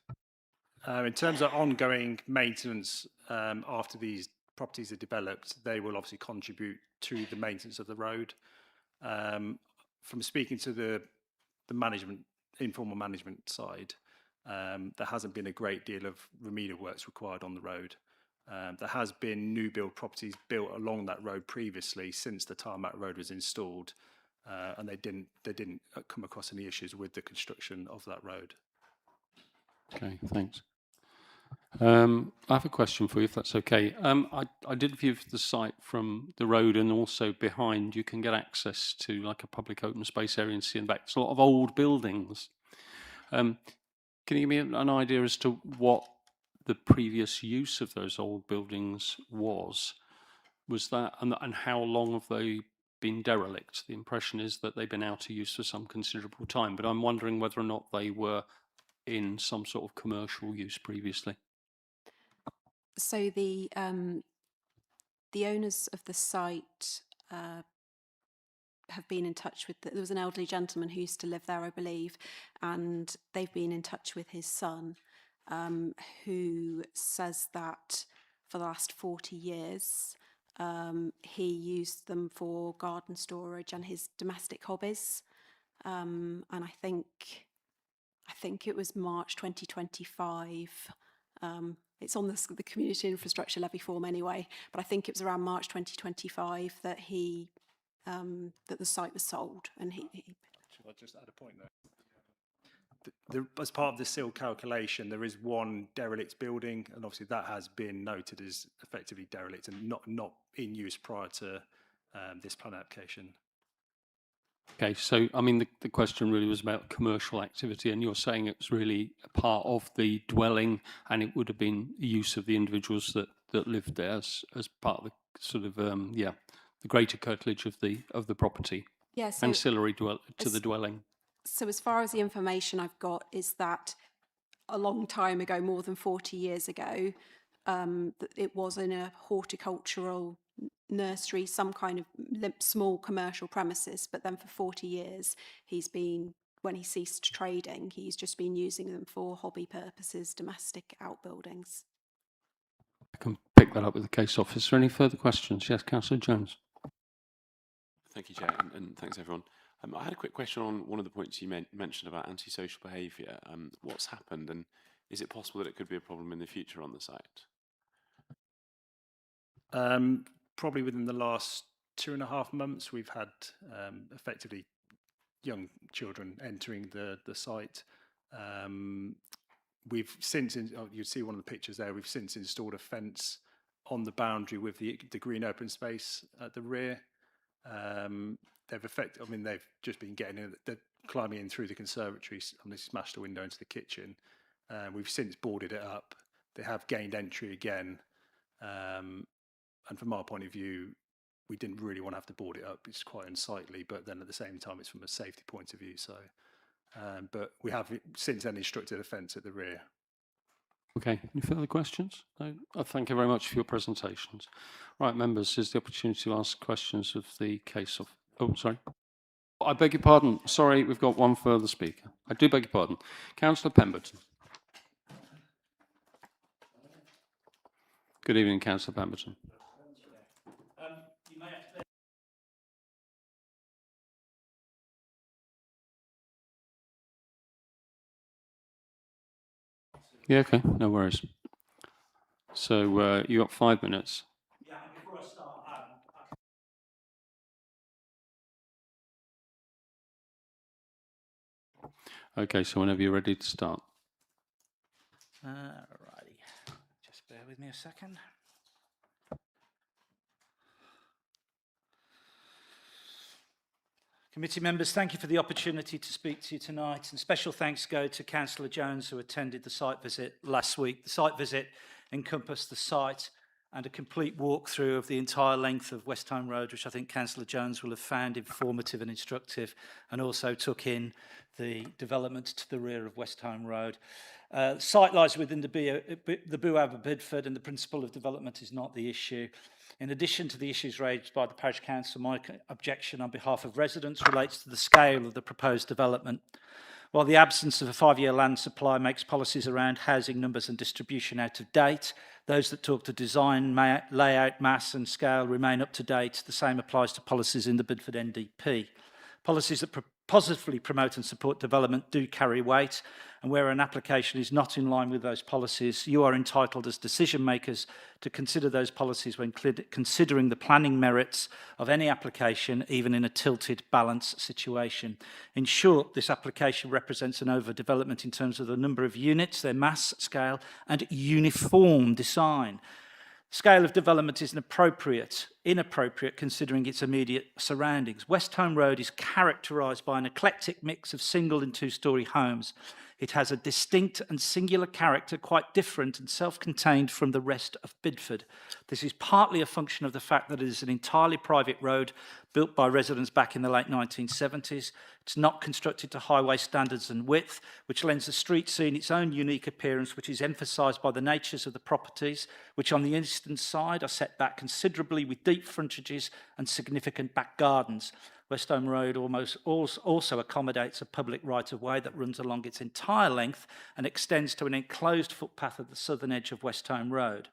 In terms of ongoing maintenance, after these properties are developed, they will obviously contribute to the maintenance of the road. From speaking to the management, informal management side, there hasn't been a great deal of remedial works required on the road. There has been new build properties built along that road previously since the tarmac road was installed, and they didn't come across any issues with the construction of that road. Okay, thanks. I have a question for you, if that's okay. I did view the site from the road, and also behind you can get access to like a public open space area and see in the back. It's a lot of old buildings. Can you give me an idea as to what the previous use of those old buildings was? Was that, and how long have they been derelict? The impression is that they've been out of use for some considerable time, but I'm wondering whether or not they were in some sort of commercial use previously. So the owners of the site have been in touch with, there was an elderly gentleman who used to live there, I believe, and they've been in touch with his son, who says that for the last 40 years, he used them for garden storage and his domestic hobbies. And I think it was March 2025. It's on the community infrastructure levy form anyway, but I think it was around March 2025 that that the site was sold. And Should I just add a point there? As part of the SIL calculation, there is one derelict building, and obviously that has been noted as effectively derelict and not in use prior to this plan application. Okay, so I mean, the question really was about commercial activity, and you're saying it was really a part of the dwelling, and it would have been use of the individuals that lived there as part of the sort of the greater curtilage of the property. Yeah, so ancillary to the dwelling. So as far as the information I've got is that a long time ago, more than 40 years ago, it was in a horticultural nursery, some kind of small commercial premises, but then for 40 years when he ceased trading, he's just been using them for hobby purposes, domestic outbuildings. I can pick that up with the case officer. Any further questions? Yes, Councillor Jones. Thank you, Chair, and thanks everyone. I had a quick question on one of the points you mentioned about antisocial behaviour. What's happened, and is it possible that it could be a problem in the future on the site? Probably within the last 2.5 months, we've had effectively young children entering the site. We've since, you see one of the pictures there, we've since installed a fence on the boundary with the green open space at the rear. They've just been getting in, they're climbing in through the conservatory, and they smashed a window into the kitchen. We've since boarded it up. They have gained entry again. And from our point of view, we didn't really want to have to board it up. It's quite unsightly, but then at the same time, it's from a safety point of view. So, but we have since then instructed a fence at the rear. Okay, any further questions? No? Thank you very much for your presentations. Right, members, here's the opportunity to ask questions of the case of... Oh, sorry. I beg your pardon. Sorry, we've got one further speaker. I do beg your pardon. Councillor Pemberton. Good evening, Councillor Pemberton. Yeah, okay, no worries. So you got 5 minutes. Yeah, before I start, Okay, so whenever you're ready to start. Alrighty, just bear with me a second. Committee members, thank you for the opportunity to speak to you tonight, and special thanks go to Councillor Jones, who attended the site visit last week. The site visit encompassed the site and a complete walkthrough of the entire length of West Home Road, which I think Councillor Jones will have found informative and instructive, and also took in the development to the rear of West Home Road. The site lies within the BUAB of Bidford, and the principle of development is not the issue. In addition to the issues raised by the Parish Council, my objection on behalf of residents relates to the scale of the proposed development. While the absence of a 5-year land supply makes policies around housing numbers and distribution out of date, those that talk to design, layout, mass and scale remain up to date. The same applies to policies in the Bidford NDP. Policies that positively promote and support development do carry weight, and where an application is not in line with those policies, you are entitled as decision makers to consider those policies when considering the planning merits of any application, even in a tilted balance situation. In short, this application represents an overdevelopment in terms of the number of units, their mass, scale, and uniform design. Scale of development is inappropriate considering its immediate surroundings. West Home Road is characterised by an eclectic mix of single and two-storey homes. It has a distinct and singular character, quite different and self-contained from the rest of Bidford. This is partly a function of the fact that it is an entirely private road built by residents back in the late 1970s. It's not constructed to highway standards and width, which lends the street scene its own unique appearance, which is emphasised by the natures of the properties, which on the eastern side are set back considerably with deep frontages and significant back gardens. West Home Road also accommodates a public right-of-way that runs along its entire length and extends to an enclosed footpath at the southern edge of West Home Road.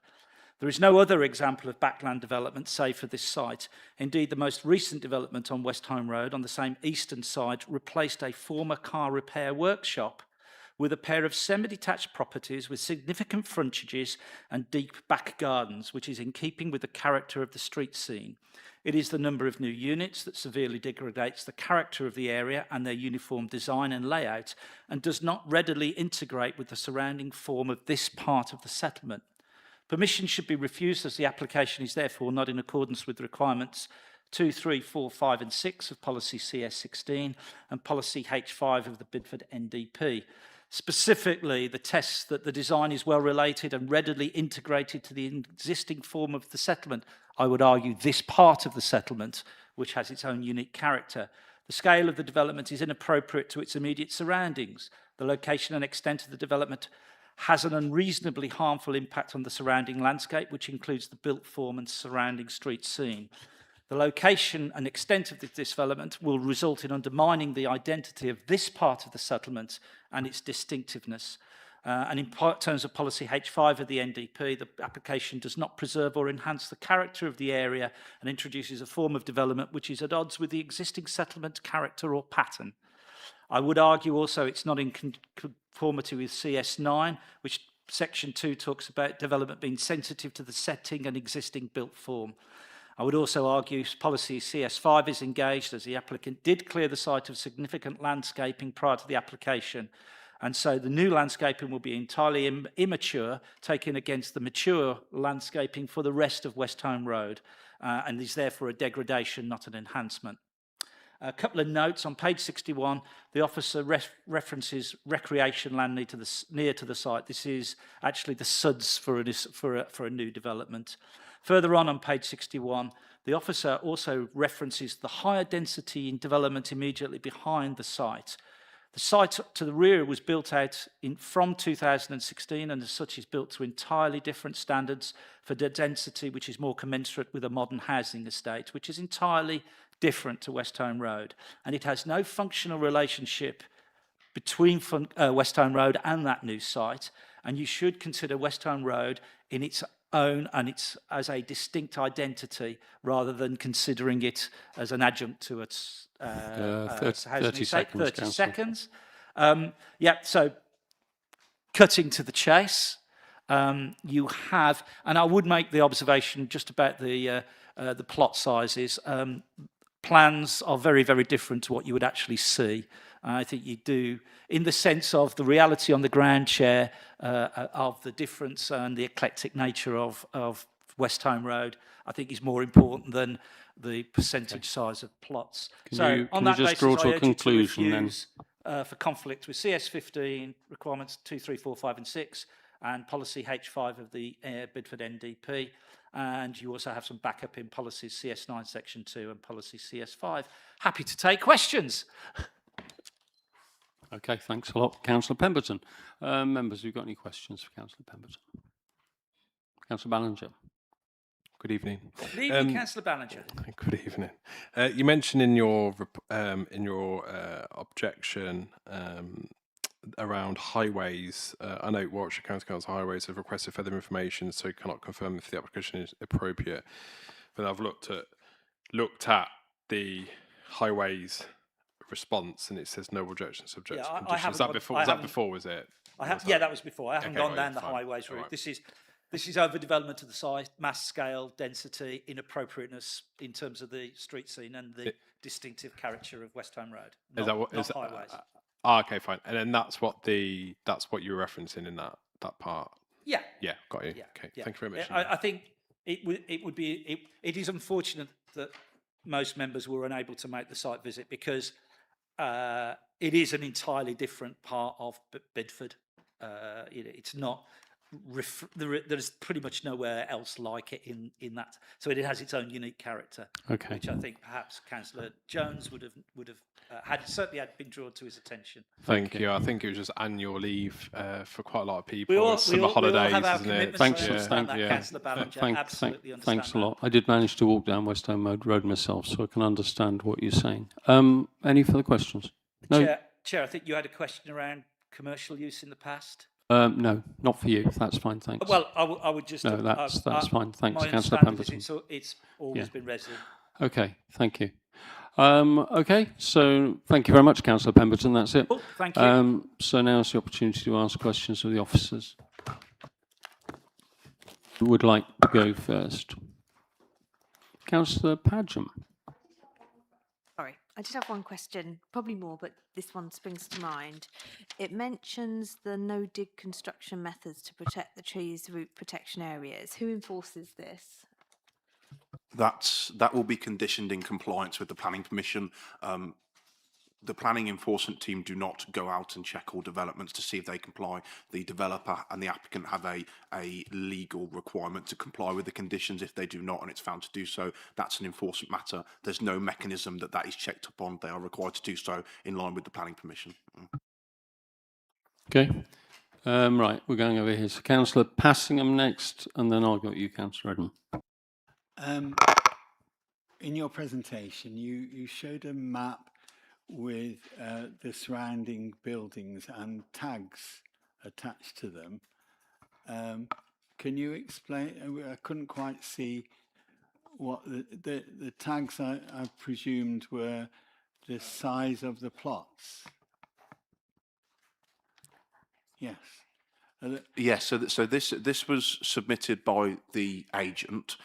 There is no other example of backland development save for this site. Indeed, the most recent development on West Home Road on the same eastern side replaced a former car repair workshop with a pair of semi-detached properties with significant frontages and deep back gardens, which is in keeping with the character of the street scene. It is the number of new units that severely degrades the character of the area and their uniform design and layout, and does not readily integrate with the surrounding form of this part of the settlement. Permission should be refused as the application is therefore not in accordance with the requirements 2, 3, 4, 5 and 6 of Policy CS16 and Policy H5 of the Bidford NDP. Specifically, the tests that the design is well related and readily integrated to the existing form of the settlement. I would argue this part of the settlement, which has its own unique character. The scale of the development is inappropriate to its immediate surroundings. The location and extent of the development has an unreasonably harmful impact on the surrounding landscape, which includes the built form and surrounding street scene. The location and extent of this development will result in undermining the identity of this part of the settlement and its distinctiveness. And in terms of Policy H5 of the NDP, the application does not preserve or enhance the character of the area and introduces a form of development which is at odds with the existing settlement character or pattern. I would argue also it's not in conformity with CS9, which Section 2 talks about development being sensitive to the setting and existing built form. I would also argue policy CS5 is engaged as the applicant did clear the site of significant landscaping prior to the application, and so the new landscaping will be entirely immature, taken against the mature landscaping for the rest of West Home Road, and is therefore a degradation, not an enhancement. A couple of notes. On page 61, the officer references recreation land near to the site. This is actually the SUDS for a new development. Further on page 61, the officer also references the higher density in development immediately behind the site. The site to the rear was built out from 2016 and as such is built to entirely different standards for density, which is more commensurate with a modern housing estate, which is entirely different to West Home Road. And it has no functional relationship between West Home Road and that new site. And you should consider West Home Road in its own and it's as a distinct identity rather than considering it as an adjunct to its 30 seconds. 30 seconds. Yeah, so cutting to the chase, you have, and I would make the observation just about the plot sizes. Plans are very, very different to what you would actually see. I think you do, in the sense of the reality on the ground, Chair, of the difference and the eclectic nature of West Home Road, I think is more important than the percentage size of plots. Can you just draw to a conclusion then? For conflict with CS15 requirements 2, 3, 4, 5 and 6 and policy H5 of the Bidford NDP. And you also have some backup in policies CS9 section 2 and policy CS5. Happy to take questions. Okay, thanks a lot, Councillor Pemberton. Members, who've got any questions for Councillor Pemberton? Councillor Ballinger. Good evening. Good evening, Councillor Ballinger. Good evening. You mentioned in your objection around highways. I know Warwickshire County Council Highways have requested further information, so cannot confirm if the application is appropriate. But I've looked at the highways response and it says no objection subject Yeah, to I condition. haven't Was that got- before? I Was that haven't- before? Was it? Yeah, that was before. I haven't Okay, gone right, down the fine. highways All route. right. This is overdevelopment of the site, mass scale, density, inappropriateness in terms of the street scene and the distinctive character of West Home Road. Is that what? Not Is highways. okay, fine. And then that's what you were referencing in that part. Yeah. Yeah, got you. Yeah, Okay, yeah. thank you very much. I think it is unfortunate that most members were unable to make the site visit because it is an entirely different part of Bedford. It's not. There's pretty much nowhere else like it in that. So it has its own unique character, Okay. which I think perhaps Councillor Jones would have certainly had been drawn to his attention. Thank you. I think it was just annual leave for quite a lot of people. We all Summer holidays, have our isn't it? commitments. Thanks. I understand that, Councillor Ballinger. Absolutely understand Thanks a that. lot. I did manage to walk down West Home Road myself, so I can understand what you're saying. Any further questions? No. Chair, I think you had a question around commercial use in the past. No, not for you. That's fine. Thanks. Well, I would just. No, that's fine. Thanks, my Councillor understanding is Pemberton. it's always been resident. Okay, thank you. Okay, so thank you very much, Councillor Pemberton. That's it. Cool, thank you. So now is the opportunity to ask questions of the officers. Who would like to go first? Councillor Padgham. Sorry, I just have one question, probably more, but this one springs to mind. It mentions the no-dig construction methods to protect the trees' root protection areas. Who enforces this? That will be conditioned in compliance with the planning permission. The planning enforcement team do not go out and check all developments to see if they comply. The developer and the applicant have a legal requirement to comply with the conditions. If they do not and it's found to do so, that's an enforcement matter. There's no mechanism that is checked upon. They are required to do so in line with the planning permission. Okay. Right, we're going over here. So Councillor Passingham next, and then I'll go to you, Councillor Redden. In your presentation, you showed a map with the surrounding buildings and tags attached to them. Can you explain? I couldn't quite see what the tags I presumed were the size of the plots. Yes. Yes, so this was submitted by the agent.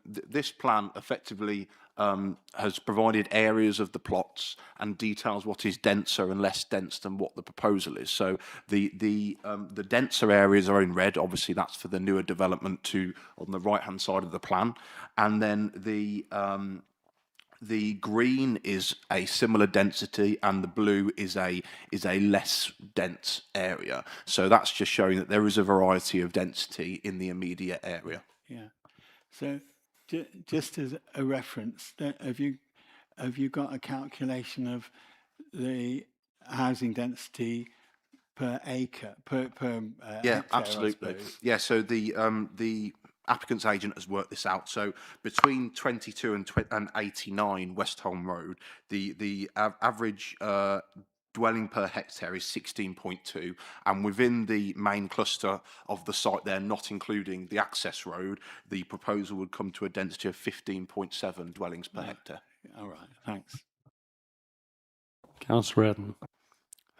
This plan effectively has provided areas of the plots and details what is denser and less dense than what the proposal is. So the denser areas are in red. Obviously, that's for the newer development on the right-hand side of the plan, and then the green is a similar density and the blue is a less dense area. So that's just showing that there is a variety of density in the immediate area. Yeah. So just as a reference, have you got a calculation of the housing density per acre per Yeah, hectare, absolutely. Yeah, so the applicant's agent has worked this out. So between 22 and 89 West Holme Road, the average dwelling per hectare is 16.2, and within the main cluster of the site there, not including the access road, the proposal would come to a density of 15.7 dwellings per hectare. All right, thanks. Councillor Redden.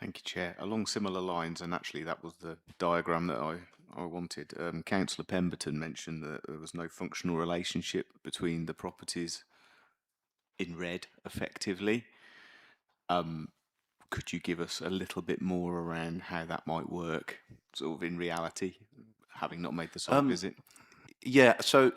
Thank you, Chair. Along similar lines, and actually that was the diagram that I wanted. Councillor Pemberton mentioned that there was no functional relationship between the properties in red, effectively. Could you give us a little bit more around how that might work, sort of in reality, having not made the site visit? Yeah, so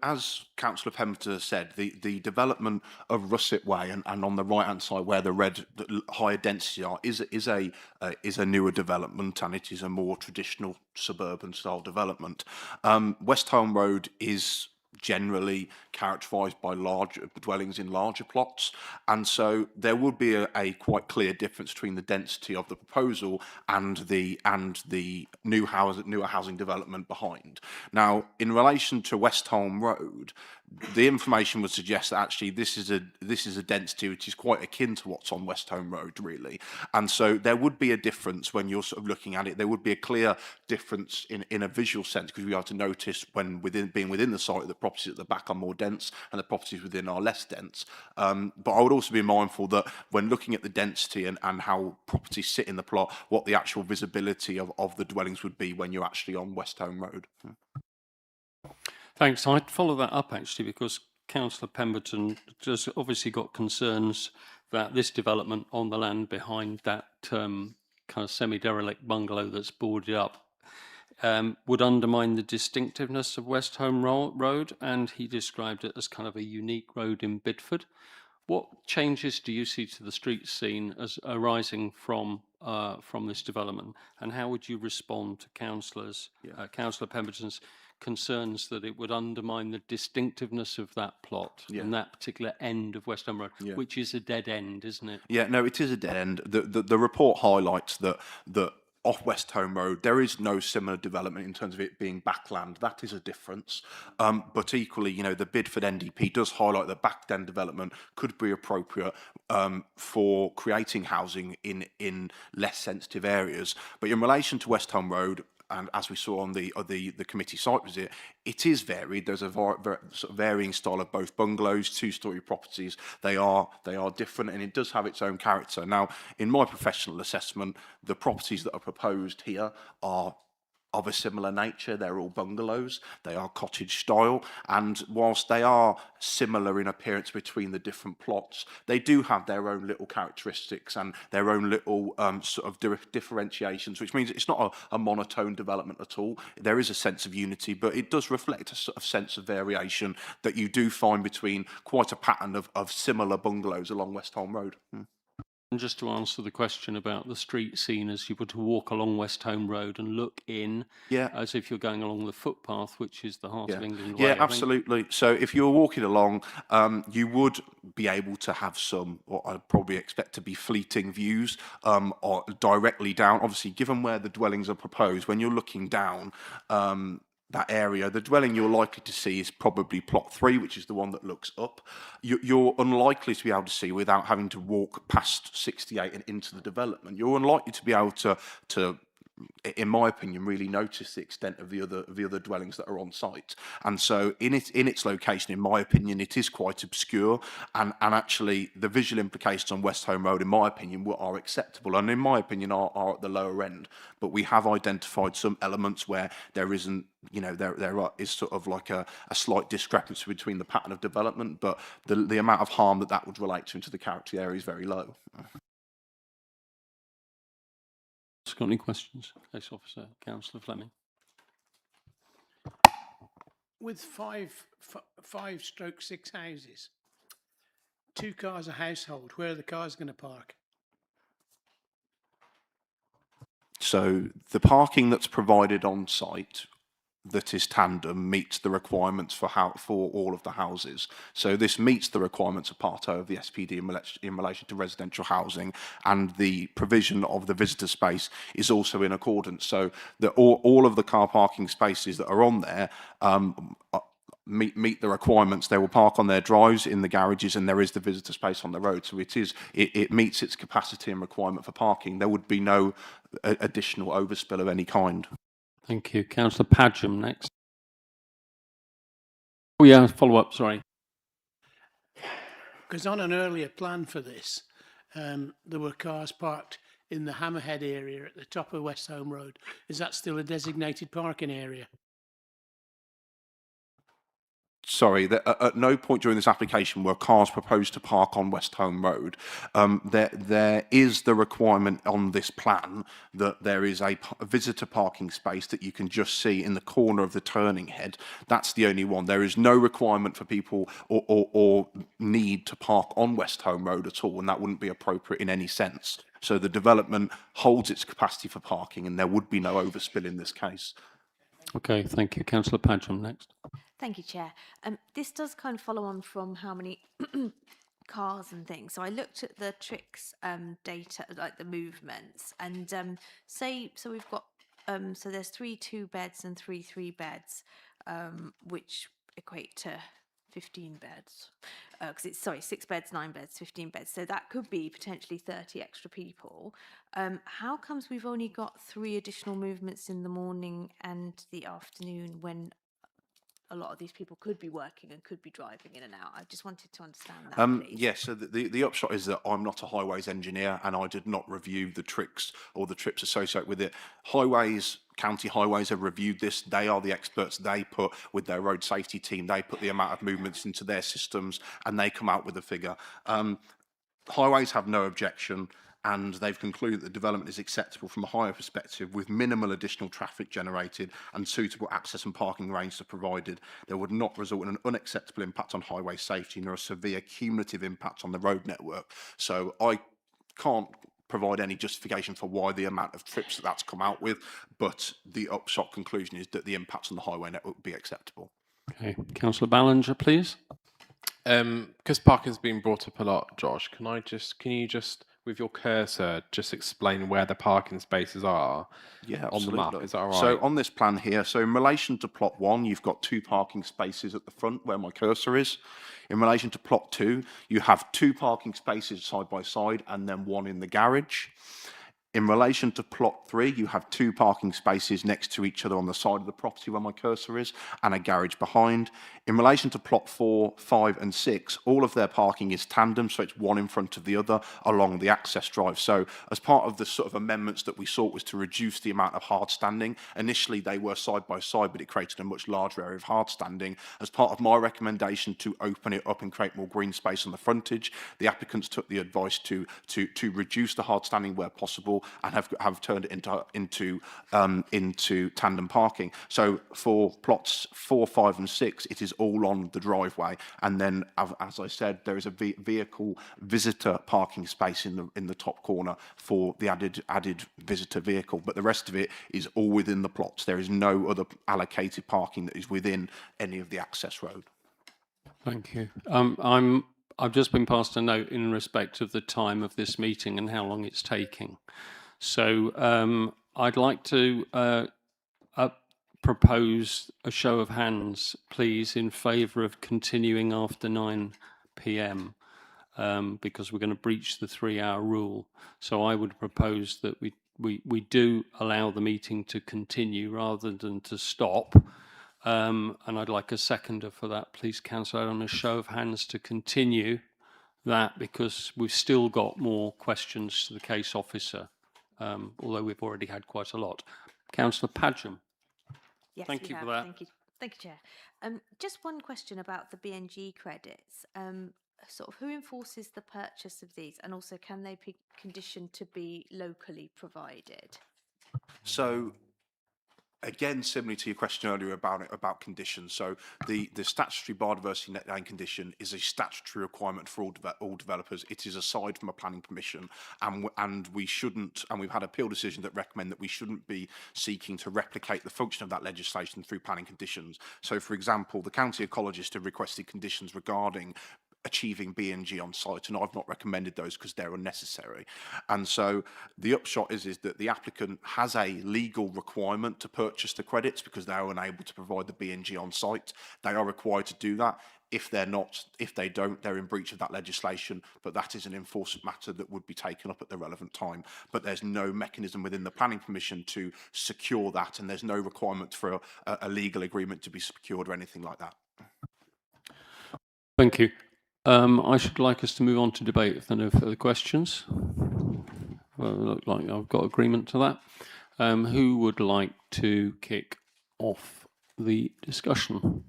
as Councillor Pemberton has said, the development of Russet Way and on the right hand side where the higher density are is a newer development, and it is a more traditional suburban style development. West Holme Road is generally characterised by larger dwellings in larger plots, and so there would be a quite clear difference between the density of the proposal and the newer housing development behind. Now, in relation to West Holme Road, the information would suggest that actually this is a density which is quite akin to what's on West Home Road, really. And so there would be a difference when you're sort of looking at it. There would be a clear difference in a visual sense, because we are to notice when being within the site, the properties at the back are more dense and the properties within are less dense. But I would also be mindful that when looking at the density and how properties sit in the plot, what the actual visibility of the dwellings would be when you're actually on West Home Road. Thanks. I'd follow that up actually, because Councillor Pemberton just obviously got concerns that this development on the land behind that kind of semi-derelict bungalow that's boarded up would undermine the distinctiveness of West Home Road, and he described it as kind of a unique road in Bidford. What changes do you see to the street scene as arising from this development, and how would you respond to Councillor Pemberton's concerns that it would undermine the distinctiveness of that plot and that particular end of West Ham Road, which is a dead end, isn't it? Yeah, no, it is a dead end. The report highlights that off West Home Road, there is no similar development in terms of it being backland. That is a difference. But equally, you know, the Bidford NDP does highlight that back-end development could be appropriate for creating housing in less sensitive areas. But in relation to West Home Road, and as we saw on the committee site visit, it is varied. There's a sort of varying style of both bungalows, two-storey properties. They are different, and it does have its own character. Now, in my professional assessment, the properties that are proposed here are of a similar nature. They're all bungalows, they are cottage style, and whilst they are similar in appearance between the different plots, they do have their own little characteristics and their own little sort of differentiations, which means it's not a monotone development at all. There is a sense of unity, but it does reflect a sort of sense of variation that you do find between quite a pattern of similar bungalows along West Home Road. And just to answer the question about the street scene as you were to walk along West Home Road and look in, as if you're going along the footpath, which is the heart of England way. Yeah, absolutely. So if you were walking along, you would be able to have some, what I'd probably expect to be fleeting views or directly down. Obviously, given where the dwellings are proposed, when you're looking down, that area, the dwelling you're likely to see is probably plot 3, which is the one that looks up. You're unlikely to be able to see without having to walk past 68 and into the development. You're unlikely to be able to in my opinion, really notice the extent of the other dwellings that are on site. And so in its location, in my opinion, it is quite obscure, and actually the visual implications on West Home Road, in my opinion, are acceptable, and in my opinion are at the lower end. But we have identified some elements where there isn't, you know, there is sort of like a slight discrepancy between the pattern of development, but the amount of harm that would relate to the character area is very low. Got any questions? Case Officer, Councillor Fleming. With 5/6 houses, 2 cars a household, where are the cars going to park? So the parking that's provided on site that is tandem meets the requirements for all of the houses. So this meets the requirements of Part O of the SPD in relation to residential housing, and the provision of the visitor space is also in accordance. So that all of the car parking spaces that are on there meet the requirements. They will park on their drives, in the garages, and there is the visitor space on the road. So it meets its capacity and requirement for parking. There would be no additional overspill of any kind. Thank you. Councillor Padgham next. Oh yeah, follow up, sorry. Because on an earlier plan for this, there were cars parked in the Hammerhead area at the top of West Home Road. Is that still a designated parking area? Sorry, at no point during this application were cars proposed to park on West Home Road. There is the requirement on this plan that there is a visitor parking space that you can just see in the corner of the turning head. That's the only one. There is no requirement for people or need to park on West Home Road at all, and that wouldn't be appropriate in any sense. So the development holds its capacity for parking, and there would be no overspill in this case. Okay, thank you. Councillor Padgham next. Thank you, Chair. This does kind of follow on from how many cars and things. So I looked at the tricks data, like the movements, and so we've got so there's 3 2-beds and 3 3-beds, which equate to 15 beds. Because it's, sorry, 6 beds, 9 beds, 15 beds. So that could be potentially 30 extra people. How comes we've only got 3 additional movements in the morning and the afternoon when a lot of these people could be working and could be driving in and out? I just wanted to understand that, please. Yes, so the upshot is that I'm not a highways engineer and I did not review the tricks or the trips associated with it. Highways, county highways have reviewed this. They are the experts. They put, with their road safety team, they put the amount of movements into their systems and they come out with a figure. Highways have no objection, and they've concluded that the development is acceptable from a higher perspective with minimal additional traffic generated and suitable access and parking arrangements are provided. There would not result in an unacceptable impact on highway safety nor a severe cumulative impact on the road network. So I can't provide any justification for why the amount of trips that's come out with, but the upshot conclusion is that the impacts on the highway network would be acceptable. Okay, Councillor Ballinger, please. Because parking's been brought up a lot, Josh, can you just, with your cursor, just explain where the parking spaces are on the map? Is that all right? So on this plan here, so in relation to plot 1, you've got 2 parking spaces at the front where my cursor is. In relation to plot 2, you have 2 parking spaces side by side and then 1 in the garage. In relation to plot 3, you have 2 parking spaces next to each other on the side of the property where my cursor is, and a garage behind. In relation to plot 4, 5 and 6, all of their parking is tandem, so it's one in front of the other along the access drive. So as part of the sort of amendments that we sought was to reduce the amount of hard standing. Initially they were side by side, but it created a much larger area of hard standing. As part of my recommendation to open it up and create more green space on the frontage, the applicants took the advice to reduce the hard standing where possible and have turned it into tandem parking. So for plots 4, 5 and 6, it is all on the driveway, and then as I said, there is a vehicle visitor parking space in the top corner for the added visitor vehicle, but the rest of it is all within the plots. There is no other allocated parking that is within any of the access road. Thank you. I've just been passed a note in respect of the time of this meeting and how long it's taking. So I'd like to propose a show of hands, please, in favour of continuing after 9 p.m. Because we're going to breach the 3-hour rule. So I would propose that we do allow the meeting to continue rather than to stop. And I'd like a seconder for that, please, Councillor, on a show of hands to continue that, because we've still got more questions to the case officer, although we've already had quite a lot. Councillor Padgham. Yes, Thank you for that. Thank you, Chair. Just one question about the BNG credits. Sort of who enforces the purchase of these, and also can they be conditioned to be locally provided? So again, similarly to your question earlier about conditions, so the statutory biodiversity net gain condition is a statutory requirement for all developers. It is aside from a planning permission, and we shouldn't, and we've had appeal decisions that recommend that we shouldn't be seeking to replicate the function of that legislation through planning conditions. So, for example, the county ecologist have requested conditions regarding achieving BNG on site, and I've not recommended those because they're unnecessary. And so the upshot is that the applicant has a legal requirement to purchase the credits because they are unable to provide the BNG on site. They are required to do that. If they don't, they're in breach of that legislation, but that is an enforcement matter that would be taken up at the relevant time. But there's no mechanism within the planning permission to secure that, and there's no requirement for a legal agreement to be secured or anything like that. Thank you. I should like us to move on to debate if there are no further questions. Well, it looks like I've got agreement to that. Who would like to kick off the discussion?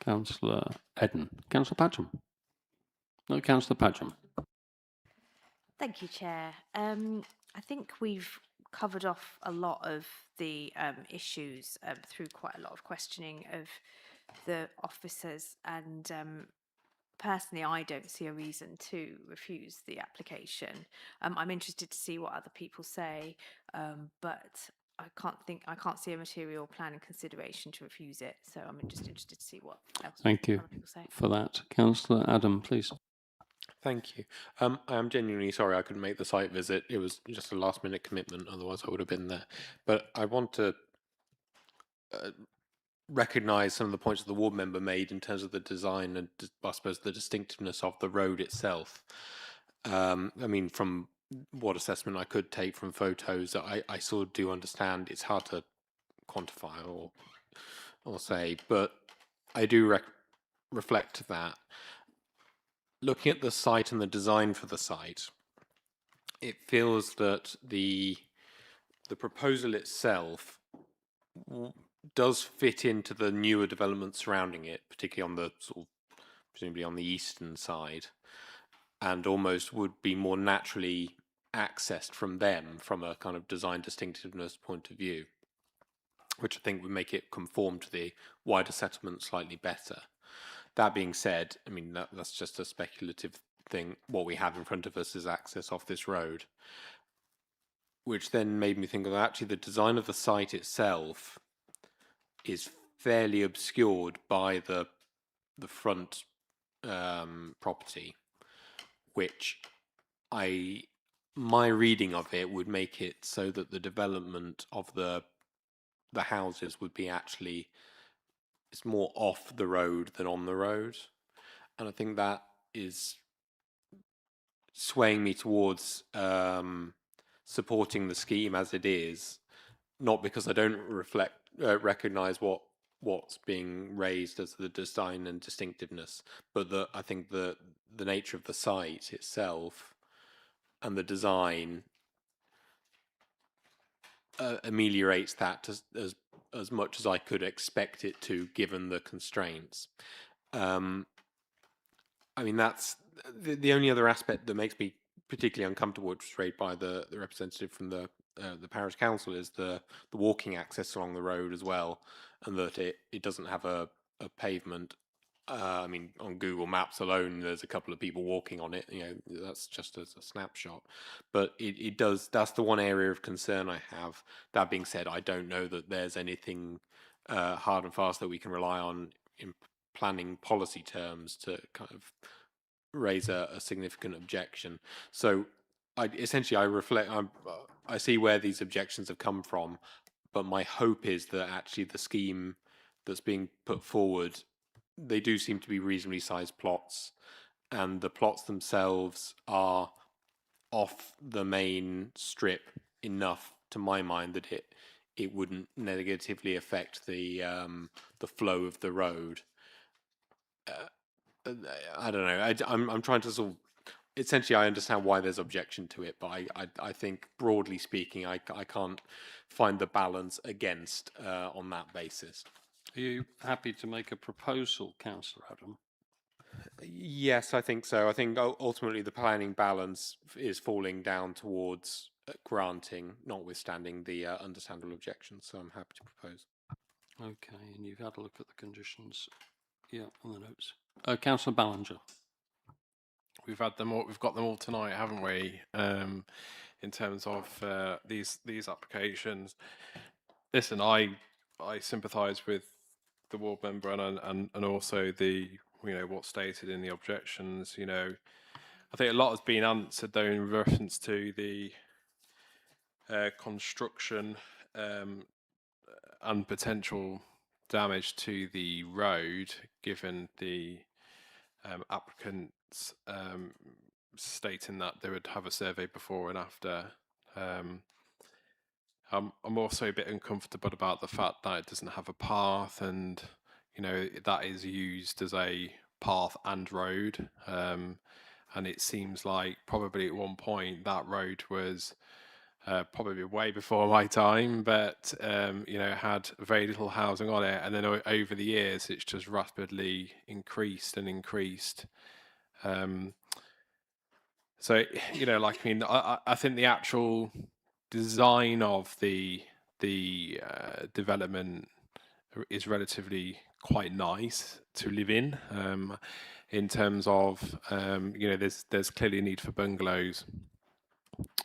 Councillor Eden. Councillor Padgham. No, Councillor Padgham. Thank you, Chair. I think we've covered off a lot of the issues through quite a lot of questioning of the officers, and personally, I don't see a reason to refuse the application. I'm interested to see what other people say, but I can't see a material plan and consideration to refuse it. So I'm just interested to see what else Thank you other people say. for that. Councillor Adam, please. Thank you. I am genuinely sorry I couldn't make the site visit. It was just a last-minute commitment, otherwise I would have been there. But I want to recognise some of the points that the ward member made in terms of the design and, I suppose, the distinctiveness of the road itself. I mean, from what assessment I could take from photos, I sort of do understand it's hard to quantify or say, but I do reflect that. Looking at the site and the design for the site, it feels that the proposal itself does fit into the newer developments surrounding it, particularly on the sort of presumably on the eastern side, and almost would be more naturally accessed from them from a kind of design distinctiveness point of view, which I think would make it conform to the wider settlement slightly better. That being said, I mean, that's just a speculative thing. What we have in front of us is access off this road, which then made me think of actually the design of the site itself is fairly obscured by the front property, which my reading of it would make it so that the development of the houses would be actually, it's more off the road than on the road, and I think that is swaying me towards supporting the scheme as it is, not because I don't recognise what's being raised as the design and distinctiveness, but I think the nature of the site itself and the design ameliorates that as much as I could expect it to, given the constraints. I mean, that's the only other aspect that makes me particularly uncomfortable, which was raised by the representative from the parish council, is the walking access along the road as well, and that it doesn't have a pavement. I mean, on Google Maps alone, there's a couple of people walking on it. You know, that's just as a snapshot. But it does. That's the one area of concern I have. That being said, I don't know that there's anything hard and fast that we can rely on in planning policy terms to kind of raise a significant objection. So, I see where these objections have come from, but my hope is that actually the scheme that's being put forward, they do seem to be reasonably sized plots, and the plots themselves are off the main strip enough, to my mind, that it wouldn't negatively affect the flow of the road. I don't know. I'm trying to sort of, essentially, I understand why there's objection to it, but I think broadly speaking, I can't find the balance against on that basis. Are you happy to make a proposal, Councillor Adam? Yes, I think so. I think ultimately the planning balance is falling down towards granting, notwithstanding the understandable objections. So I'm happy to propose. Okay, and you've had a look at the conditions. Yeah, on the notes. Councillor Ballinger. We've had them all. We've got them all tonight, haven't we? In terms of these applications. Listen, I sympathise with the ward member and also the what's stated in the objections. You know, I think a lot has been answered though in reference to the construction and potential damage to the road, given the applicants stating that they would have a survey before and after. I'm also a bit uncomfortable about the fact that it doesn't have a path, and that is used as a path and road, and it seems like probably at one point that road was probably way before my time, but had very little housing on it, and then over the years it's just rapidly increased and increased. So I think the actual design of the development is relatively quite nice to live in terms of there's clearly a need for bungalows,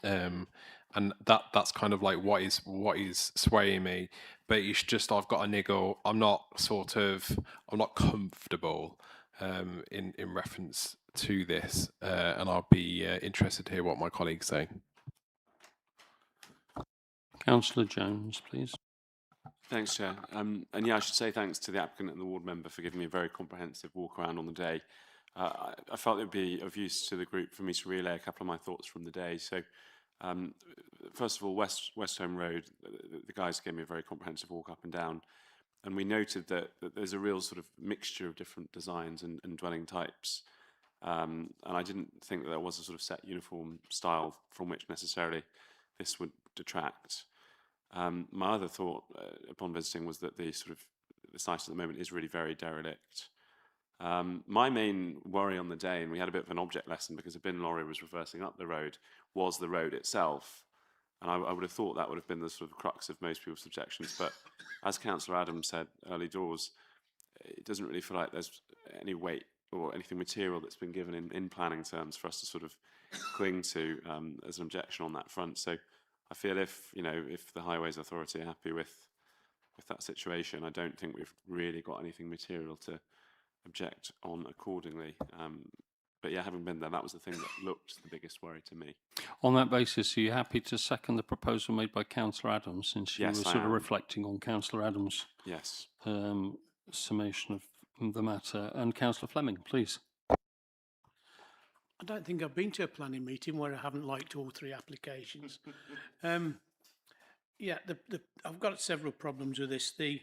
and that's kind of like what is swaying me. But it's just I've got a niggle. I'm not comfortable in reference to this, and I'll be interested to hear what my colleagues say. Councillor Jones, please. Thanks, Chair. And yeah, I should say thanks to the applicant and the ward member for giving me a very comprehensive walk around on the day. I felt it would be of use to the group for me to relay a couple of my thoughts from the day. So, first of all, West Home Road, the guys gave me a very comprehensive walk up and down, and we noted that there's a real sort of mixture of different designs and dwelling types. And I didn't think that there was a sort of set uniform style from which necessarily this would detract. My other thought upon visiting was that the site at the moment is really very derelict. My main worry on the day, and we had a bit of an object lesson because a bin lorry was reversing up the road, was the road itself. And I would have thought that would have been the sort of crux of most people's objections. But as Councillor Adams said early doors, it doesn't really feel like there's any weight or anything material that's been given in planning terms for us to sort of cling to as an objection on that front. So I feel if the Highways Authority are happy with that situation, I don't think we've really got anything material to object on accordingly. But yeah, having been there, that was the thing that looked the biggest worry to me. On that basis, are you happy to second the proposal made by Councillor Adams, since you Yes, were I sort of am. reflecting on Councillor Adams' Yes. summation of the matter? And Councillor Fleming, please. I don't think I've been to a planning meeting where I haven't liked all three applications. Yeah, I've got several problems with this. The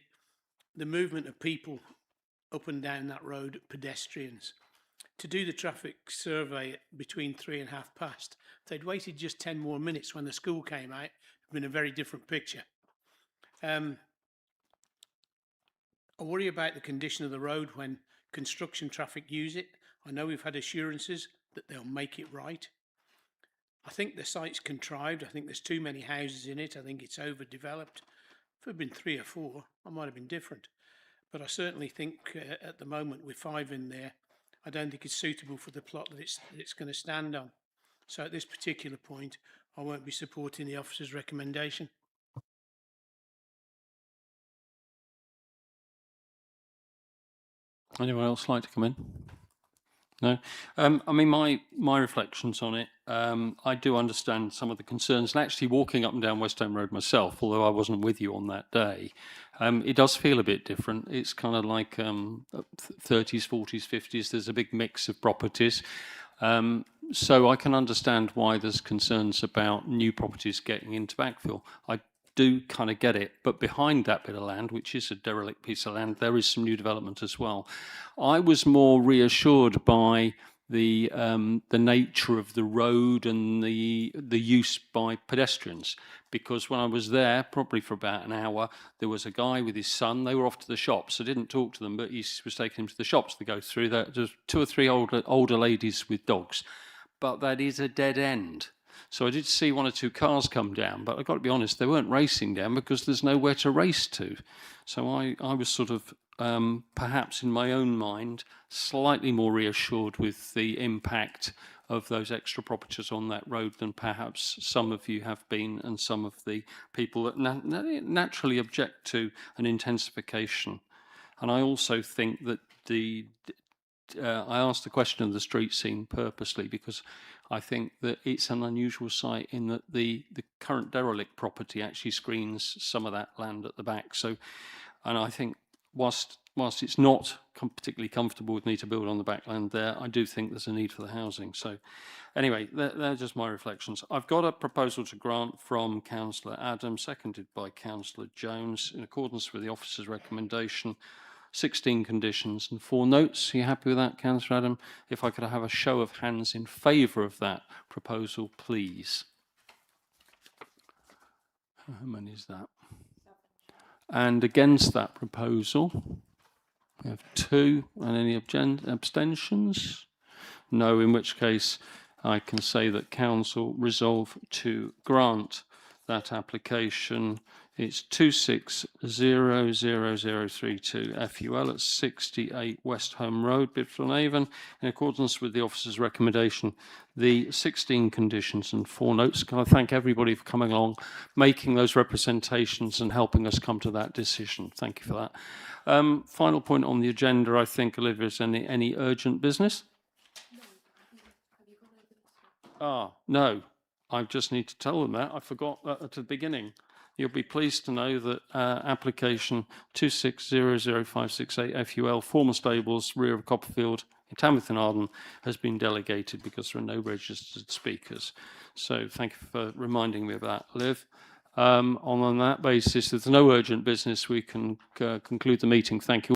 movement of people up and down that road, pedestrians. To do the traffic survey between 3 and past, if they'd waited just 10 more minutes when the school came out, it'd been a very different picture. I worry about the condition of the road when construction traffic use it. I know we've had assurances that they'll make it right. I think the site's contrived. I think there's too many houses in it. I think it's overdeveloped. If it had been 3 or 4, I might have been different. But I certainly think at the moment with 5 in there, I don't think it's suitable for the plot that it's going to stand on. So at this particular point, I won't be supporting the officer's recommendation. Anyone else like to come in? No? I mean, my reflections on it, I do understand some of the concerns. And actually walking up and down West Home Road myself, although I wasn't with you on that day, it does feel a bit different. It's kind of like 30s, 40s, 50s. There's a big mix of properties. So I can understand why there's concerns about new properties getting into backfill. I do kind of get it, but behind that bit of land, which is a derelict piece of land, there is some new development as well. I was more reassured by the nature of the road and the use by pedestrians, because when I was there, probably for about an hour, there was a guy with his son. They were off to the shops. I didn't talk to them, but he was taking them to the shops to go through. There's 2 or 3 older ladies with dogs, but that is a dead end. So I did see 1 or 2 cars come down, but I've got to be honest, they weren't racing down because there's nowhere to race to. So I was sort of, perhaps in my own mind, slightly more reassured with the impact of those extra properties on that road than perhaps some of you have been, and some of the people that naturally object to an intensification. And I also think that I asked the question of the street scene purposely because I think that it's an unusual site in that the current derelict property actually screens some of that land at the back. So, and I think whilst it's not particularly comfortable with me to build on the backland there, I do think there's a need for the housing. So anyway, they're just my reflections. I've got a proposal to grant from Councillor Adams, seconded by Councillor Jones, in accordance with the officer's recommendation. 16 conditions and 4 notes. Are you happy with that, Councillor Adam? If I could have a show of hands in favour of that proposal, please. How many is that? 7. And against that proposal, we have 2. And any abstentions? No, in which case I can say that Council resolve to grant that application. It's 260032 FUL at 68 West Home Road, Stratford-on-Avon, in accordance with the officer's recommendation. The 16 conditions and 4 notes. Can I thank everybody for coming along, making those representations and helping us come to that decision. Thank you for that. Final point on the agenda, I think, Olivia, is any urgent business? No. No. I just need to tell them that. I forgot that at the beginning. You'll be pleased to know that application 26005668 FUL, former stables, rear of Copperfield in Tamworth and Arden, has been delegated because there are no registered speakers. So thank you for reminding me of that, Liv. On that basis, if there's no urgent business, we can conclude the meeting. Thank you.